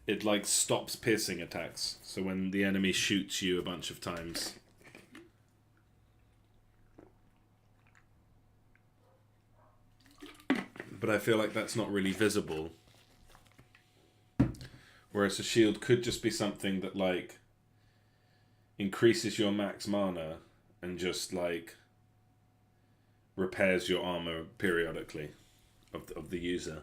S1: it like stops piercing attacks. So when the enemy shoots you a bunch of times. But I feel like that's not really visible. Whereas a shield could just be something that like increases your max mana and just like repairs your armor periodically of the user.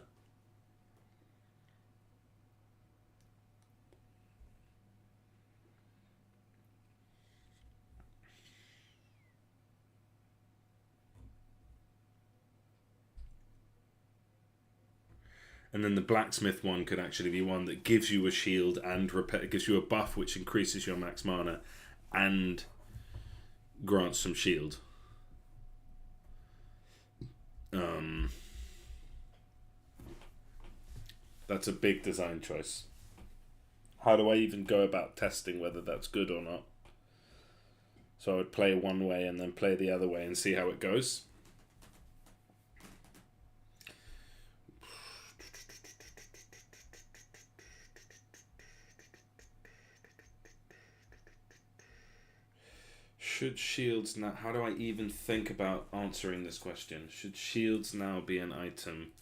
S1: And then the blacksmith one could actually be one that gives you a shield and gives you a buff which increases your max mana and grants some shield. That's a big design choice. How do I even go about testing whether that's good or not? So I would play one way and then play the other way and see how it goes. Should shields now... How do I even think about answering this question? Should shields now be an item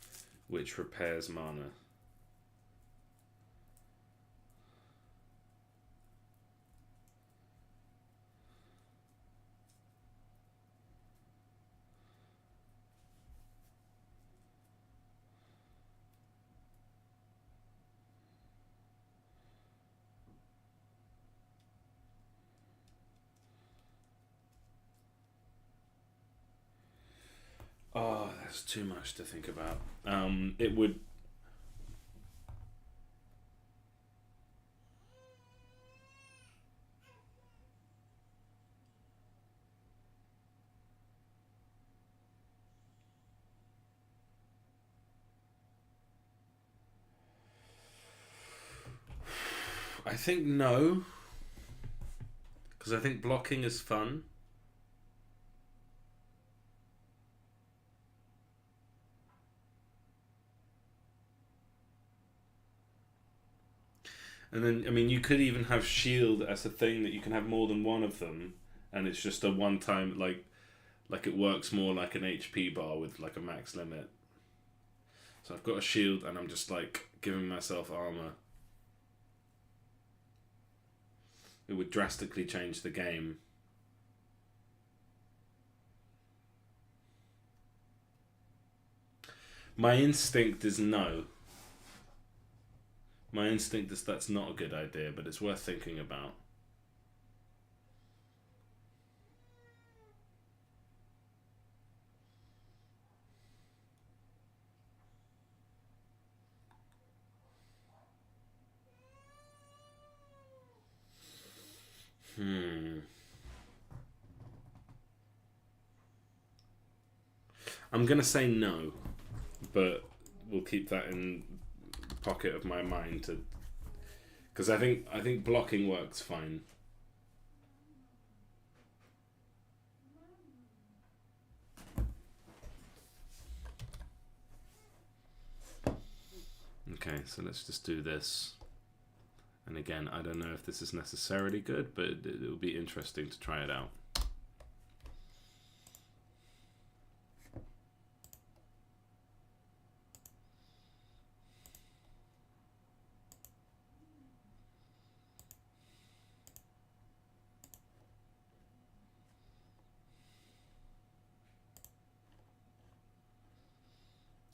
S1: which repairs mana? Oh, that's too much to think about. It would... I think no. Because I think blocking is fun. And then, I mean, you could even have shield as a thing that you can have more than one of them, and it's just a one-time, like it works more like an HP bar with like a max limit. So I've got a shield, and I'm just like giving myself armor. It would drastically change the game. My instinct is no. My instinct is that's not a good idea, but it's worth thinking about. I'm gonna say no, but we'll keep that in the pocket of my mind to, because I think blocking works fine. Okay, so let's just do this. And again, I don't know if this is necessarily good, but it will be interesting to try it out.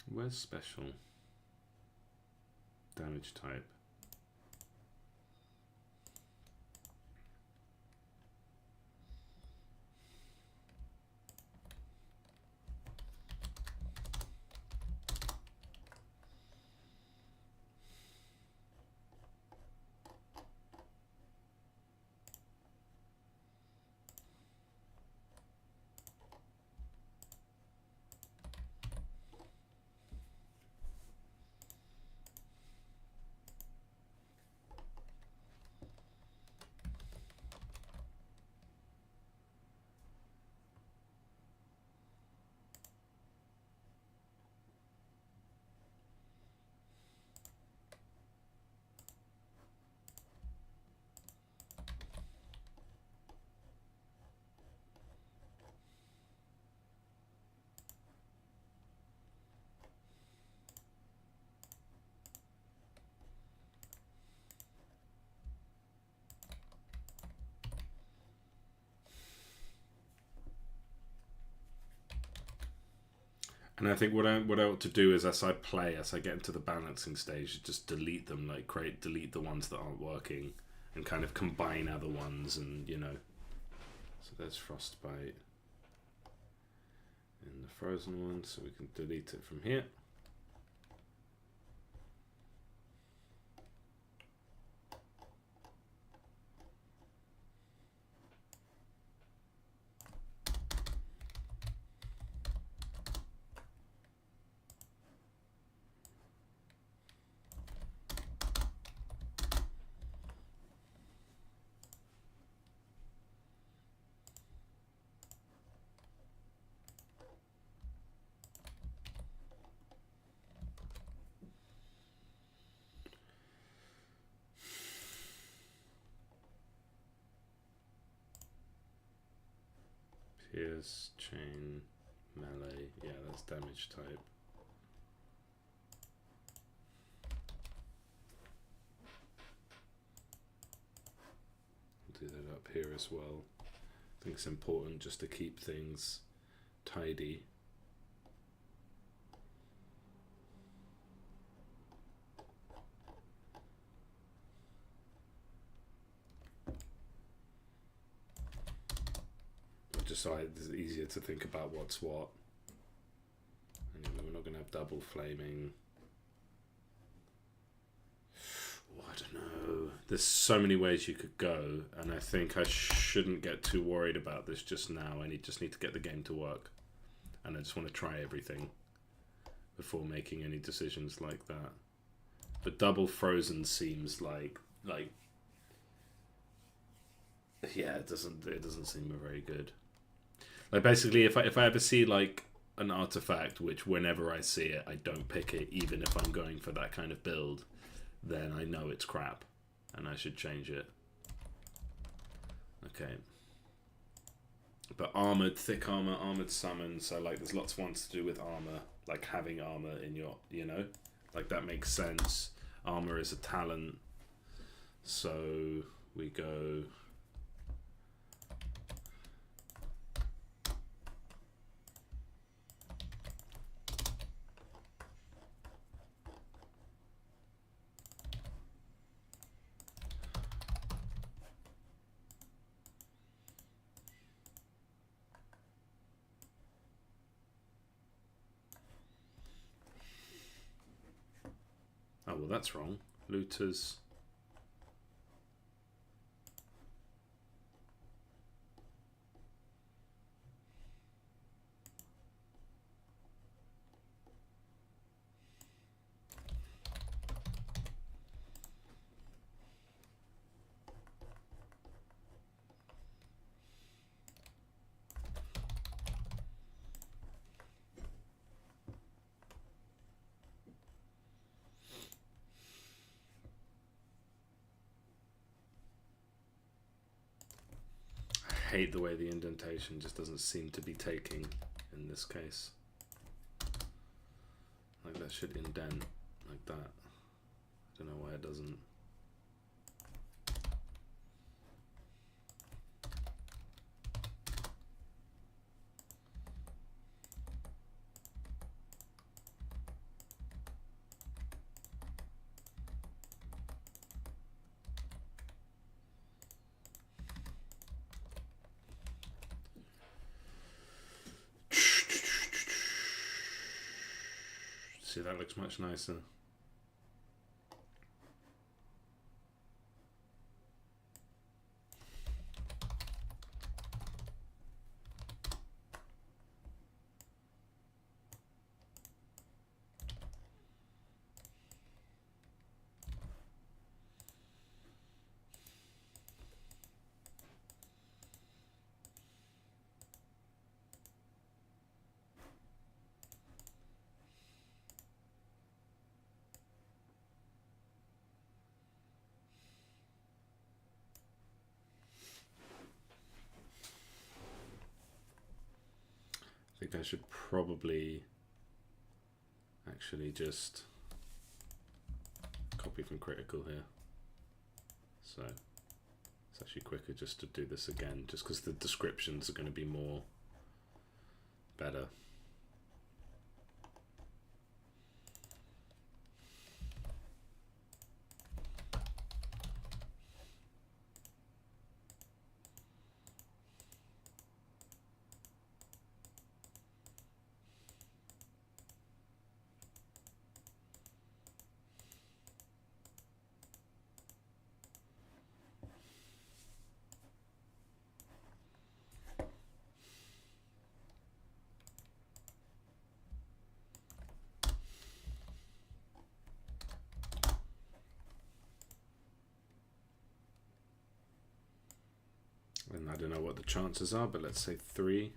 S1: Where's special? Damage type. And I think what I ought to do is, as I play, as I get into the balancing stage, just delete them, like delete the ones that aren't working, and kind of combine other ones, and you know. So there's Frostbite in the frozen one, so we can delete it from here. Pierce, chain, melee. Yeah, that's damage type. Do that up here as well. I think it's important just to keep things tidy. Just so it's easier to think about what's what. Anyway, we're not going to have double flaming. Oh, I don't know. There's so many ways you could go, and I think I shouldn't get too worried about this just now. I just need to get the game to work, and I just want to try everything before making any decisions like that. But double frozen seems like yeah, it doesn't seem very good. Like basically, if I ever see like an artifact, which whenever I see it, I don't pick it, even if I'm going for that kind of build, then I know it's crap, and I should change it. Okay. But armored, thick armor, armored summon. So like, there's lots of ones to do with armor, like having armor in your, you know, like that makes sense. Armor is a talent, so we go. Oh, well, that's wrong. Looters. I hate the way the indentation just doesn't seem to be taking in this case. Like that should indent like that. I don't know why it doesn't. See, that looks much nicer. I think I should probably actually just copy from critical here. So it's actually quicker just to do this again, just because the descriptions are going to be more better. And I don't know what the chances are, but let's say 3.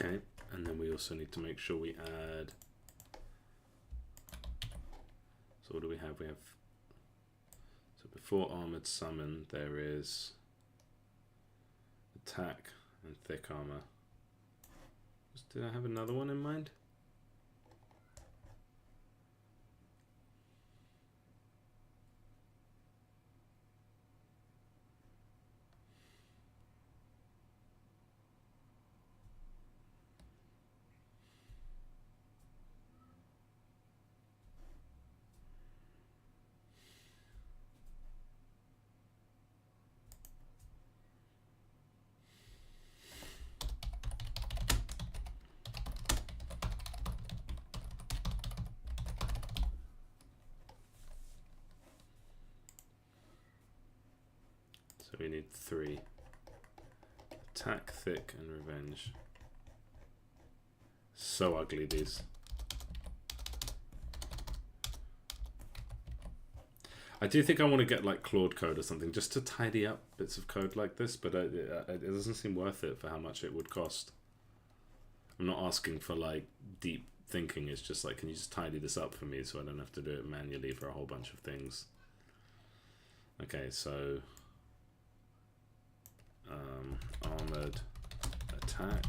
S1: Okay, and then we also need to make sure we add. So what do we have? We have. So before armored summon, there is attack and thick armor. Did I have another one in mind? So we need 3. Attack, thick, and revenge. So ugly, these. I do think I want to get like Claude code or something just to tidy up bits of code like this, but it doesn't seem worth it for how much it would cost. I'm not asking for like deep thinking, it's just like, can you just tidy this up for me so I don't have to do it manually for a whole bunch of things. Okay, so armored attack.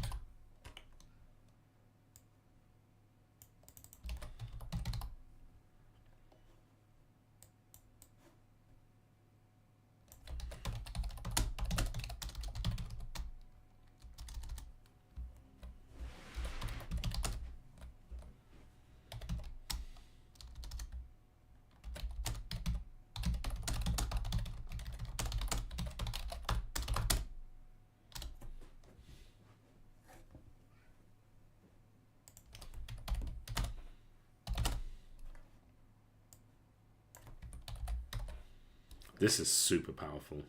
S1: This is super powerful.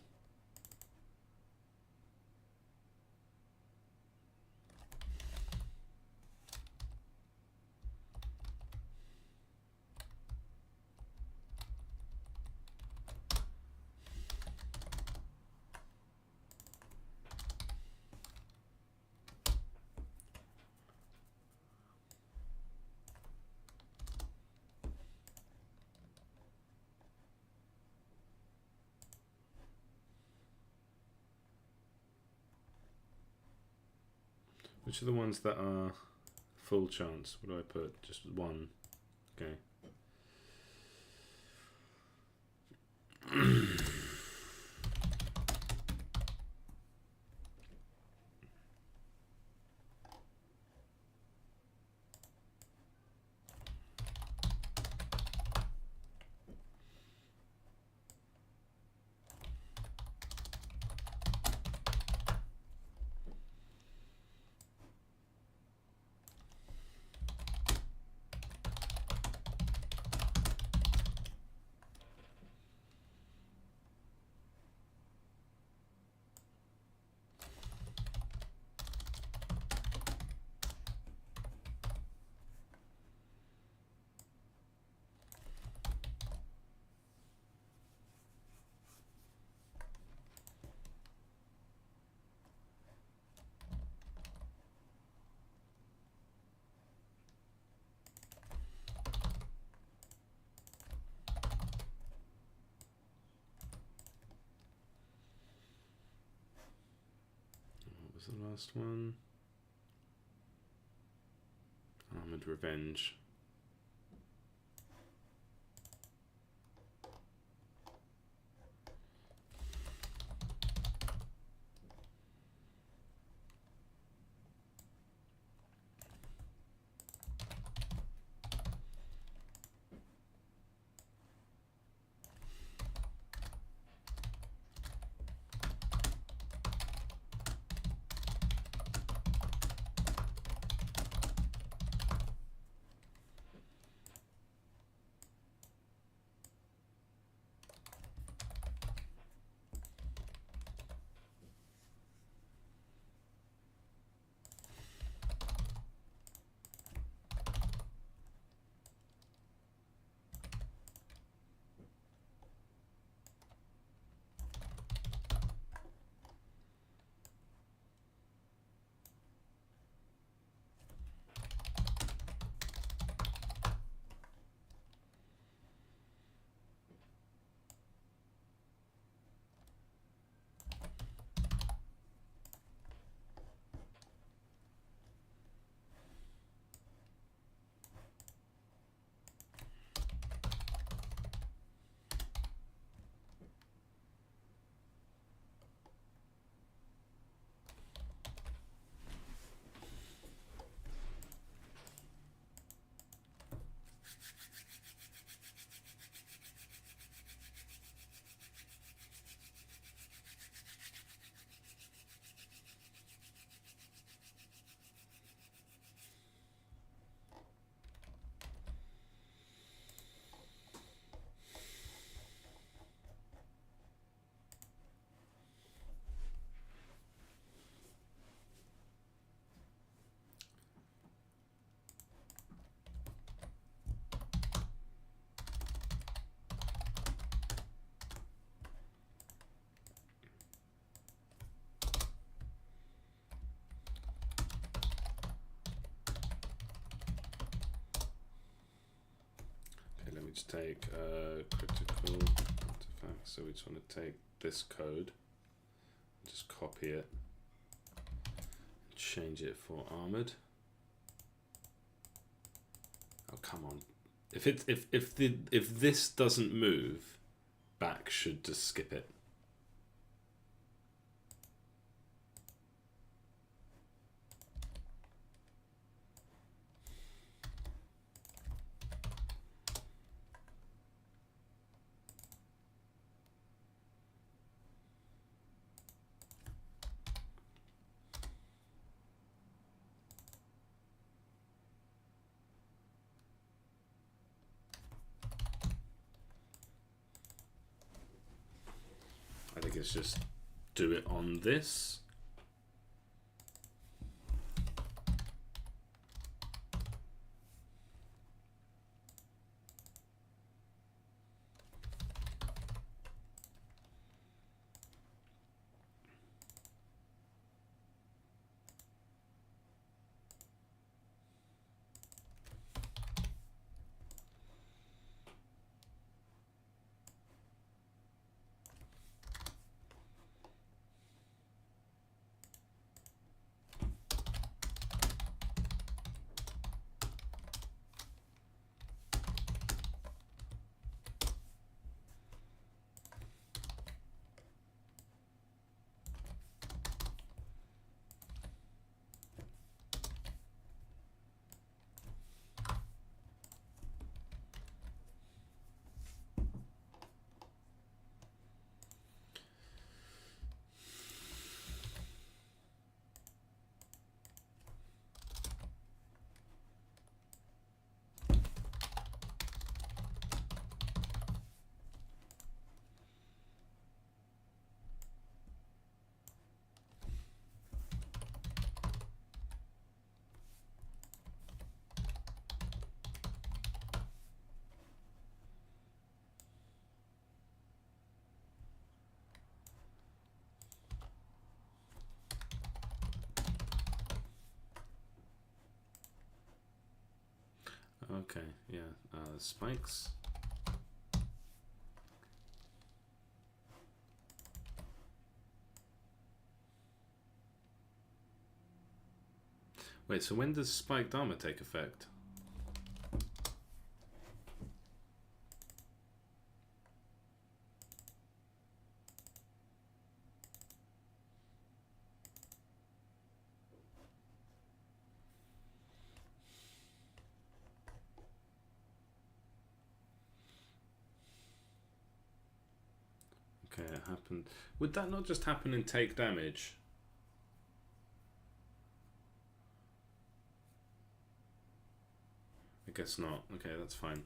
S1: Which are the ones that are full chance? What do I put? Just 1. Okay. The last one. Armored Revenge. need to take critical artifacts. So we just want to take this code, just copy it, change it for armored. Oh, come on. If this doesn't move, back should just skip it. I think it's just do it on this. Okay, yeah, spikes. Wait, so when does spiked armor take effect? Okay, it happened. Would that not just happen in take damage? I guess not. Okay, that's fine.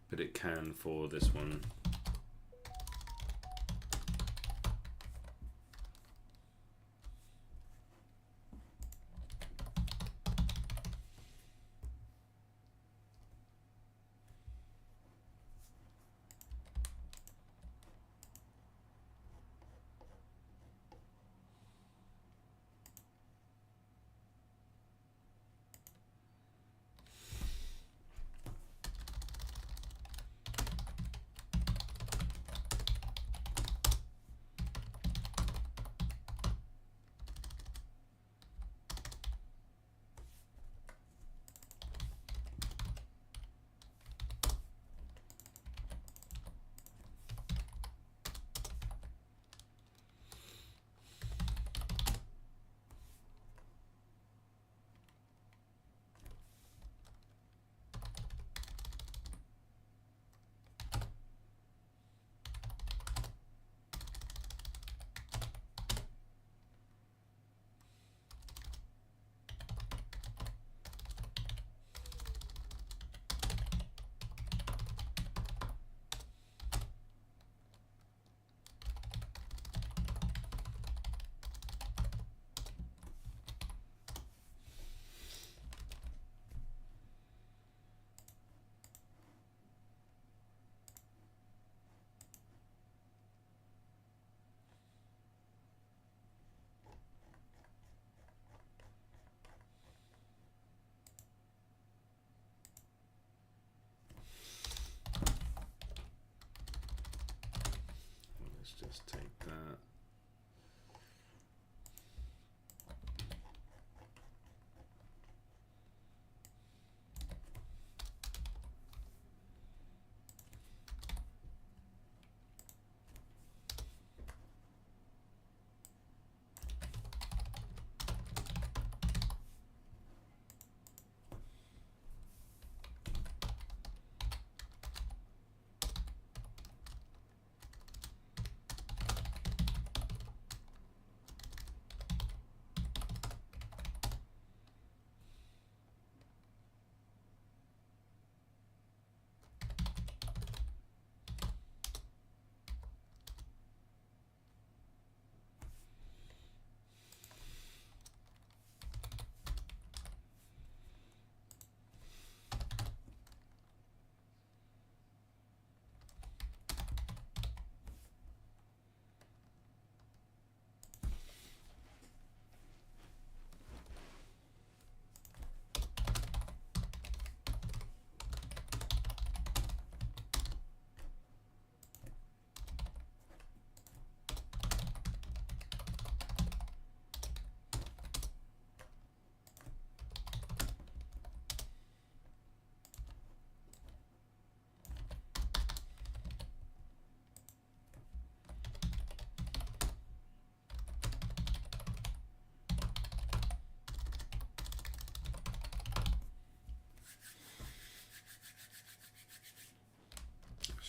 S1: But it can for this one.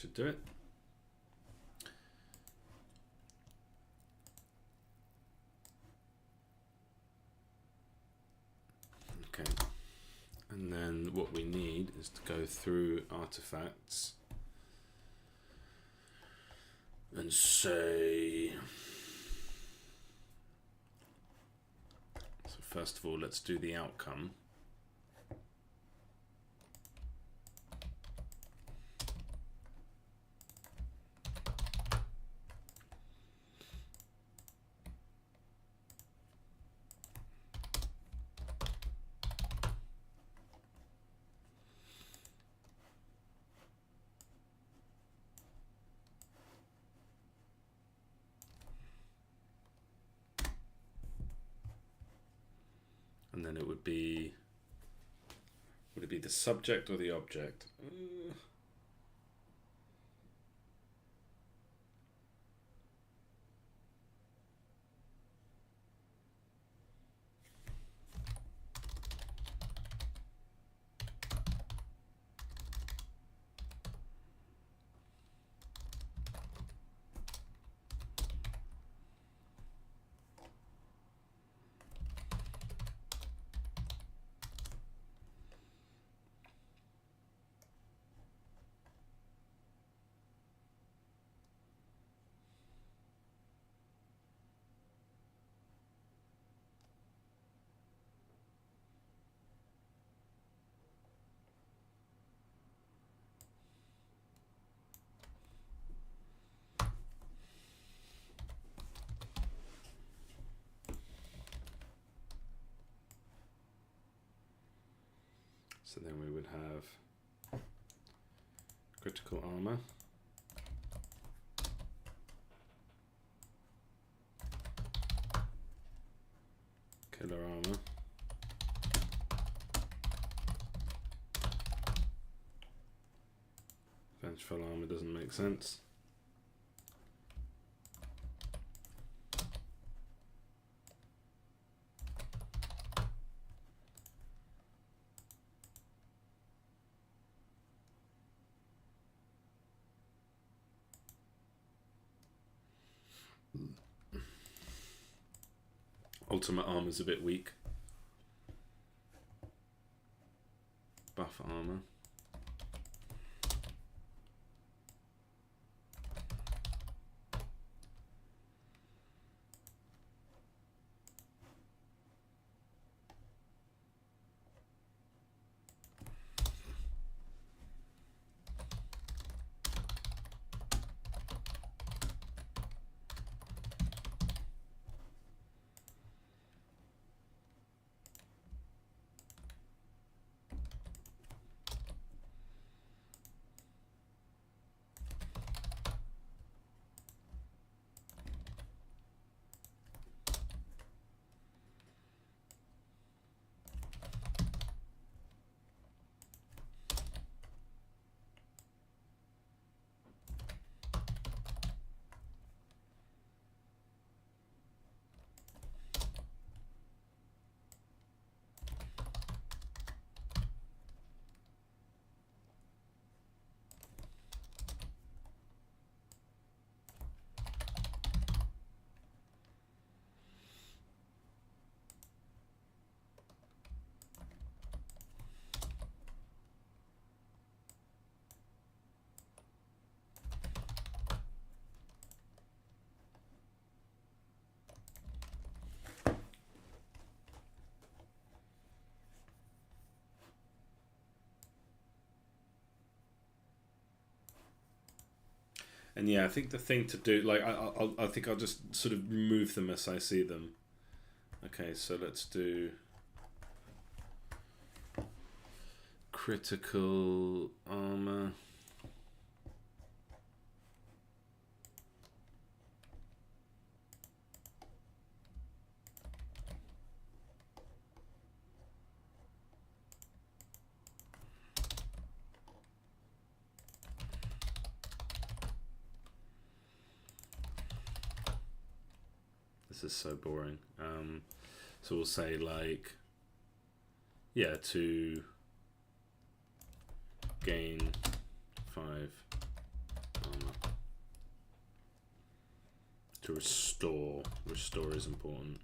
S1: should do it. Okay. And then what we need is to go through artifacts and say, so first of all, let's do the outcome. And then it would be the subject or the object? So then we would have critical armor, killer armor, vengeful armor doesn't make sense. Ultimate armor's a bit weak. Buff armor. And yeah, I think the thing to do, like, I think I'll just sort of remove them as I see them. Okay, so let's do critical armor. This is so boring. So we'll say, like, yeah, to gain 5 to restore. Restore is important.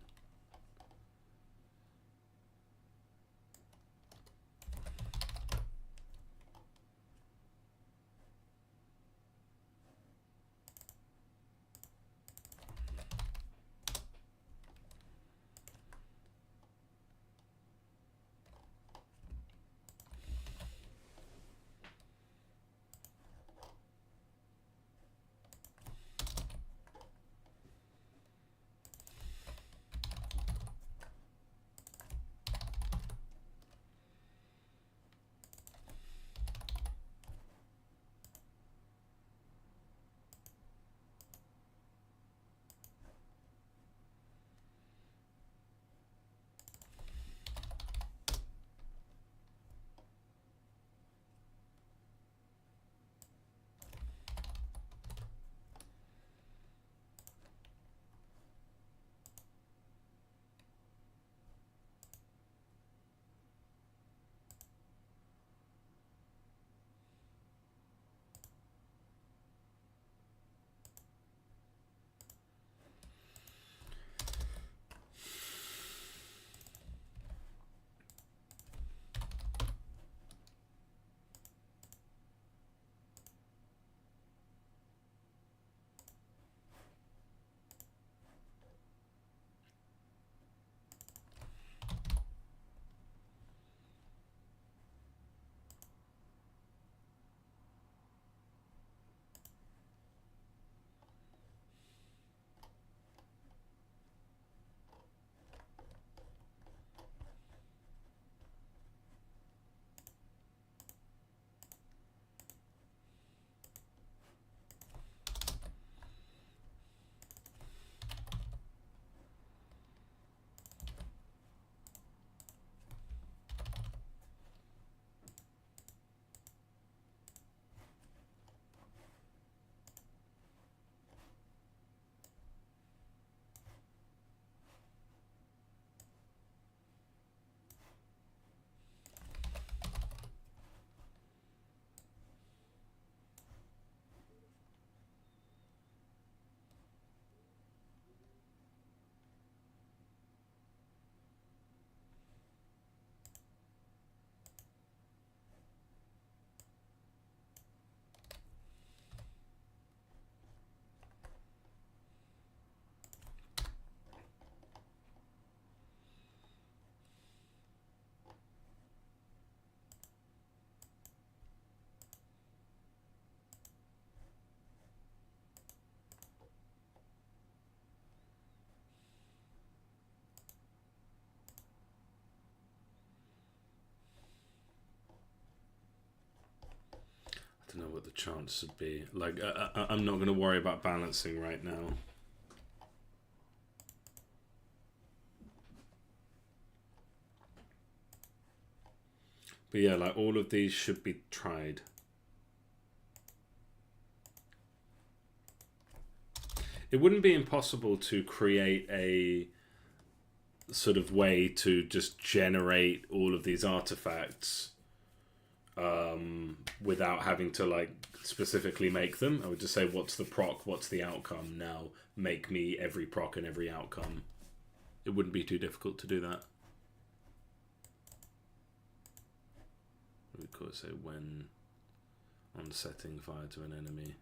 S1: I don't know what the chance would be. Like, I'm not going to worry about balancing right now. But yeah, like all of these should be tried. It wouldn't be impossible to create a sort of way to just generate all of these artifacts without having to like specifically make them. I would just say, what's the proc, what's the outcome? Now make me every proc and every outcome. It wouldn't be too difficult to do that. We could say when on setting fire to an enemy.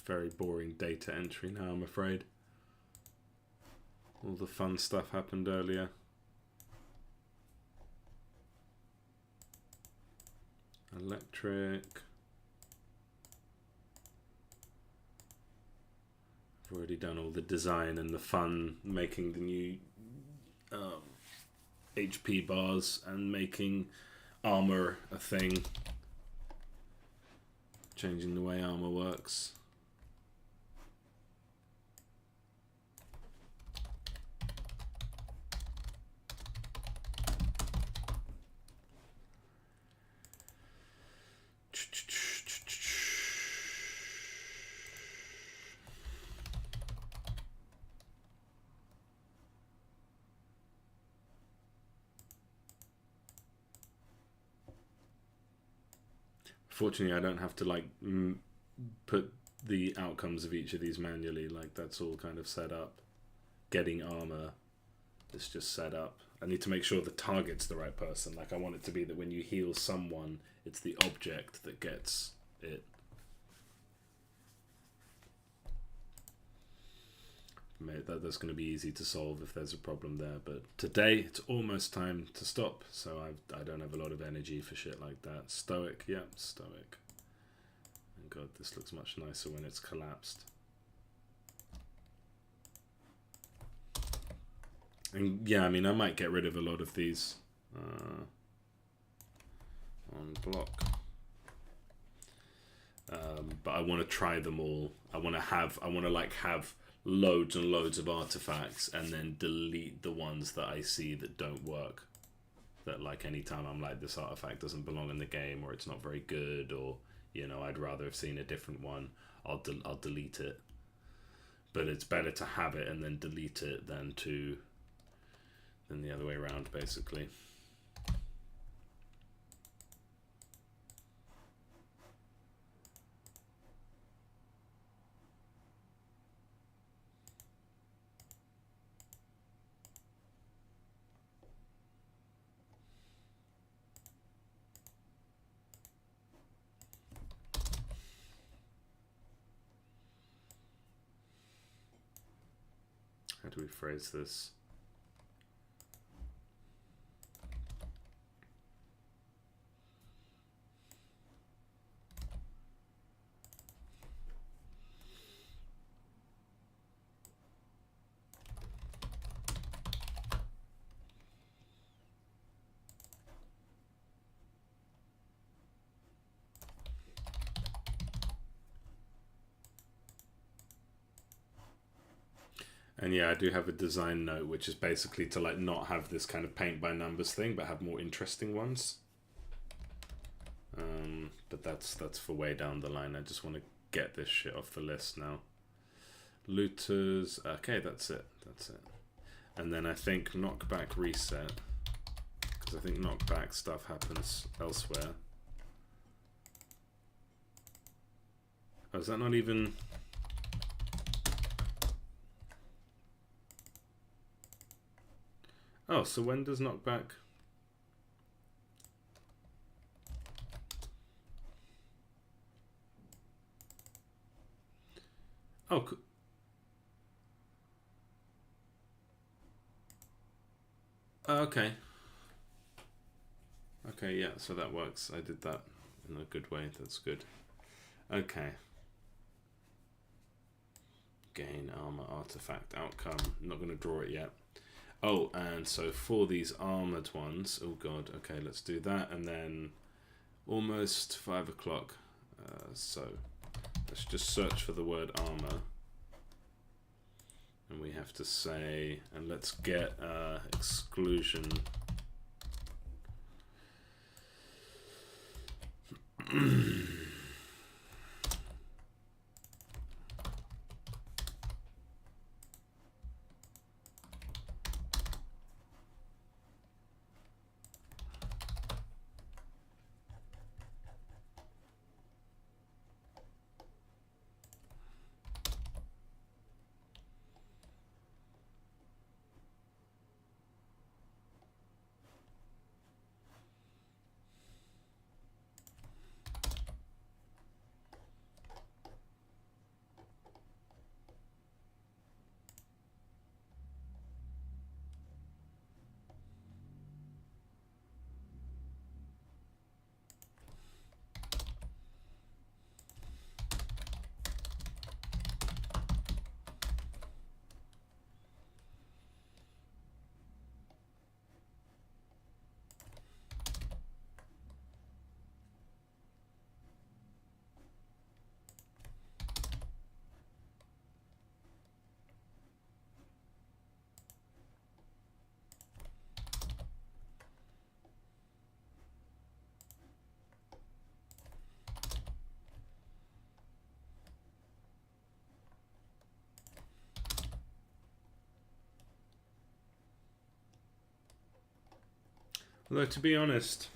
S1: Very boring data entry now, I'm afraid. All the fun stuff happened earlier. Electric. I've already done all the design and the fun, making the new HP bars and making armor a thing. Changing the way armor works. Fortunately, I don't have to like put the outcomes of each of these manually. Like that's all kind of set up. Getting armor is just set up. I need to make sure the target's the right person. Like I want it to be that when you heal someone, it's the object that gets it. Mate, that's going to be easy to solve if there's a problem there. But today, it's almost time to stop. So I don't have a lot of energy for shit like that. Stoic, yeah, stoic. And God, this looks much nicer when it's collapsed. And yeah, I mean, I might get rid of a lot of these on block. But I want to try them all. I want to have loads and loads of artifacts and then delete the ones that I see that don't work. That like anytime I'm like, this artifact doesn't belong in the game, or it's not very good, or you know, I'd rather have seen a different one, I'll delete it. But it's better to have it and then delete it than the other way around, basically. How do we phrase this? And yeah, I do have a design note, which is basically to like not have this kind of paint by numbers thing, but have more interesting ones. But that's for way down the line. I just want to get this shit off the list now. Looters, okay, that's it. And then I think knockback reset, because I think knockback stuff happens elsewhere. Oh, is that not even... Oh, so when does knockback... Oh, okay. Okay, yeah, so that works. I did that in a good way. That's good. Okay. Gain armor artifact outcome. I'm not going to draw it yet. Oh, and so for these armored ones, oh god, okay, let's do that. And then almost 5 o'clock. So let's just search for the word armor. And we have to say, and let's get exclusion. Although, to be honest,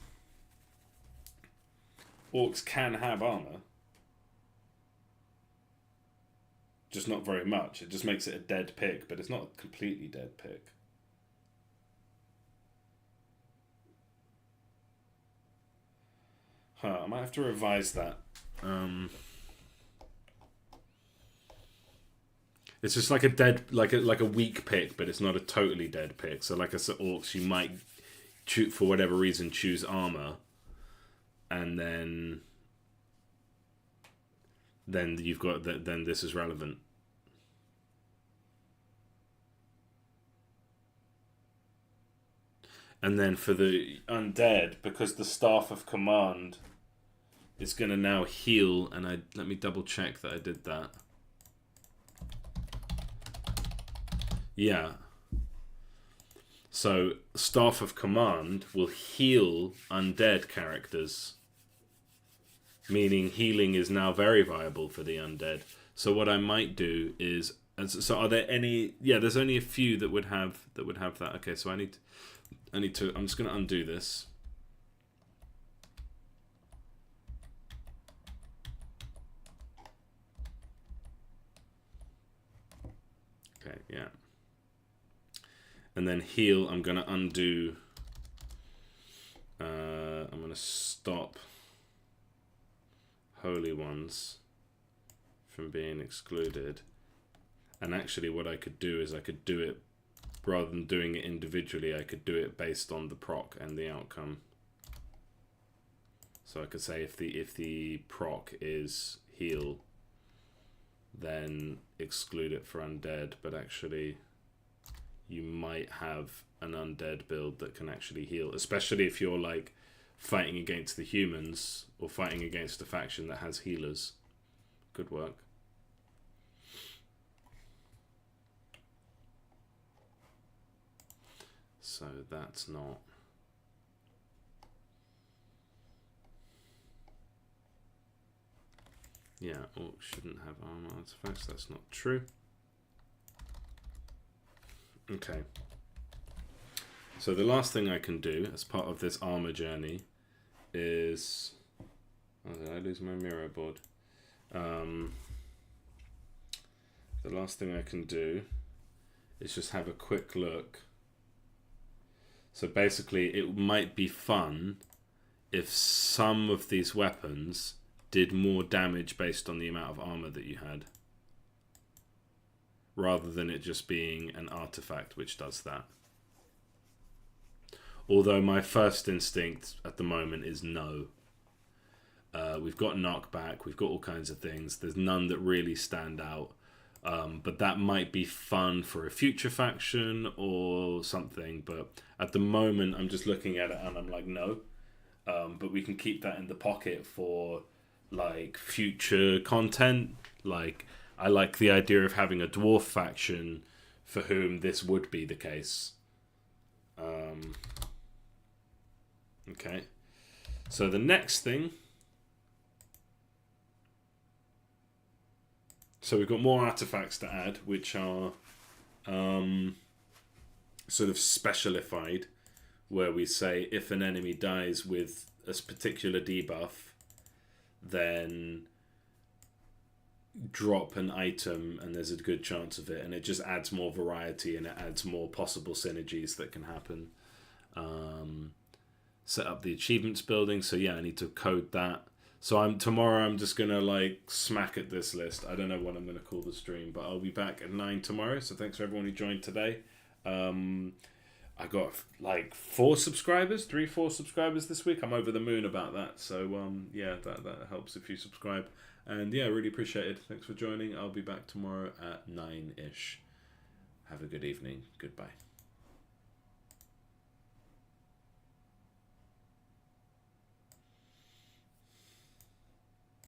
S1: orcs can have armor. Just not very much. It just makes it a dead pick, but it's not a completely dead pick. I might have to revise that. It's just like a dead, like a weak pick, but it's not a totally dead pick. So, like I said, orcs, you might, for whatever reason, choose armor, and then you've got that. Then this is relevant. And then for the undead, because the staff of command is going to now heal, and let me double check that I did that. Yeah. So staff of command will heal undead characters, meaning healing is now very viable for the undead. So what I might do is, so are there any? Yeah, there's only a few that would have that. Okay, so I need to. I'm just going to undo this. Okay, yeah. And then heal, I'm going to undo. I'm going to stop holy ones from being excluded. And actually what I could do is I could do it, rather than doing it individually, I could do it based on the proc and the outcome. So I could say if the proc is heal, then exclude it for undead, but actually you might have an undead build that can actually heal, especially if you're like fighting against the humans or fighting against a faction that has healers. Good work. So that's not. Yeah, orcs shouldn't have armor artifacts. That's not true. Okay. So the last thing I can do as part of this armor journey is... Oh, did I lose my mirror board? The last thing I can do is just have a quick look. So basically, it might be fun if some of these weapons did more damage based on the amount of armor that you had, rather than it just being an artifact which does that. Although my first instinct at the moment is no. We've got knockback, we've got all kinds of things. There's none that really stand out. But that might be fun for a future faction or something. But at the moment, I'm just looking at it and I'm like, no. But we can keep that in the pocket for like future content. Like, I like the idea of having a dwarf faction for whom this would be the case. Okay. So the next thing. So we've got more artifacts to add, which are sort of specialified, where we say if an enemy dies with a particular debuff, then drop an item and there's a good chance of it, and it just adds more variety and it adds more possible synergies that can happen. Set up the achievements building, so yeah, I need to code that. So tomorrow I'm just gonna like smack at this list. I don't know what I'm gonna call the stream, but I'll be back at 9 tomorrow. So thanks for everyone who joined today. I got like 4 subscribers this week. I'm over the moon about that. So yeah, that helps if you subscribe. And yeah, really appreciate it. Thanks for joining. I'll be back tomorrow at 9-ish. Have a good evening. Goodbye.